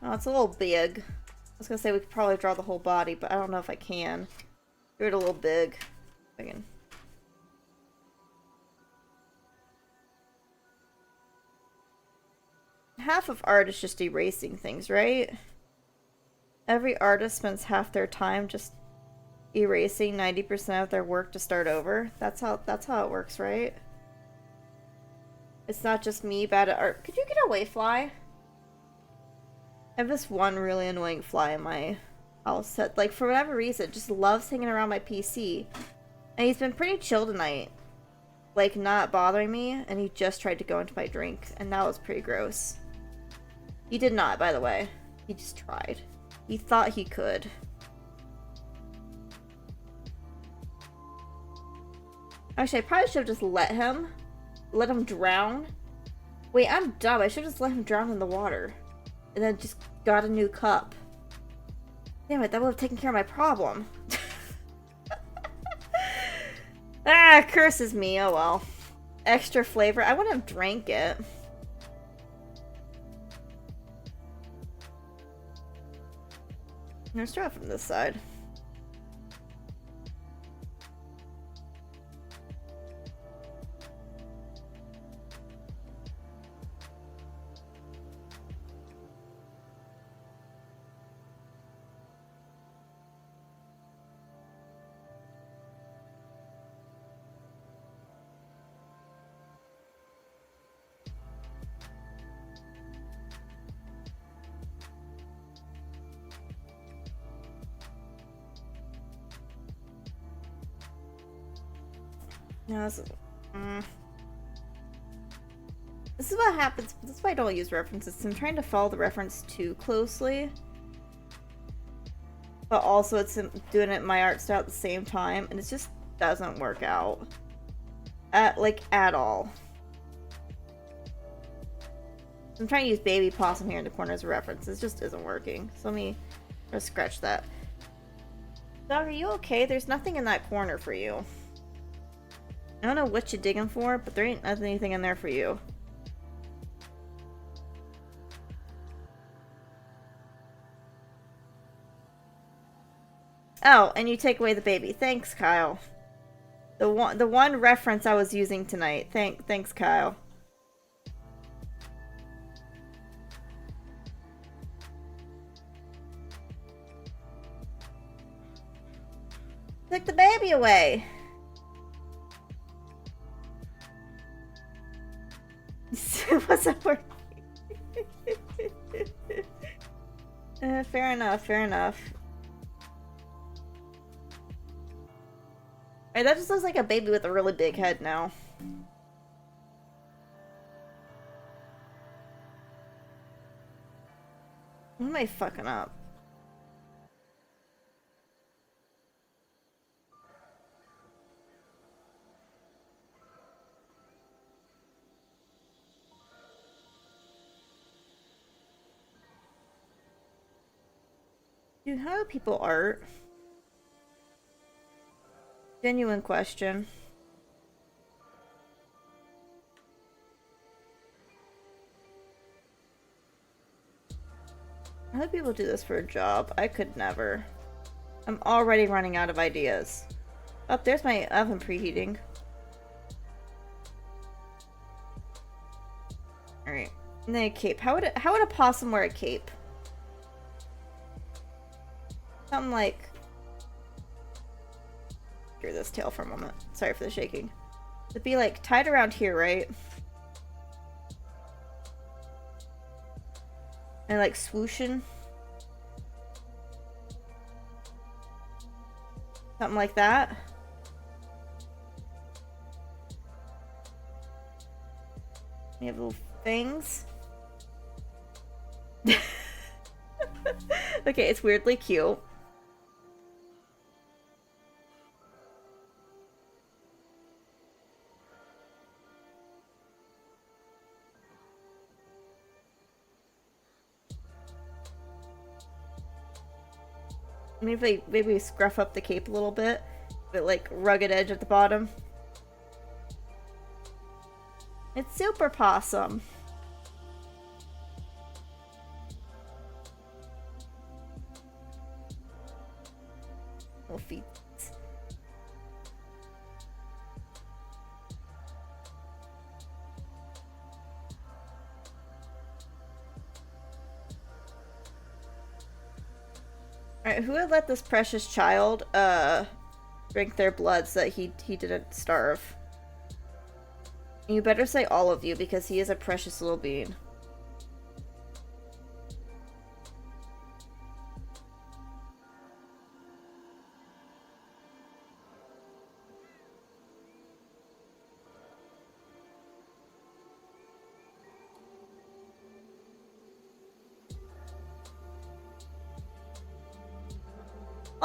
Oh, it's a little big. I was gonna say we could probably draw the whole body, but I don't know if I can. Do it a little big. I can. Half of art is just erasing things, right? Every artist spends half their time just erasing 90% of their work to start over. That's how it works, right? It's not just me bad at art. Could you get away, fly? I have this one really annoying fly in my house that, like, for whatever reason, just loves hanging around my PC. And he's been pretty chill tonight. Like, not bothering me, and he just tried to go into my drink, and that was pretty gross. He did not, by the way. He just tried. He thought he could. Actually, I probably should have just let him drown. Wait, I'm dumb. I should have just let him drown in the water. And then just got a new cup. Damn it, that would have taken care of my problem. Ah, curses me. Oh well. Extra flavor. I wouldn't have drank it. Let's try it from this side. No, this is what happens. This is why I don't use references. I'm trying to follow the reference too closely. But also it's doing it in my art style at the same time. And it just doesn't work out. At all. I'm trying to use baby possum here in the corner as a reference. It just isn't working. So let me just scratch that. Dog, are you okay? There's nothing in that corner for you. I don't know what you're digging for, but there ain't anything in there for you. Oh, and you take away the baby. Thanks, Kyle. The one reference I was using tonight. Thanks, Kyle. Took the baby away. What's that working? Fair enough, fair enough. Alright, that just looks like a baby with a really big head now. What am I fucking up? Dude, how do people art? Genuine question. How do people do this for a job? I could never. I'm already running out of ideas. Oh, there's my oven preheating. Alright. And then a cape. How would a possum wear a cape? Something like... Hear this tail for a moment. Sorry for the shaking. It'd be like tied around here, right? And like swooshing. Something like that. We have little things. Okay, it's weirdly cute. Maybe we scruff up the cape a little bit, but like rugged edge at the bottom. It's super possum. Little feet. Alright, who would let this precious child, drink their blood so that he didn't starve? You better say all of you, because he is a precious little being.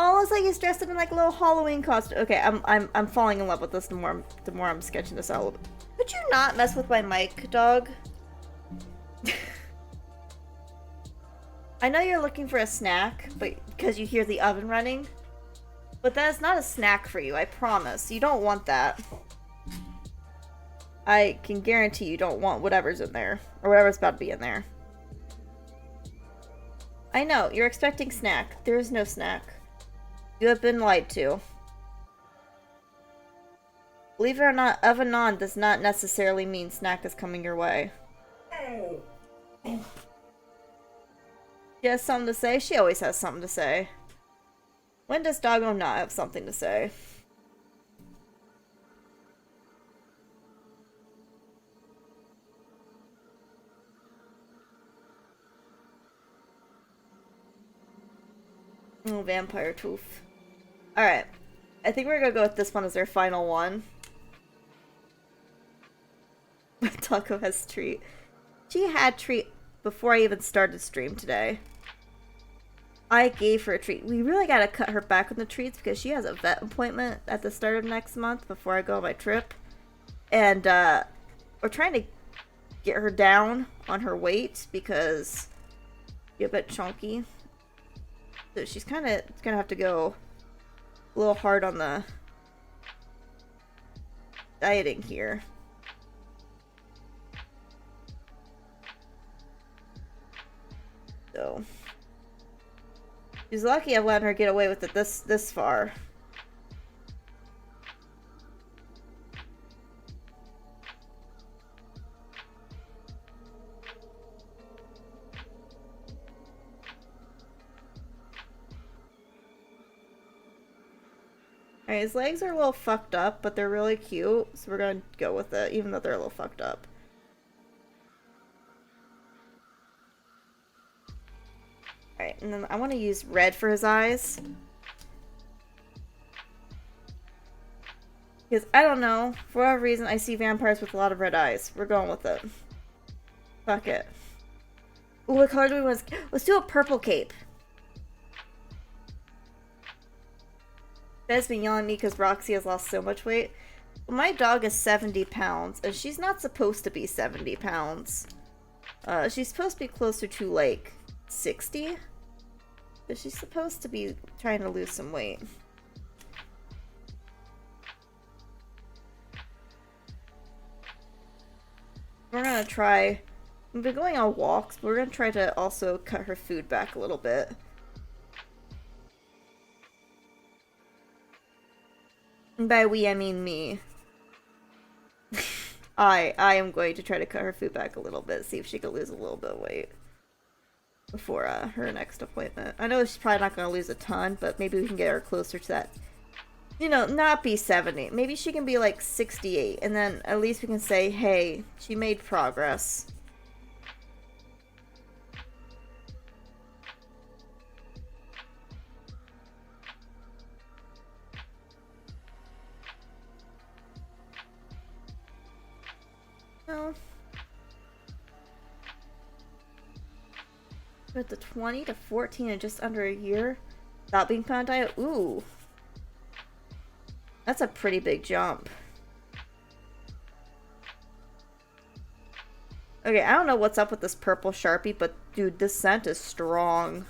Oh, it's like he's dressed up in like a little Halloween costume. Okay, I'm falling in love with this the more I'm sketching this out a little bit. Could you not mess with my mic, dog? I know you're looking for a snack, but because you hear the oven running. But that is not a snack for you, I promise. You don't want that. I can guarantee you don't want whatever's in there. Or whatever's about to be in there. I know, you're expecting snack. There is no snack. You have been lied to. Believe it or not, oven on does not necessarily mean snack is coming your way. She has something to say? She always has something to say. When does Doggo not have something to say? Oh, vampire tooth. Alright. I think we're gonna go with this one as our final one. Taco has treat. She had treat before I even started stream today. I gave her a treat. We really gotta cut her back on the treats because she has a vet appointment at the start of next month before I go on my trip. And we're trying to get her down on her weight because she's a bit chunky. So she's gonna have to go a little hard on the dieting here. So she's lucky I've let her get away with it this far. Alright, his legs are a little fucked up, but they're really cute, so we're gonna go with it, even though they're a little fucked up. Alright, and then I want to use red for his eyes. Because, I don't know, for whatever reason, I see vampires with a lot of red eyes. We're going with it. Fuck it. Ooh, what color do we want? Let's do a purple cape. Ben's been yelling at me because Roxy has lost so much weight. Well, my dog is 70 pounds, and she's not supposed to be 70 pounds. She's supposed to be closer to, like, 60? But she's supposed to be trying to lose some weight. We're gonna try... We've been going on walks, but we're gonna try to also cut her food back a little bit. And by we, I mean me. I am going to try to cut her food back a little bit, see if she can lose a little bit of weight before her next appointment. I know she's probably not going to lose a ton, but maybe we can get her closer to that. You know, not be 70. Maybe she can be like 68, and then at least we can say, hey, she made progress. No. With the 20 to 14 in just under a year without being put on diet. Ooh. That's a pretty big jump. Okay, I don't know what's up with this purple Sharpie, but dude, this scent is strong.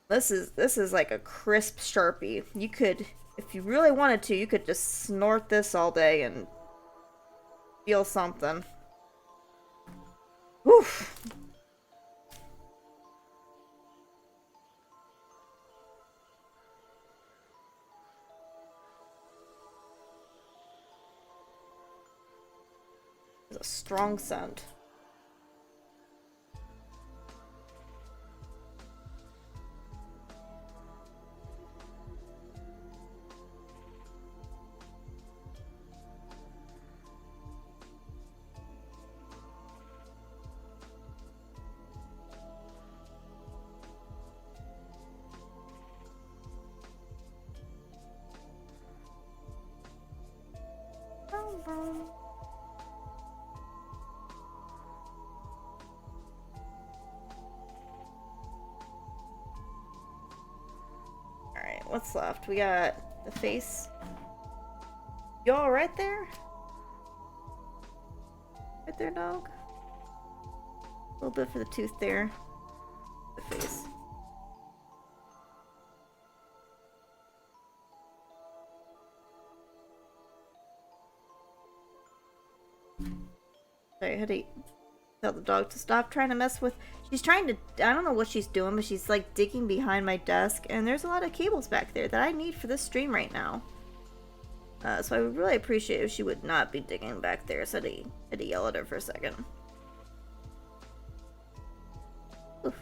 This is like a crisp Sharpie. You could, if you really wanted to, you could just snort this all day and feel something. Oof. It's a strong scent. Alright, what's left? We got the face. You all right there? Right there, dog? A little bit for the tooth there. The face. Sorry, I had to tell the dog to stop trying to mess with... She's trying to... I don't know what she's doing, but she's like digging behind my desk, and there's a lot of cables back there that I need for this stream right now. So I would really appreciate if she would not be digging back there, so I had to yell at her for a second. Oof.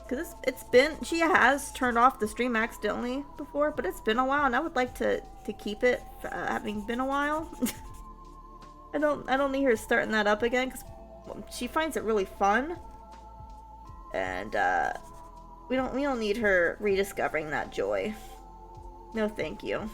Because it's been... She has turned off the stream accidentally before, but it's been a while, and I would like to keep it having been a while. I don't need her starting that up again, because she finds it really fun. And, we don't need her rediscovering that joy. No, thank you.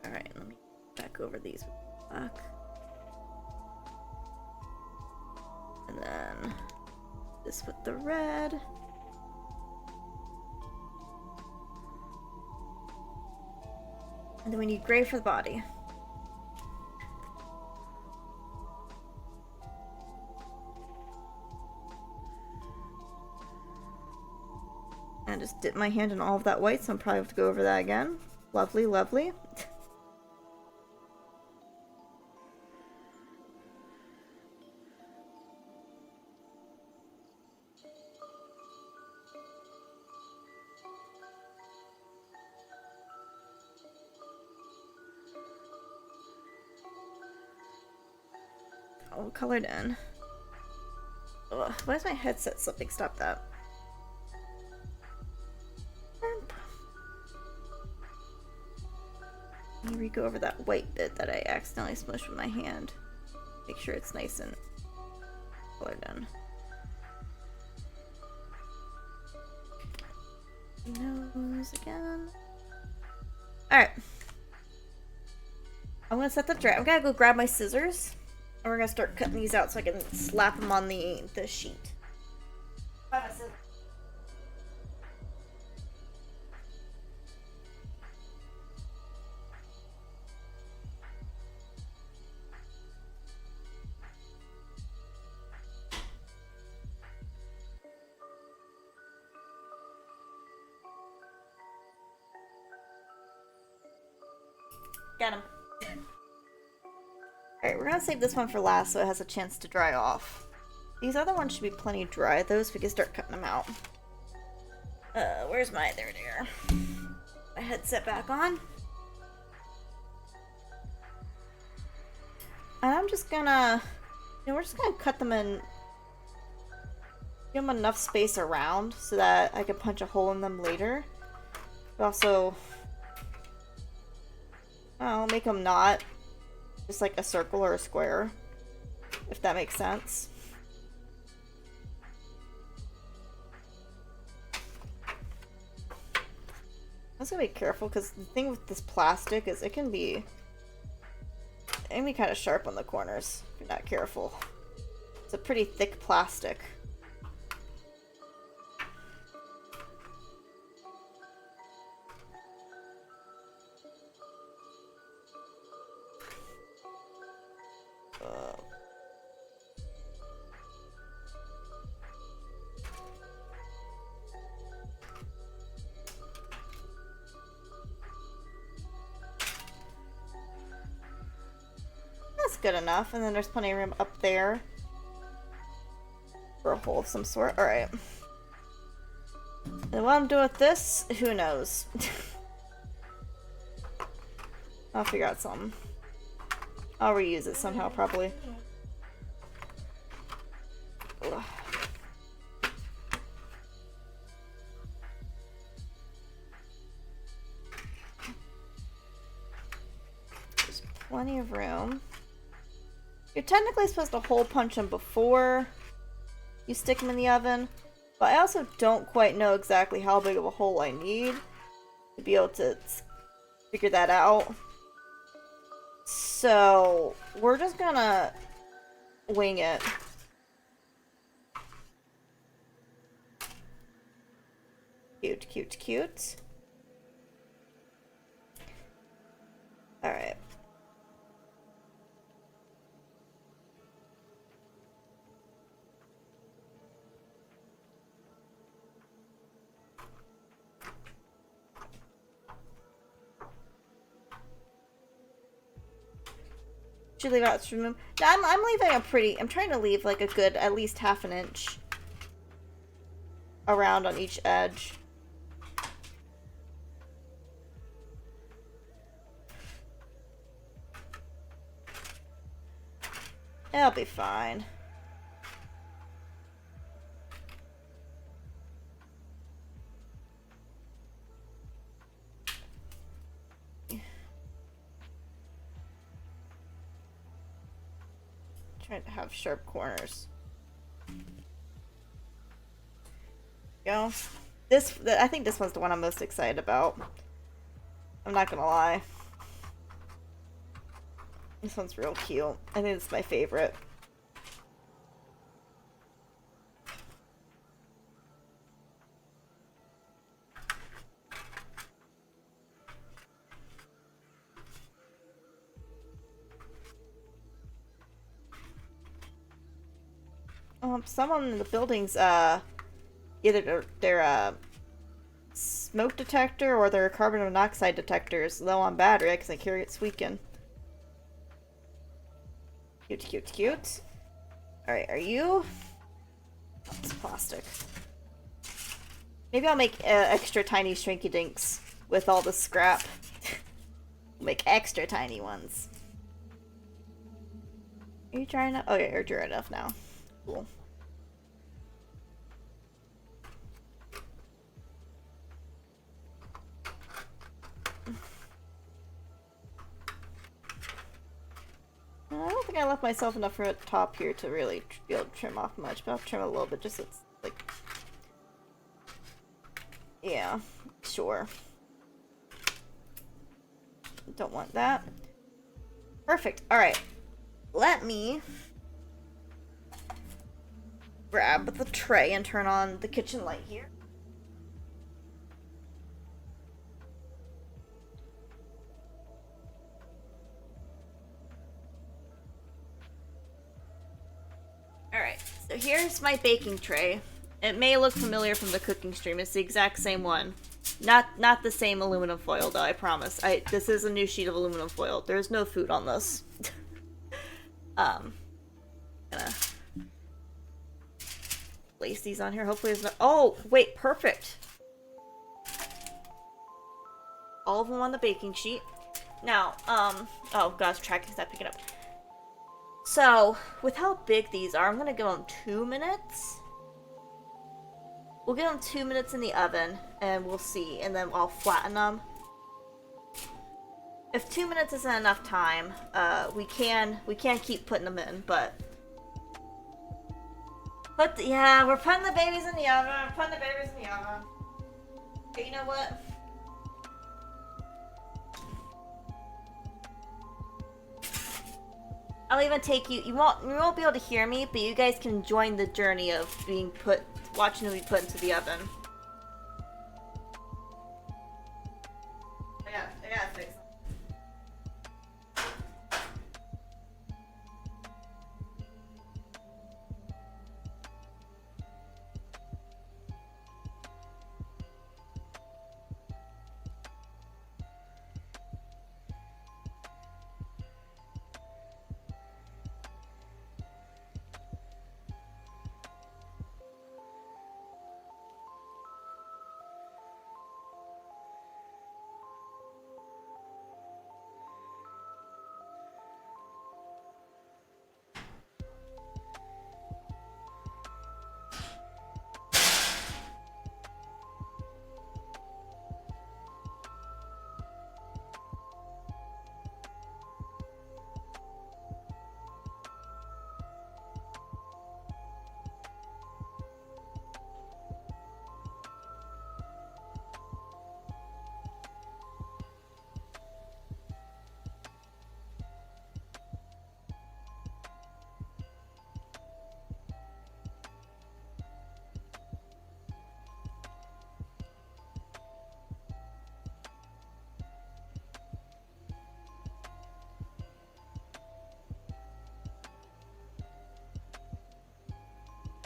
Alright, let me back over these with black. And then this with the red. And then we need gray for the body. And just dip my hand in all of that white, so I'm probably have to go over that again. Lovely, lovely. All colored in. Ugh, why is my headset slipping? Stop that. Let me go over that white bit that I accidentally smushed with my hand. Make sure it's nice and colored in. Nose again. Alright. I'm gonna set the dry. I'm gonna go grab my scissors. And we're gonna start cutting these out so I can slap them on the sheet. Bye, my scissors. Got him. Alright, we're gonna save this one for last so it has a chance to dry off. These other ones should be plenty dry, though, so we can start cutting them out. Where's my... There they are. My headset back on. And I'm just gonna... You know, we're just gonna cut them in... Give them enough space around so that I can punch a hole in them later. But also... I'll make them not just like a circle or a square, if that makes sense. I'm just gonna be careful because the thing with this plastic is it can be kind of sharp on the corners if you're not careful. It's a pretty thick plastic. Good enough, and then there's plenty of room up there for a hole of some sort. Alright. And what I'm doing with this, who knows? I'll figure out something. I'll reuse it somehow, probably. Ugh. There's plenty of room. You're technically supposed to hole punch them before you stick them in the oven, but I also don't quite know exactly how big of a hole I need to be able to figure that out. So we're just gonna wing it. Cute, cute, cute. Alright. Should leave out room. No, I'm leaving a pretty... I'm trying to leave like a good at least half an inch around on each edge. It'll be fine. Trying to have sharp corners. Go. I think this one's the one I'm most excited about. I'm not gonna lie. This one's real cute. I think it's my favorite. Someone in the buildings, either their smoke detector or their carbon monoxide detector is low on battery because I carry it squeaking. Cute, cute, cute. Alright, are you? Oh, it's plastic. Maybe I'll make extra tiny Shrinky Dinks with all the scrap. Make extra tiny ones. Are you dry enough? Oh yeah, you're dry enough now. Cool. think I left myself enough red top here to really be able to trim off much, but I'll trim a little bit just so it's like... Yeah, sure. Don't want that. Perfect. Alright. Let me grab the tray and turn on the kitchen light here. Alright, so here's my baking tray. It may look familiar from the cooking stream. It's the exact same one. Not the same aluminum foil, though, I promise. This is a new sheet of aluminum foil. There's no food on this. Gonna place these on here. Hopefully there's no... Oh, wait, perfect. All of them on the baking sheet. Now, oh gosh, tracking's not picking up. So, with how big these are, I'm gonna give them 2 minutes. We'll give them 2 minutes in the oven, and we'll see, and then I'll flatten them. If 2 minutes isn't enough time, we can keep putting them in, but... yeah, we're putting the babies in the oven, Okay, you know what? I'll even take you won't be able to hear me, but you guys can join the journey of watching them be put into the oven. I gotta fix them.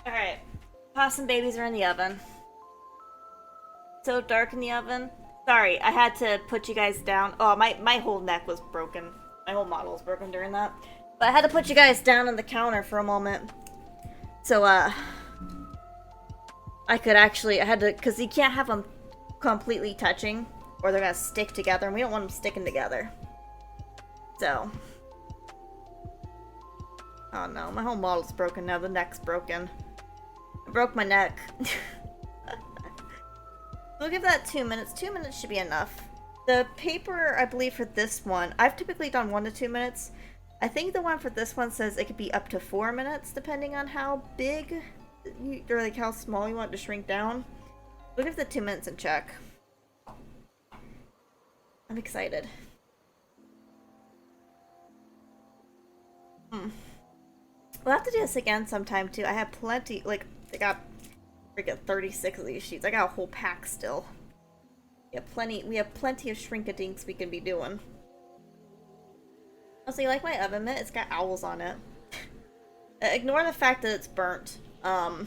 Alright. Possum babies are in the oven. So dark in the oven. Sorry, I had to put you guys down. Oh, my whole neck was broken. My whole model was broken during that. But I had to put you guys down on the counter for a moment. So, I had to, because you can't have them completely touching, or they're gonna stick together, and we don't want them sticking together. So. Oh no, my whole model's broken now, the neck's broken. I broke my neck. We'll give that 2 minutes. 2 minutes should be enough. The paper, I believe, for this one, I've typically done 1 to 2 minutes. I think the one for this one says it could be up to 4 minutes, depending on how big, or like how small you want it to shrink down. We'll give the 2 minutes and check. I'm excited. We'll have to do this again sometime, too. I have plenty, like, I got freaking 36 of these sheets. I got a whole pack still. We have plenty of Shrinkadinks we can be doing. Also, you like my oven mitt? It's got owls on it. Ignore the fact that it's burnt. It's got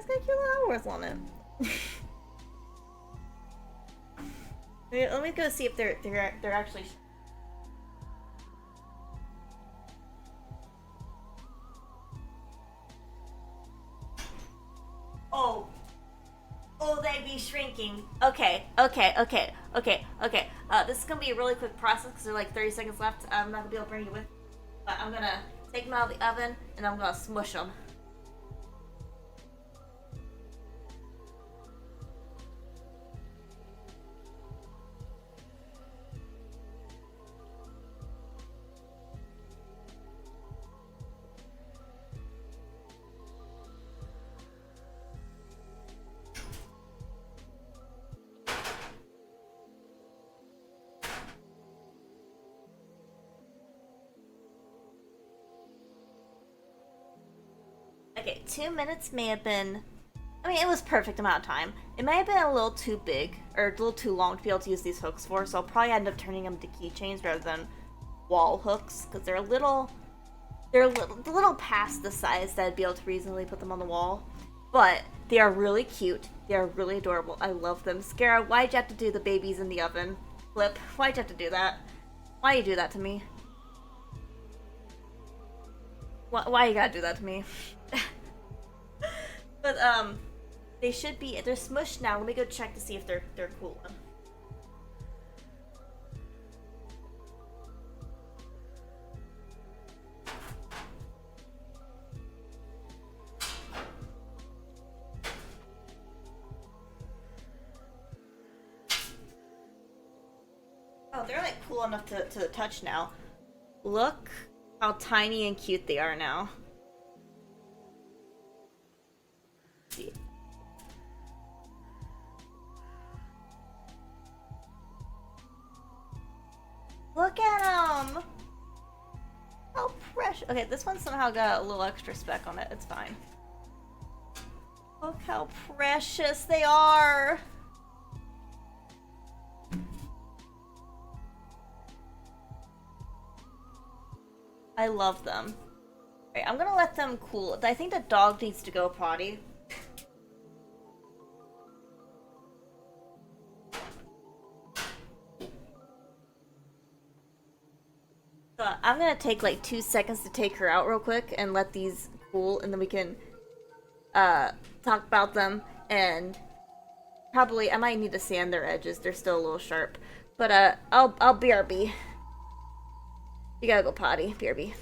cute little owls on it. Let me go see if they're actually... Oh, they be shrinking. Okay. This is gonna be a really quick process because there's like 30 seconds left. I'm not gonna be able to bring you with. But I'm gonna take them out of the oven and I'm gonna smush them. Okay, 2 minutes may have been... I mean, it was perfect amount of time. It might have been a little too big, or a little too long to be able to use these hooks for, so I'll probably end up turning them to keychains rather than wall hooks, because they're a little... They're a little past the size that I'd be able to reasonably put them on the wall. But they are really cute. They are really adorable. I love them. Scara, why'd you have to do the babies in the oven? Flip, why'd you have to do that? Why you do that to me? Why you gotta do that to me? But, they should be... They're smushed now. Let me go check to see if they're cool. Oh, they're like cool enough to touch now. Look how tiny and cute they are now. See. Look at them! How precious. Okay, this one somehow got a little extra speck on it. It's fine. Look how precious they are! I love them. Alright, I'm gonna let them cool. I think the dog needs to go potty. So I'm gonna take like 2 seconds to take her out real quick and let these cool, and then we can talk about them, and probably I might need to sand their edges. They're still a little sharp. But I'll BRB. You gotta go potty, BRB.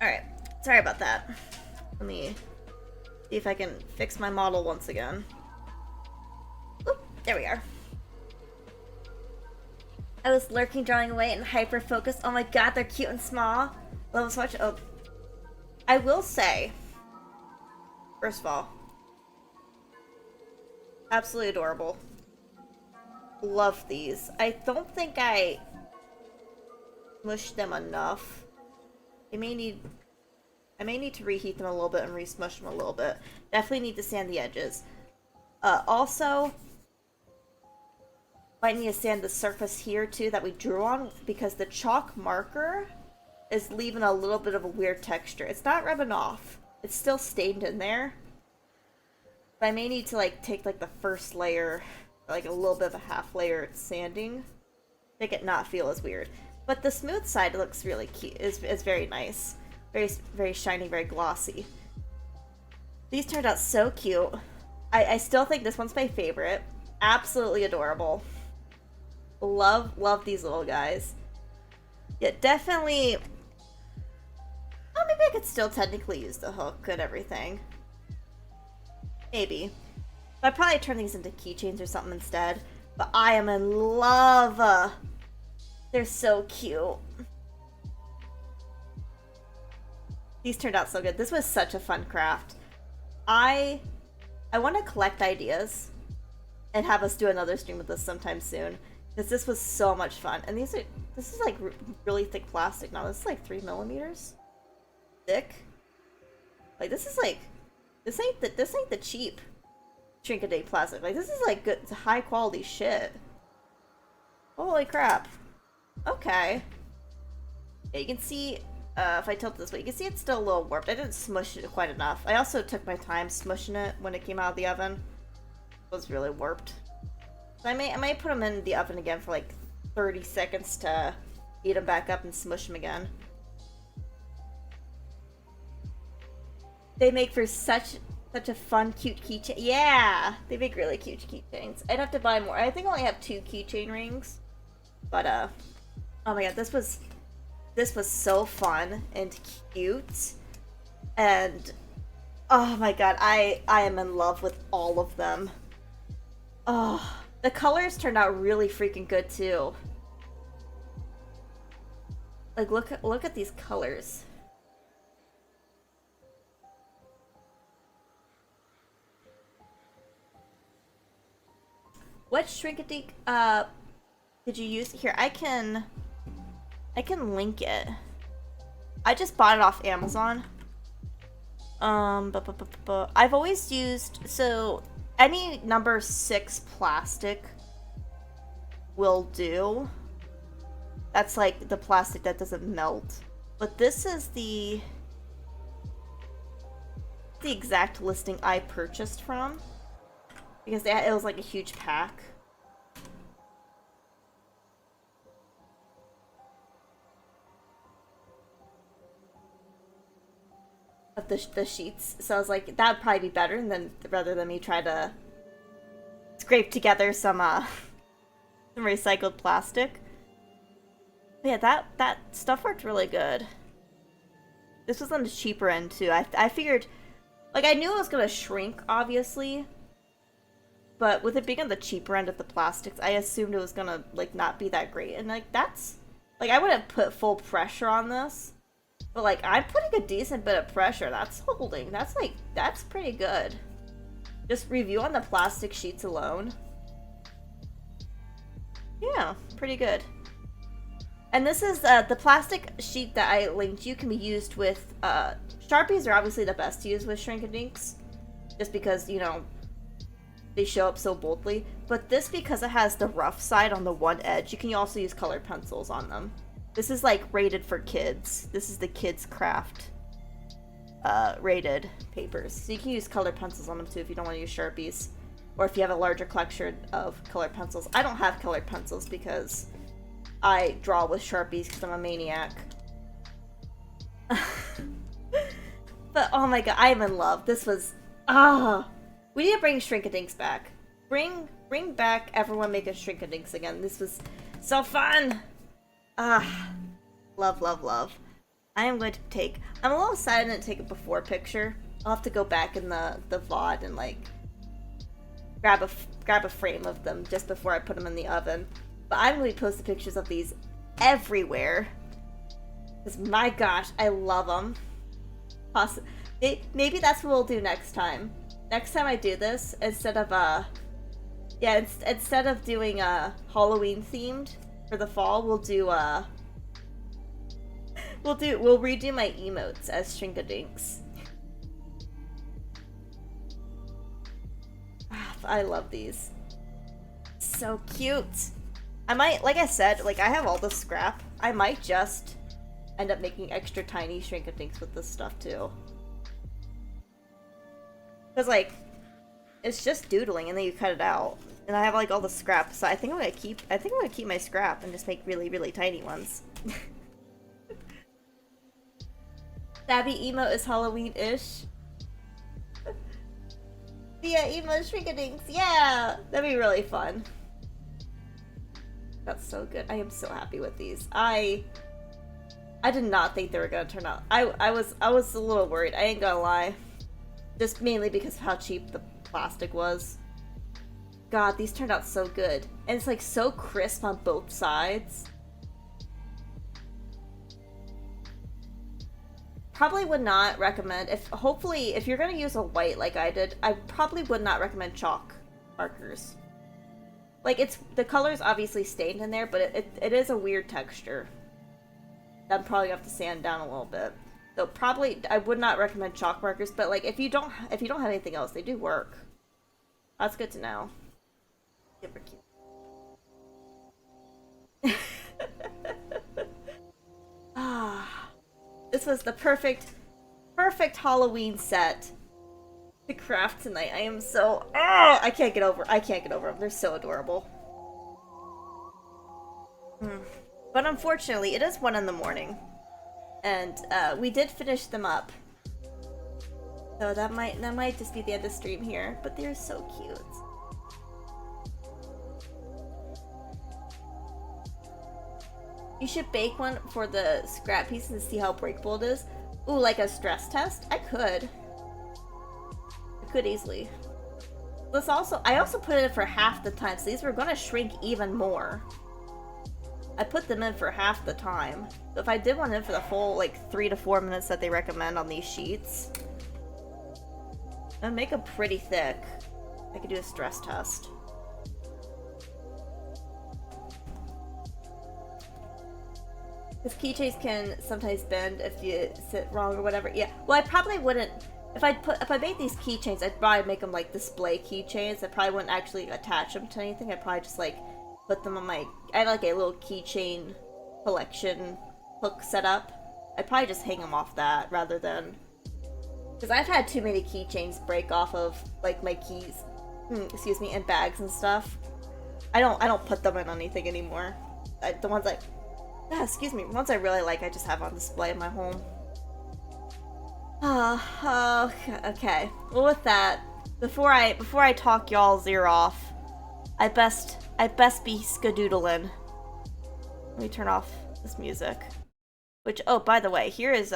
Alright, sorry about that. Let me see if I can fix my model once again. Oop, there we are. I was lurking, drawing away, and hyper-focused. Oh my god, they're cute and small. Love them so much. Oh. I will say, first of all, absolutely adorable. Love these. I don't think I mushed them enough. I may need to reheat them a little bit and re-smush them a little bit. Definitely need to sand the edges. Also, might need to sand the surface here too that we drew on, because the chalk marker is leaving a little bit of a weird texture. It's not rubbing off, It's still stained in there. But I may need to like take like the first layer, like a little bit of a half layer sanding, make it not feel as weird. But the smooth side looks really cute. It's very nice, very shiny, very glossy. These turned out so cute. I still think this one's my favorite. Absolutely adorable. Love these little guys. Yeah, definitely. Oh, maybe I could still technically use the hook and everything. Maybe. But I'd probably turn these into keychains or something instead. But I am in love. They're so cute. These turned out so good. This was such a fun craft. I want to collect ideas and have us do another stream with this sometime soon. Because this was so much fun. And this is like really thick plastic now. This is like 3mm thick. Like this ain't the cheap Shrinky-Dink plastic. Like this is like good, high quality shit. Holy crap. Okay. Yeah, you can see, if I tilt this way, you can see it's still a little warped. I didn't smush it quite enough. I also took my time smushing it when it came out of the oven. It was really warped. So I might put them in the oven again for like 30 seconds to heat them back up and smush them again. They make for such a fun, cute keychain. Yeah! They make really cute keychains. I'd have to buy more. I think I only have 2 keychain rings. But, oh my god, this was so fun and cute. And, oh my god, I am in love with all of them. Oh, the colors turned out really freaking good, too. Like, look at these colors. What Shrinky-Dink did you use? Here, I can link it. I just bought it off Amazon. I've always used, so any number 6 plastic will do. That's like the plastic that doesn't melt. But this is the exact listing I purchased from. Because it was like a huge pack. Of the sheets. So I was like, that would probably be better rather than me try to scrape together some recycled plastic. But yeah, that stuff worked really good. This was on the cheaper end too. I figured, like, I knew it was gonna shrink, obviously. But with it being on the cheaper end of the plastics, I assumed it was gonna, like, not be that great. And, like, that's... Like, I wouldn't put full pressure on this. But, like, I'm putting a decent bit of pressure. That's holding. That's, like, that's pretty good. Just review on the plastic sheets alone. Yeah, pretty good. And this is, the plastic sheet that I linked you can be used with, Sharpies are obviously the best to use with Shrinky-Dinks. Just because, you know, they show up so boldly. But this, because it has the rough side on the one edge, you can also use colored pencils on them. This is like rated for kids. This is the kids craft rated papers. So you can use colored pencils on them too if you don't want to use Sharpies. Or if you have a larger collection of colored pencils. I don't have colored pencils because I draw with Sharpies because I'm a maniac. But oh my god, I am in love. This was... we need to bring Shrinky-Dinks back. Bring back everyone making Shrinky-Dinks again. This was so fun! Love, love, love. I am going to take... I'm a little sad I didn't take a before picture. I'll have to go back in the VOD and, like, grab a frame of them just before I put them in the oven. But I'm going to be posting pictures of these everywhere. Because, my gosh, I love them. Maybe that's what we'll do next time. Next time I do this, instead of instead of doing Halloween themed for the fall, we'll redo my emotes as Shrinky-Dinks. I love these. So cute. I might, like I said, like I have all this scrap. I might just end up making extra tiny Shrinky-Dinks with this stuff too. Because, like, it's just doodling and then you cut it out. And I have, like, all the scrap, so I think I'm gonna keep my scrap and just make really, really tiny ones. Stabby emo is Halloween-ish. Yeah, emo shrinkadinks. Yeah! That'd be really fun. That's so good. I am so happy with these. I did not think they were gonna turn out. I was a little worried. I ain't gonna lie. Just mainly because of how cheap the plastic was. God, these turned out so good. And it's like so crisp on both sides. Probably would not recommend, hopefully, if you're gonna use a white like I did, I probably would not recommend chalk markers. Like, the color's obviously stained in there, but it is a weird texture. I'm probably gonna have to sand down a little bit. So probably, I would not recommend chalk markers, but like, if you don't have anything else, they do work. That's good to know. Super cute. Ah, this was the perfect Halloween set to craft tonight. I am so I can't get over them. They're so adorable. But unfortunately, it is 1 in the morning, and we did finish them up. So that might just be the end of stream here. But they're so cute. You should bake one for the scrap pieces and see how breakable it is. Ooh, like a stress test? I could easily. I also put it in for half the time, so these were gonna shrink even more. I put them in for half the time. So if I did one in for the full, like, 3 to 4 minutes that they recommend on these sheets, and make them pretty thick, I could do a stress test. Because keychains can sometimes bend if you sit wrong or whatever. Yeah, well, I probably wouldn't. If I made these keychains, I'd probably make them like display keychains. I probably wouldn't actually attach them to anything. I'd probably just like put them on my. I have like a little keychain collection hook set up. I'd probably just hang them off that rather than. Because I've had too many keychains break off of like my keys, excuse me, and bags and stuff. I don't put them in anything anymore. The ones excuse me, ones I really like, I just have on display in my home. Okay. Well, with that, before I talk y'all's ear off, I best be skadoodling. Let me turn off this music. Which, oh, by the way, here is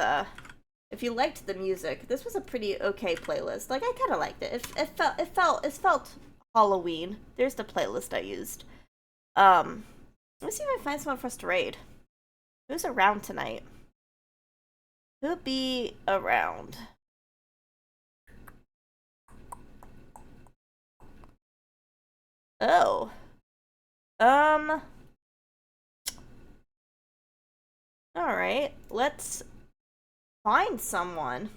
if you liked the music, this was a pretty okay playlist. Like, I kind of liked it. It felt Halloween. There's the playlist I used. Let me see if I find someone for us to raid. Who's around tonight? Who'll be around? Oh. Alright, let's find someone.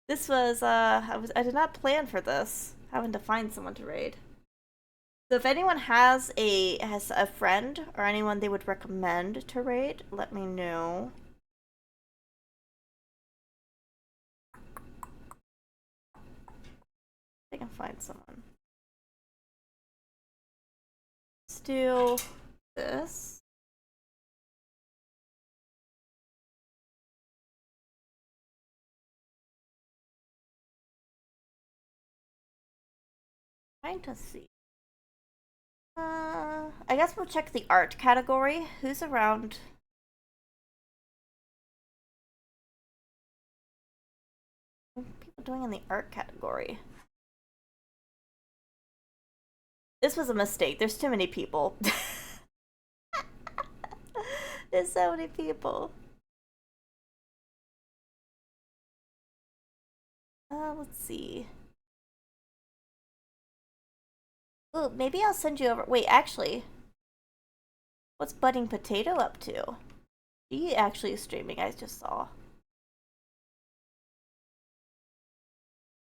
This was, I did not plan for this, having to find someone to raid. So if anyone has a friend or anyone they would recommend to raid, let me know. I can find someone. Let's do this. Trying to see. I guess we'll check the art category. Who's around? What are people doing in the art category? This was a mistake. There's too many people. There's so many people. Let's see. Ooh, maybe I'll send you over. Wait, actually. What's Budding Potato up to? She actually is streaming, I just saw.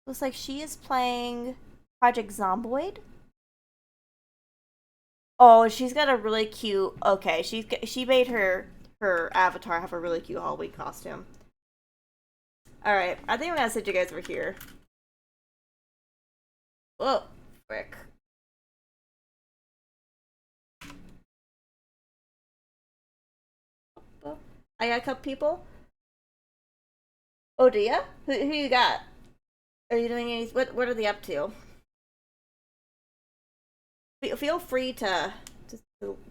Looks like she is playing Project Zomboid. Oh, she's got a really cute. Okay, she made her avatar have a really cute Halloween costume. All right, I think I'm gonna send you guys over here. Oh, frick. Oh, I got a couple people. Oh, do ya? Who you got? Are you doing any? What are they up to? Feel free to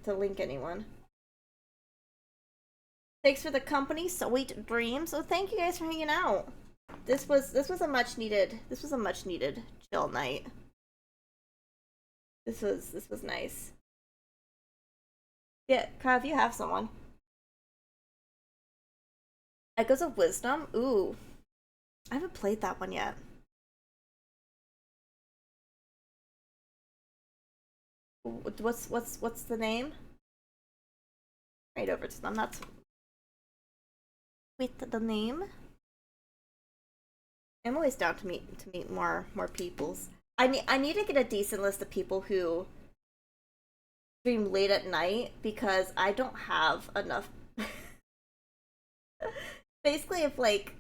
link anyone. Thanks for the company, sweet dreams. So thank you guys for hanging out. This was a much needed chill night. This was nice. Yeah, Kyle, if you have someone. Echoes of Wisdom? Ooh. I haven't played that one yet. What's the name? Right over to them. That's with the name. I'm always down to meet more peoples. I need to get a decent list of people who stream late at night because I don't have enough. Basically, if like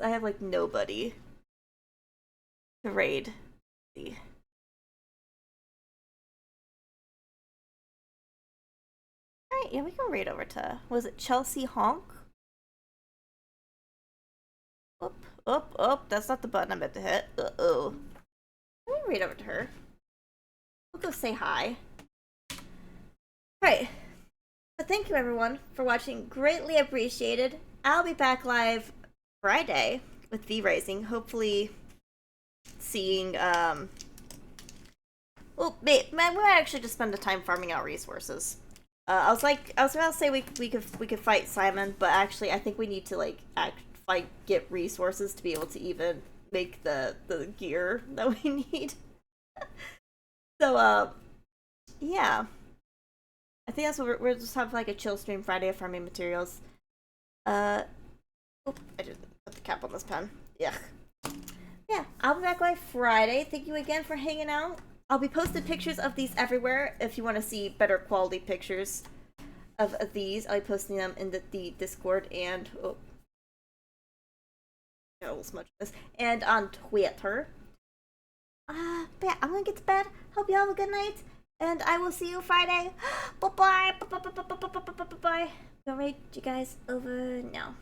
I have like nobody to raid. See. Alright, yeah, we can raid over to, was it Chelsea Honk? That's not the button I meant to hit. Uh-oh. Let me raid over to her. We'll go say hi. Alright. But thank you everyone for watching. Greatly appreciated. I'll be back live Friday with V-Rising. Hopefully seeing, well, we might actually just spend the time farming out resources. I was about to say we could fight Simon, but actually I think we need to like get resources to be able to even make the gear that we need. So yeah, I think that's what we'll just have like a chill stream Friday of farming materials. I just put the cap on this pen. Yeah, I'll be back by Friday. Thank you again for hanging out. I'll be posting pictures of these everywhere if you want to see better quality pictures of these. I'll be posting them in the Discord and smudge this and on Twitter. But yeah, I'm gonna get to bed. Hope you all have a good night, and I will see you Friday. Bye bye. Bye bye. Gonna rate you guys over now.